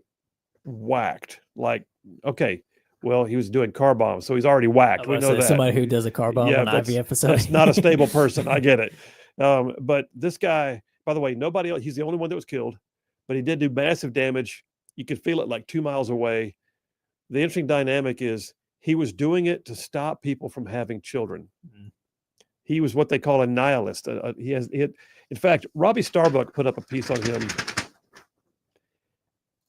S1: whacked. Like, okay, well, he was doing car bombs, so he's already whacked. We know that.
S6: Somebody who does a car bomb on IVF facility.
S1: That's not a stable person. I get it. But this guy, by the way, nobody else, he's the only one that was killed, but he did do massive damage. You could feel it like 2 miles away. The interesting dynamic is he was doing it to stop people from having children. Mm-hmm. He was what they call a nihilist. In fact, Robbie Starbuck put up a piece on him.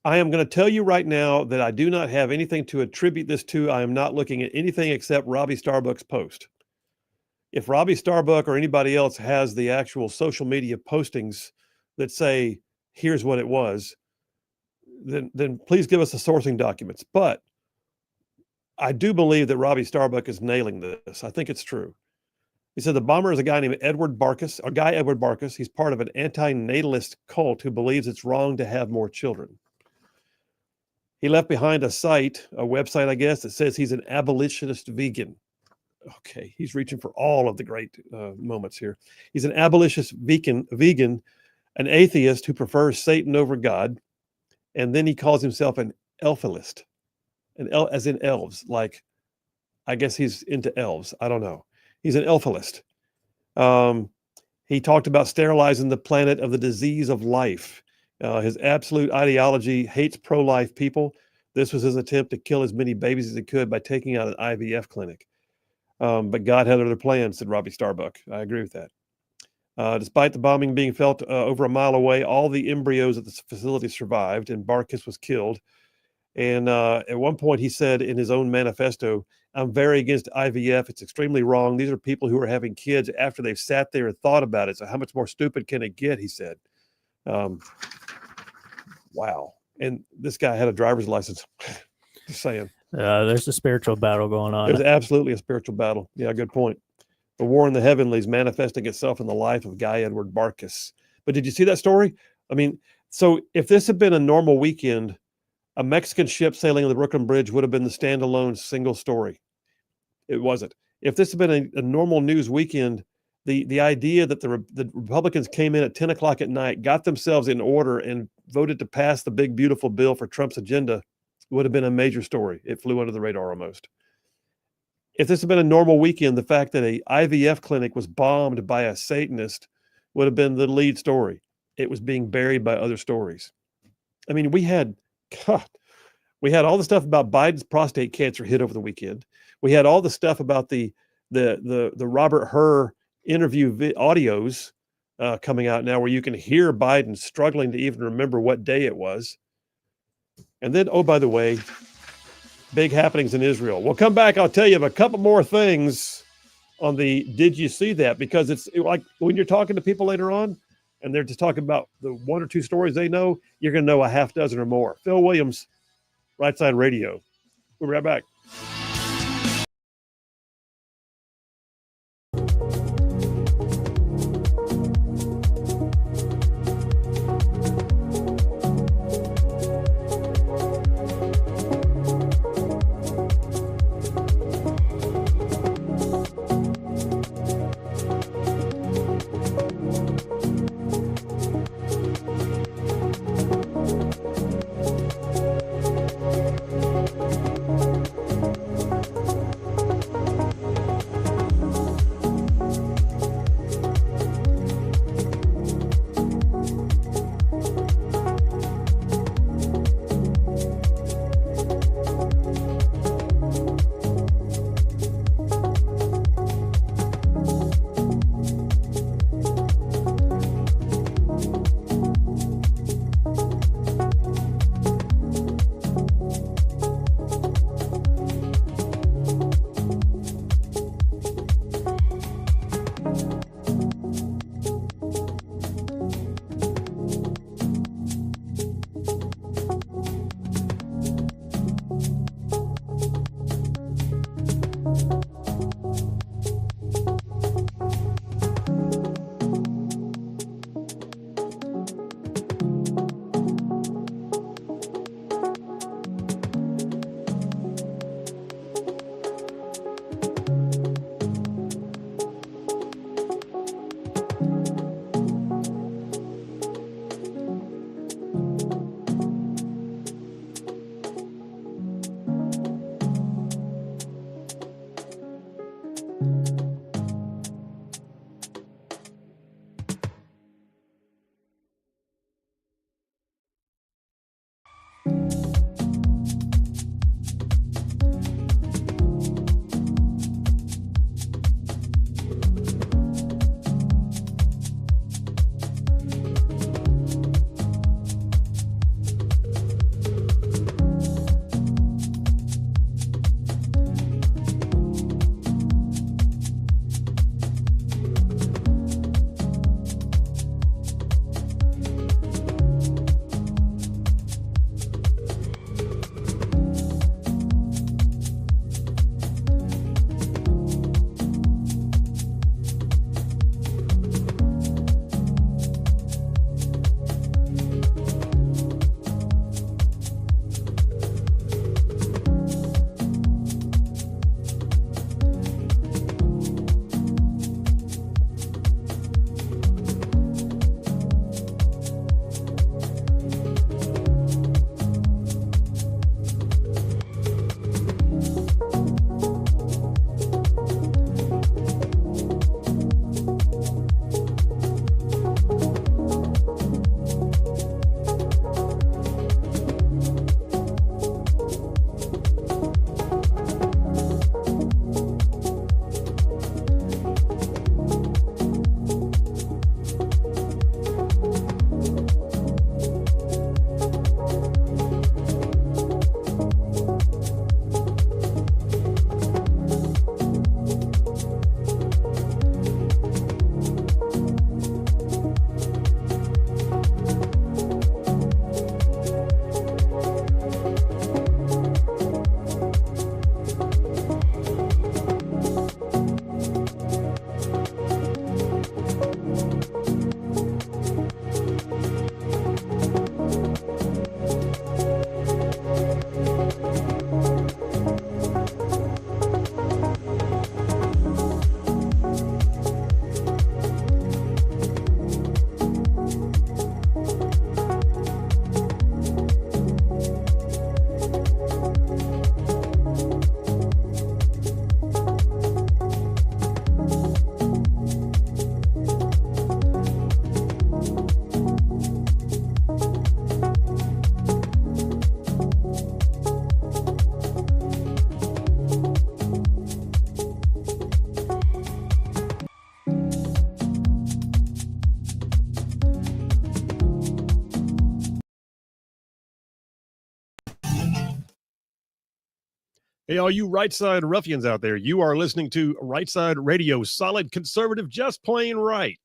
S1: I am going to tell you right now that I do not have anything to attribute this to. I am not looking at anything except Robbie Starbuck's post. If Robbie Starbuck or anybody else has the actual social media postings that say, here's what it was, then please give us the sourcing documents. But I do believe that Robbie Starbuck is nailing this. I think it's true. He said the bomber is a guy named Edward Barkus, or Guy Edward Barkus. He's part of an anti-natalist cult who believes it's wrong to have more children. He left behind a website, I guess, that says he's an abolitionist vegan. Okay, he's reaching for all of the great moments here. He's an abolitionist vegan, an atheist who prefers Satan over God, and then he calls himself an elfilist, as in elves. Like, I guess he's into elves. I don't know. He's an elfilist. He talked about sterilizing the planet of the disease of life. His absolute ideology hates pro-life people. This was his attempt to kill as many babies as he could by taking out an IVF clinic. But God had other plans, said Robbie Starbuck. I agree with that. Despite the bombing being felt over a mile away, all the embryos at the facility survived, and Barkus was killed. And at one point, he said in his own manifesto, I'm very against IVF. It's extremely wrong. These are people who are having kids after they've sat there and thought about it. So how much more stupid can it get, he said. Wow. And this guy had a driver's license. Just saying.
S6: There's a spiritual battle going on.
S1: There's absolutely a spiritual battle. Yeah, good point. The war in the heavenlies manifesting itself in the life of Guy Edward Barkus. But did you see that story? I mean, so if this had been a normal weekend, a Mexican ship sailing on the Brooklyn Bridge would have been the standalone single story. It wasn't. If this had been a normal news weekend, the idea that the Republicans came in at 10 o'clock at night, got themselves in order, and voted to pass the big, beautiful bill for Trump's agenda would have been a major story. It flew under the radar almost. If this had been a normal weekend, the fact that a IVF clinic was bombed by a Satanist would have been the lead story. It was being buried by other stories. I mean, we had all the stuff about Biden's prostate cancer hit over the weekend. We had all the stuff about the the Robert Hur interview audios coming out now, where you can hear Biden struggling to even remember what day it was. And then, oh, by the way, big happenings in Israel. We'll come back. I'll tell you a couple more things on the did you see that? Because it's like when you're talking to people later on and they're just talking about the one or two stories they know, you're going to know a half dozen or more. Phil Williams, Rightside Radio. We'll be right back. Hey, all you right side ruffians out there, you are listening to Right Side Radio, solid conservative, just plain right.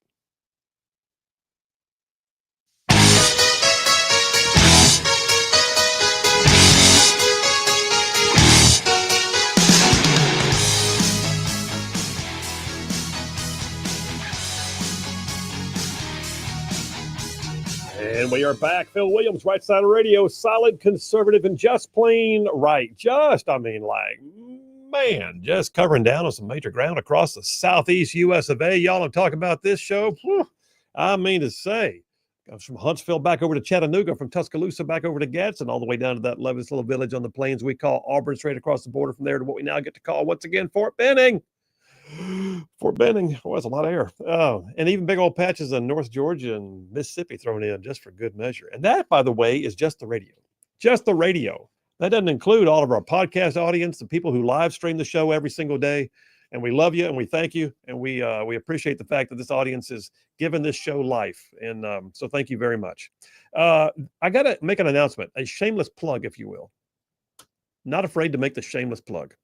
S1: And we are back. Phil Williams, Right Side Radio, solid conservative and just plain right. Just covering down on some major ground across the southeast U.S. of A. Y'all, I'm talking about this show. Whew, I mean to say, goes from Huntsville back over to Chattanooga, from Tuscaloosa back over to Gadsden, all the way down to that lovely little village on the plains we call Auburn, straight across the border from there to what we now get to call, once again, Fort Benning. Fort Benning, well, that's a lot of air. Oh, and even big old patches of North Georgia and Mississippi thrown in just for good measure. And that, by the way, is just the radio. Just the radio. That doesn't include all of our podcast audience, the people who live stream the show every single day. And we love you and we thank you. And we appreciate the fact that this audience is giving this show life. And so thank you very much. I got to make an announcement, a shameless plug, if you will. Not afraid to make the shameless plug.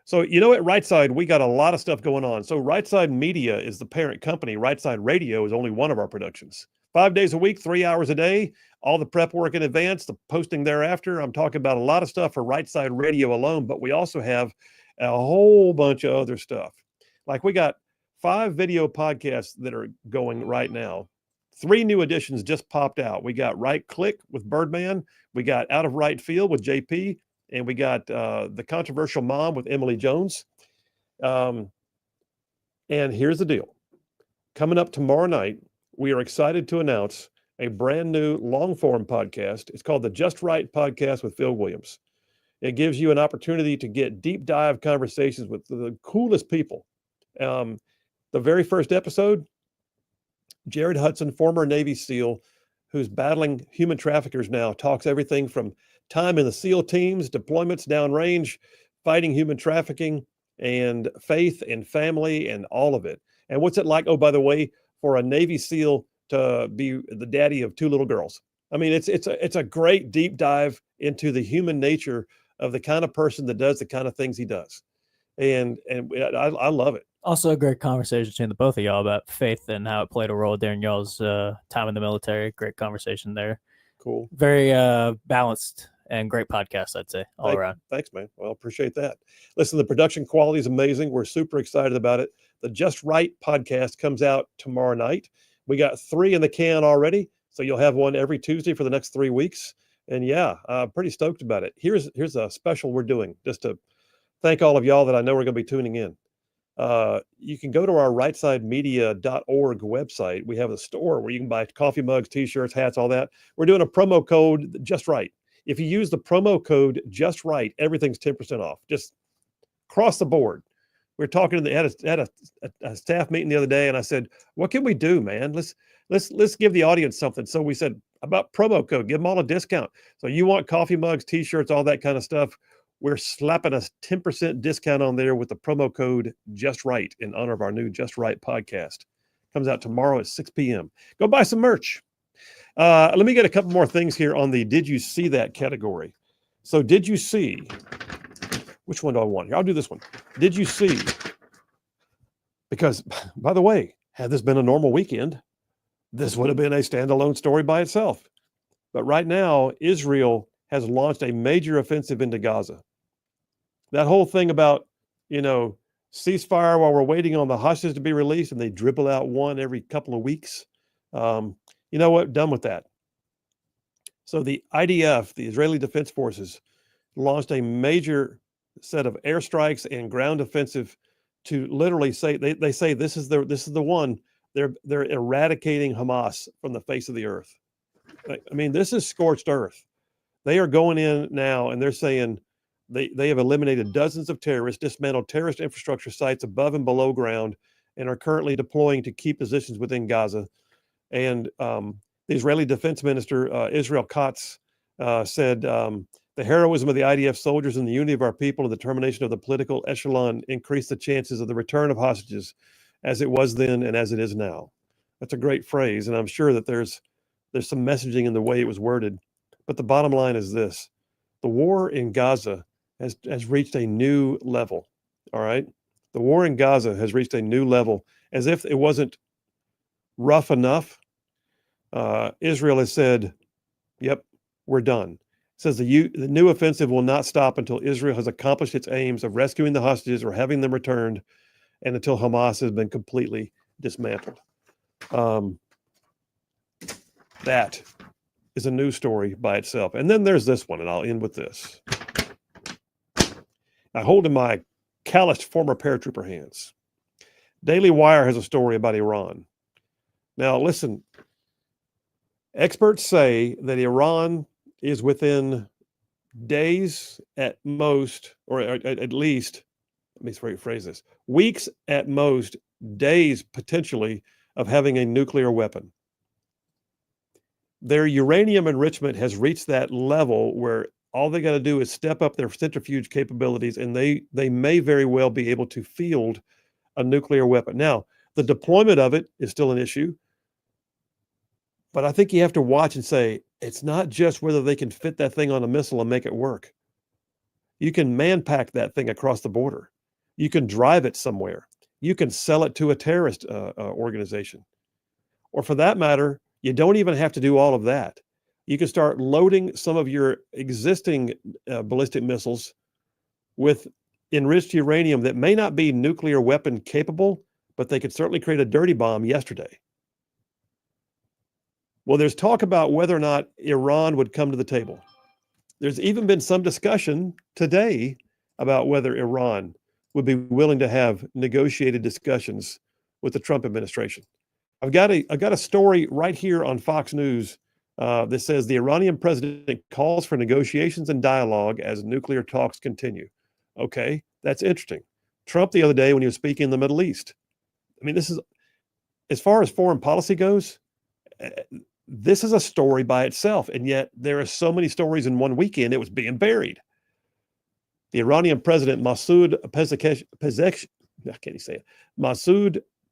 S1: So, you know, at Rightside, we got a lot of stuff going on. So Rightside Media is the parent company. Rightside Radio is only one of our productions. 5 days a week, 3 hours a day, all the prep work in advance, the posting thereafter. I'm talking about a lot of stuff for Rightside Radio alone, but we also have a whole bunch of other stuff. Like we got 5 video podcasts that are going right now. 3 new editions just popped out. We got Right Click with Birdman. We got Out of Right Field with JP. And we got The Controversial Mom with Emily Jones. And here's the deal. Coming up tomorrow night, we are excited to announce a brand new long-form podcast. It's called the Just Right Podcast with Phil Williams. It gives you an opportunity to get deep dive conversations with the coolest people. The very first episode, Jared Hudson, former Navy SEAL, who's battling human traffickers now, talks everything from time in the SEAL teams, deployments downrange, fighting human trafficking, and faith and family and all of it. And what's it like, oh, by the way, for a Navy SEAL to be the daddy of 2 little girls? I mean, it's a great deep dive into the human nature of the kind of person that does the kind of things he does. And I love it.
S6: Also a great conversation between the both of y'all about faith and how it played a role during y'all's time in the military. Great conversation there.
S1: Cool.
S6: Very balanced and great podcast, I'd say, all around.
S1: Thanks, man. Well, appreciate that. Listen, the production quality is amazing. We're super excited about it. The Just Right podcast comes out tomorrow night. We got 3 in the can already, so you'll have one every Tuesday for the next 3 weeks. And yeah, pretty stoked about it. Here's a special we're doing just to thank all of y'all that I know are going to be tuning in. You can go to our rightsidemedia.org website. We have a store where you can buy coffee mugs, t-shirts, hats, all that. We're doing a promo code, Just Right. If you use the promo code Just Right, everything's 10% off. Just across the board. We were talking at a staff meeting the other day, and I said, "What can we do, man? Let's give the audience something." So we said about promo code, give them all a discount. So you want coffee mugs, t-shirts, all that kind of stuff. We're slapping a 10% discount on there with the promo code Just Right in honor of our new Just Right podcast. Comes out tomorrow at 6 p.m. Go buy some merch. Let me get a couple more things here on the Did You See That category. So did you see, which one do I want here? I'll do this one. Did you see, because by the way, had this been a normal weekend, this would have been a standalone story by itself. But right now, Israel has launched a major offensive into Gaza. That whole thing about, ceasefire while we're waiting on the hostages to be released, and they dribble out one every couple of weeks. You know what? Done with that. So the IDF, the Israeli Defense Forces, launched a major set of airstrikes and ground offensive to literally say they say this is the one. They're eradicating Hamas from the face of the earth. I mean, this is scorched earth. They are going in now and they're saying they have eliminated dozens of terrorists, dismantled terrorist infrastructure sites above and below ground, and are currently deploying to key positions within Gaza. And the Israeli Defense Minister, Israel Katz, said, the heroism of the IDF soldiers and the unity of our people and the determination of the political echelon increase the chances of the return of hostages as it was then and as it is now. That's a great phrase, and I'm sure that there's some messaging in the way it was worded. But the bottom line is this. The war in Gaza has reached a new level. All right. The war in Gaza has reached a new level. As if it wasn't rough enough, Israel has said, yep, we're done. It says the new offensive will not stop until Israel has accomplished its aims of rescuing the hostages or having them returned, and until Hamas has been completely dismantled. That is a news story by itself. And then there's this one, and I'll end with this. I hold in my calloused former paratrooper hands. Daily Wire has a story about Iran. Now, listen, experts say that Iran is within days at most, or at least, let me rephrase this, weeks at most, days potentially, of having a nuclear weapon. Their uranium enrichment has reached that level where all they got to do is step up their centrifuge capabilities, and they may very well be able to field a nuclear weapon. Now, the deployment of it is still an issue, but I think you have to watch and say, it's not just whether they can fit that thing on a missile and make it work. You can man-pack that thing across the border. You can drive it somewhere. You can sell it to a terrorist organization. Or for that matter, you don't even have to do all of that. You can start loading some of your existing ballistic missiles with enriched uranium that may not be nuclear weapon capable, but they could certainly create a dirty bomb yesterday. Well, there's talk about whether or not Iran would come to the table. There's even been some discussion today about whether Iran would be willing to have negotiated discussions with the Trump administration. I've got a story right here on Fox News that says the Iranian president calls for negotiations and dialogue as nuclear talks continue. Okay, that's interesting. Trump the other day when he was speaking in the Middle East. I mean, this is, as far as foreign policy goes, this is a story by itself, and yet there are so many stories in one weekend, it was being buried. The Iranian president, Masoud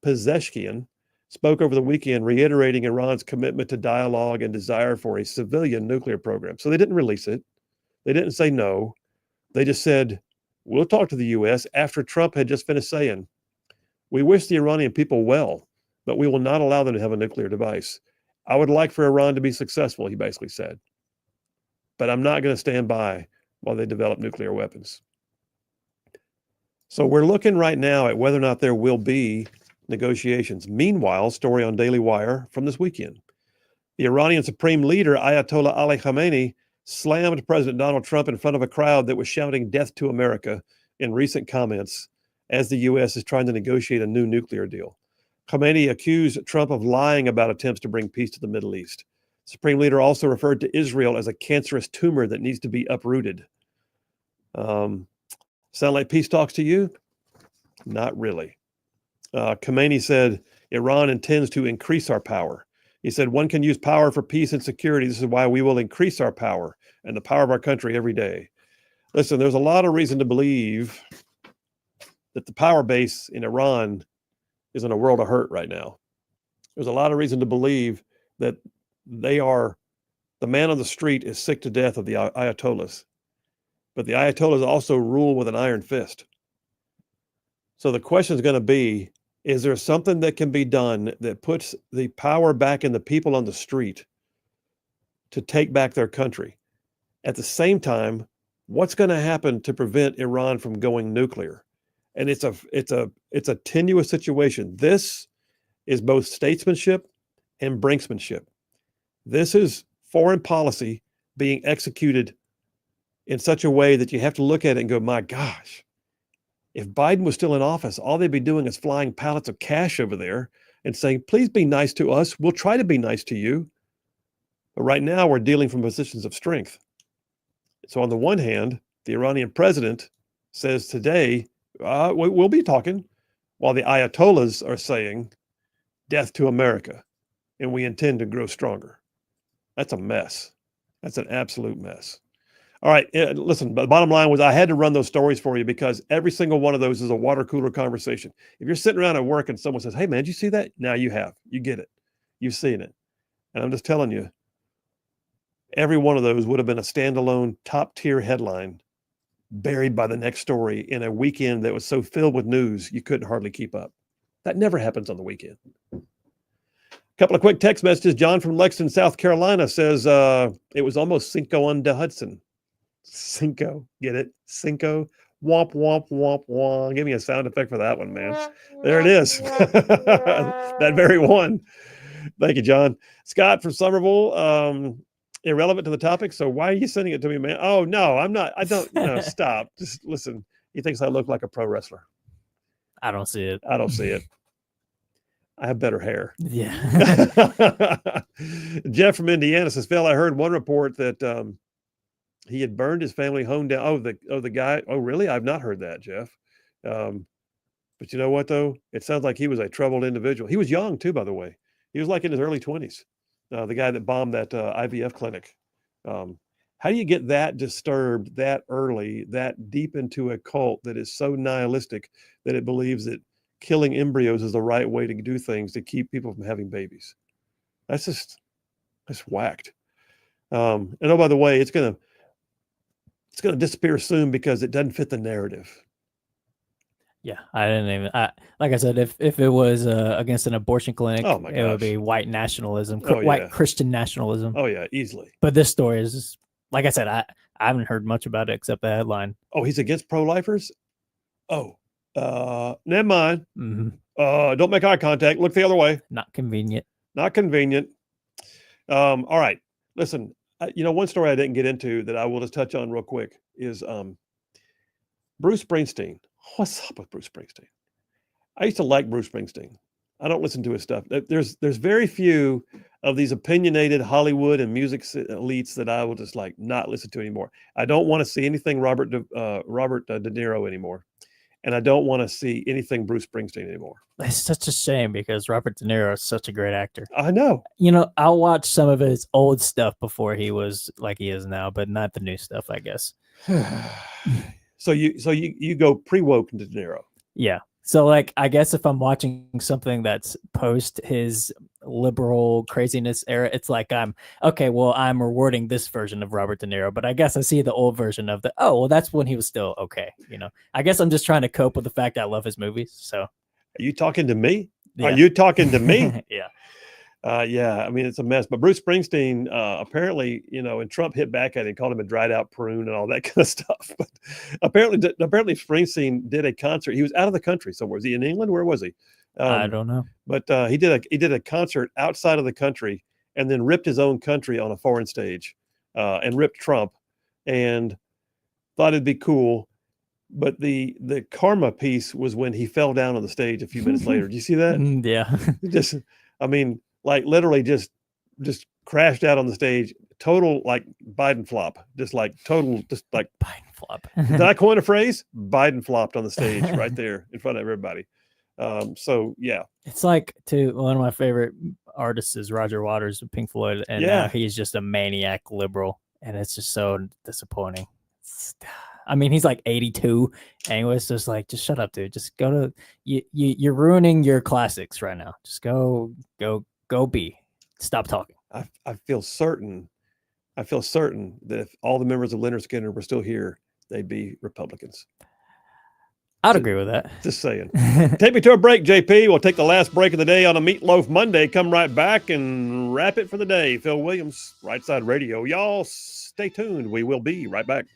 S1: Pezeshkian, spoke over the weekend, reiterating Iran's commitment to dialogue and desire for a civilian nuclear program. So they didn't release it. They didn't say no. They just said, we'll talk to the U.S. after Trump had just finished saying, we wish the Iranian people well, but we will not allow them to have a nuclear device. I would like for Iran to be successful, he basically said. But I'm not going to stand by while they develop nuclear weapons. So we're looking right now at whether or not there will be negotiations. Meanwhile, story on Daily Wire from this weekend. The Iranian Supreme Leader, Ayatollah Ali Khamenei, slammed President Donald Trump in front of a crowd that was shouting death to America in recent comments as the U.S. is trying to negotiate a new nuclear deal. Khamenei accused Trump of lying about attempts to bring peace to the Middle East. Supreme Leader also referred to Israel as a cancerous tumor that needs to be uprooted. Sound like peace talks to you? Not really. Khamenei said, Iran intends to increase our power. He said, one can use power for peace and security. This is why we will increase our power and the power of our country every day. Listen, there's a lot of reason to believe that the power base in Iran is in a world of hurt right now. There's a lot of reason to believe that the man on the street is sick to death of the Ayatollahs. But the Ayatollahs also rule with an iron fist. So the question is going to be, is there something that can be done that puts the power back in the people on the street to take back their country? At the same time, what's going to happen to prevent Iran from going nuclear? And it's a tenuous situation. This is both statesmanship and brinksmanship. This is foreign policy being executed in such a way that you have to look at it and go, my gosh, if Biden was still in office, all they'd be doing is flying pallets of cash over there and saying, please be nice to us. We'll try to be nice to you. But right now we're dealing from positions of strength. So on the one hand, the Iranian president says today, we'll be talking, while the Ayatollahs are saying, death to America, and we intend to grow stronger. That's a mess. That's an absolute mess. All right, listen, the bottom line was I had to run those stories for you because every single one of those is a water cooler conversation. If you're sitting around at work and someone says, hey, man, did you see that? Now you have. You get it. You've seen it. And I'm just telling you, every one of those would have been a standalone top-tier headline buried by the next story in a weekend that was so filled with news you couldn't hardly keep up. That never happens on the weekend. Couple of quick text messages. John from Lexington, South Carolina says it was almost Cinco on the Hudson. Cinco, get it? Cinco. Womp, womp, womp, womp. Give me a sound effect for that one, man. There it is. That very one. Thank you, John. Scott from Somerville. Irrelevant to the topic. So why are you sending it to me, man? Oh, no, I'm not. I don't. No, stop. Just listen. He thinks I look like a pro wrestler.
S6: I don't see it.
S1: I don't see it. I have better hair.
S6: Yeah.
S1: Jeff from Indiana says, Phil, I heard one report that he had burned his family home down. The guy. Oh, really? I've not heard that, Jeff. But you know what, though? It sounds like he was a troubled individual. He was young, too, by the way. He was like in his early 20s. The guy that bombed that IVF clinic. How do you get that disturbed that early, that deep into a cult that is so nihilistic that it believes that killing embryos is the right way to do things to keep people from having babies? That's whacked. And oh, by the way, it's gonna disappear soon because it doesn't fit the narrative.
S6: Yeah, I didn't even. Like I said, if it was against an abortion clinic,
S1: Oh my
S6: it would
S1: gosh.
S6: be white nationalism,
S1: Oh,
S6: white
S1: yeah.
S6: Christian nationalism.
S1: Oh yeah, easily.
S6: But this story is, just, like I said, I haven't heard much about it except the headline.
S1: Oh, he's against pro-lifers? Oh, never mind.
S6: Mm-hmm.
S1: Don't make eye contact. Look the other way.
S6: Not convenient.
S1: Not convenient. All right. Listen, one story I didn't get into that I will just touch on real quick is Bruce Springsteen. What's up with Bruce Springsteen? I used to like Bruce Springsteen. I don't listen to his stuff. There's very few of these opinionated Hollywood and music elites that I will just like not listen to anymore. I don't want to see anything Robert De Niro anymore, and I don't want to see anything Bruce Springsteen anymore.
S6: It's such a shame because Robert De Niro is such a great actor.
S1: I know.
S6: I'll watch some of his old stuff before he was like he is now, but not the new stuff, I guess.
S1: So you go pre-woke into De Niro.
S6: Yeah. So like I guess if I'm watching something that's post his liberal craziness era, it's like I'm rewarding this version of Robert De Niro, but I guess I see the old version of that's when he was still okay. I guess I'm just trying to cope with the fact that I love his movies. So
S1: are you talking to me?
S6: Yeah.
S1: Are you talking to me?
S6: Yeah.
S1: Yeah, I mean, it's a mess. But Bruce Springsteen, apparently, and Trump hit back at him, called him a dried out prune and all that kind of stuff. But apparently Springsteen did a concert. He was out of the country somewhere. Was he in England? Where was he?
S6: I don't know.
S1: But he did a concert outside of the country and then ripped his own country on a foreign stage and ripped Trump and thought it'd be cool. But the karma piece was when he fell down on the stage a few minutes later. Did you see that?
S6: Yeah.
S1: Like literally just crashed out on the stage. Total like Biden flop. Just like
S6: Biden flop.
S1: Did I coin a phrase? Biden flopped on the stage right there in front of everybody. So yeah.
S6: It's like one of my favorite artists is Roger Waters of Pink Floyd, and now he's just a maniac liberal, and it's just so disappointing. He's like 82, and it's just like, just shut up, dude. Just go to you're ruining your classics right now. Just go be. Stop talking.
S1: I feel certain that if all the members of Leonard Skinner were still here, they'd be Republicans.
S6: I'd agree with that.
S1: Just saying. Take me to a break, JP. We'll take the last break of the day on a Meatloaf Monday. Come right back and wrap it for the day. Phil Williams, Rightside Radio. Y'all stay tuned. We will be right back.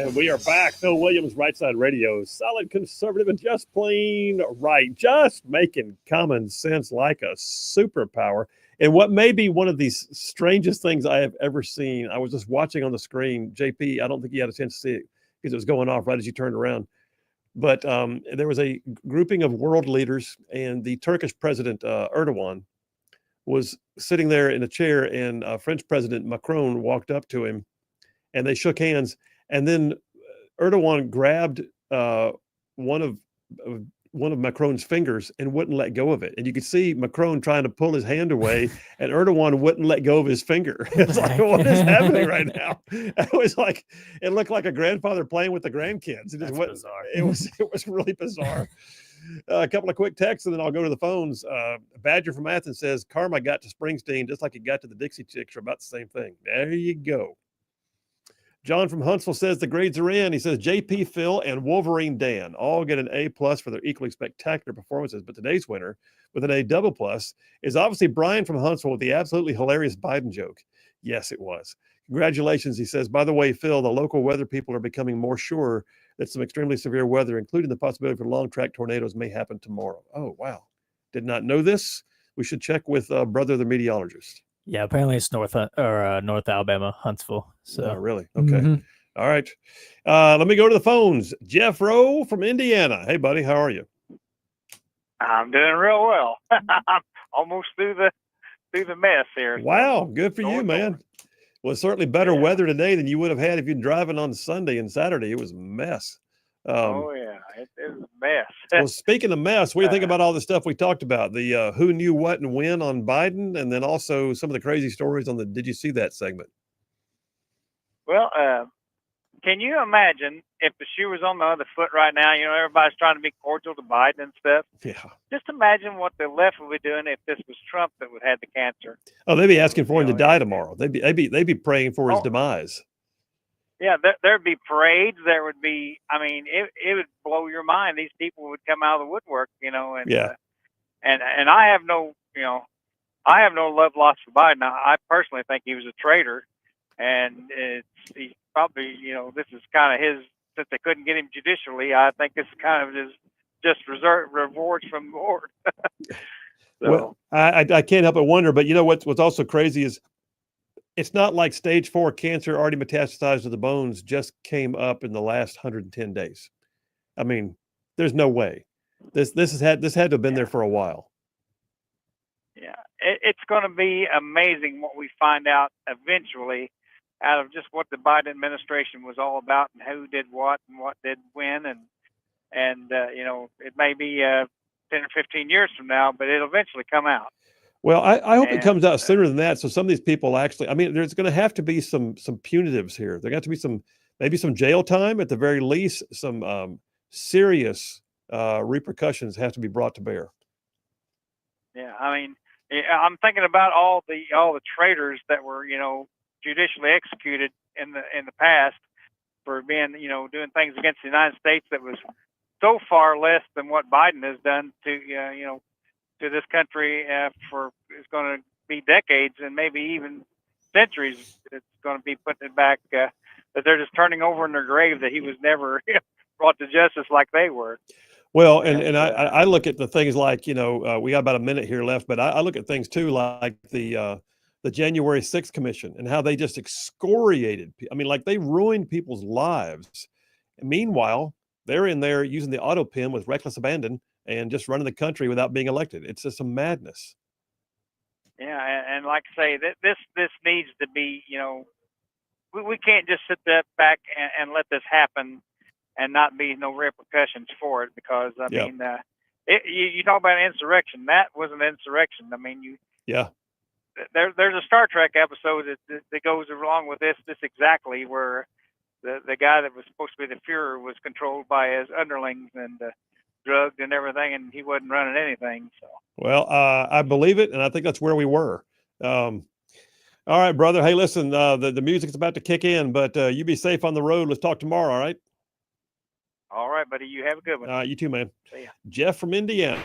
S1: And we are back. Phil Williams, Rightside Radio. Solid conservative and just plain right. Just making common sense like a superpower. And what may be one of the strangest things I have ever seen, I was just watching on the screen. JP, I don't think you had a chance to see it because it was going off right as you turned around. But there was a grouping of world leaders, and the Turkish president, Erdogan, was sitting there in a chair, and French President Macron walked up to him, and they shook hands. And then Erdogan grabbed one of Macron's fingers and wouldn't let go of it. And you could see Macron trying to pull his hand away, and Erdogan wouldn't let go of his finger. It's like, what is happening right now? It was like, it looked like a grandfather playing with the grandkids. It just
S6: bizarre.
S1: It was really bizarre. A couple of quick texts, and then I'll go to the phones. Badger from Athens says, Karma got to Springsteen just like it got to the Dixie Chicks, are about the same thing. There you go. John from Huntsville says the grades are in. He says JP Phil and Wolverine Dan all get an A+ for their equally spectacular performances, but today's winner with an A++ is obviously Brian from Huntsville with the absolutely hilarious Biden joke. Yes, it was. Congratulations, he says. By the way, Phil, the local weather people are becoming more sure that some extremely severe weather, including the possibility for long track tornadoes, may happen tomorrow. Oh, wow. Did not know this. We should check with brother the meteorologist.
S6: Yeah, apparently it's North Alabama, Huntsville. So
S1: really? Okay. All right. Let me go to the phones. Jeff Rowe from Indiana. Hey, buddy, how are you?
S12: I'm doing real well. I'm almost through the mess here.
S1: Wow, good for you, man. Well, it's certainly better weather today than you would have had if you'd been driving on Sunday and Saturday. It was a mess.
S12: Oh yeah, it was a mess.
S1: Well, speaking of mess, what do you think about all the stuff we talked about? The who knew what and when on Biden, and then also some of the crazy stories on the Did You See That segment?
S12: Well, can you imagine if the shoe was on the other foot right now? You know, everybody's trying to be cordial to Biden and stuff.
S1: Yeah.
S12: Just imagine what the left would be doing if this was Trump that would have the cancer.
S1: Oh, they'd be asking for him to die tomorrow. They'd be praying for his demise.
S12: Yeah, there'd be parades. There would be. I mean, it would blow your mind. These people would come out of the woodwork, you know. And and I have no, I have no love lost for Biden. I personally think he was a traitor, and he's probably, this is kind of his. Since they couldn't get him judicially, I think it's kind of his just rewards from the Lord. So.
S1: Well, I can't help but wonder. But you know what's also crazy is, it's not like stage 4 cancer already metastasized to the bones just came up in the last 110 days. I mean, there's no way. This had to have been there for a while.
S12: Yeah, it's going to be amazing what we find out eventually out of just what the Biden administration was all about and who did what and what did when, and it may be 10 or 15 years from now, but it'll eventually come out.
S1: Well, I hope it comes out sooner than that. So some of these people actually, I mean, there's going to have to be some punitives here. There got to be maybe some jail time at the very least. Some serious repercussions have to be brought to bear.
S12: Yeah, I mean, I'm thinking about all the traitors that were, judicially executed in the past for being, doing things against the United States that was so far less than what Biden has done to, to this country for it's going to be decades and maybe even centuries. It's going to be putting it back that they're just turning over in their grave that he was never brought to justice like they were.
S1: Well, and I look at the things like, we got about a minute here left, but I look at things too, like the January 6th Commission and how they just excoriated. I mean, like they ruined people's lives. And meanwhile, they're in there using the auto pen with reckless abandon and just running the country without being elected. It's just a madness.
S12: Yeah, and like I say, this needs to be, we can't just sit back and let this happen and not be no repercussions for it, because I mean, you talk about insurrection. That was an insurrection. I mean, there's a Star Trek episode that goes along with this exactly, where the guy that was supposed to be the Fuhrer was controlled by his underlings and drugged and everything, and he wasn't running anything. So, well,
S1: I believe it, and I think that's where we were. All right, brother. Hey, listen, the music's about to kick in, but you be safe on the road. Let's talk tomorrow. All right.
S12: All right, buddy. You have a good one.
S1: You too, man.
S12: See ya.
S1: Jeff from Indiana.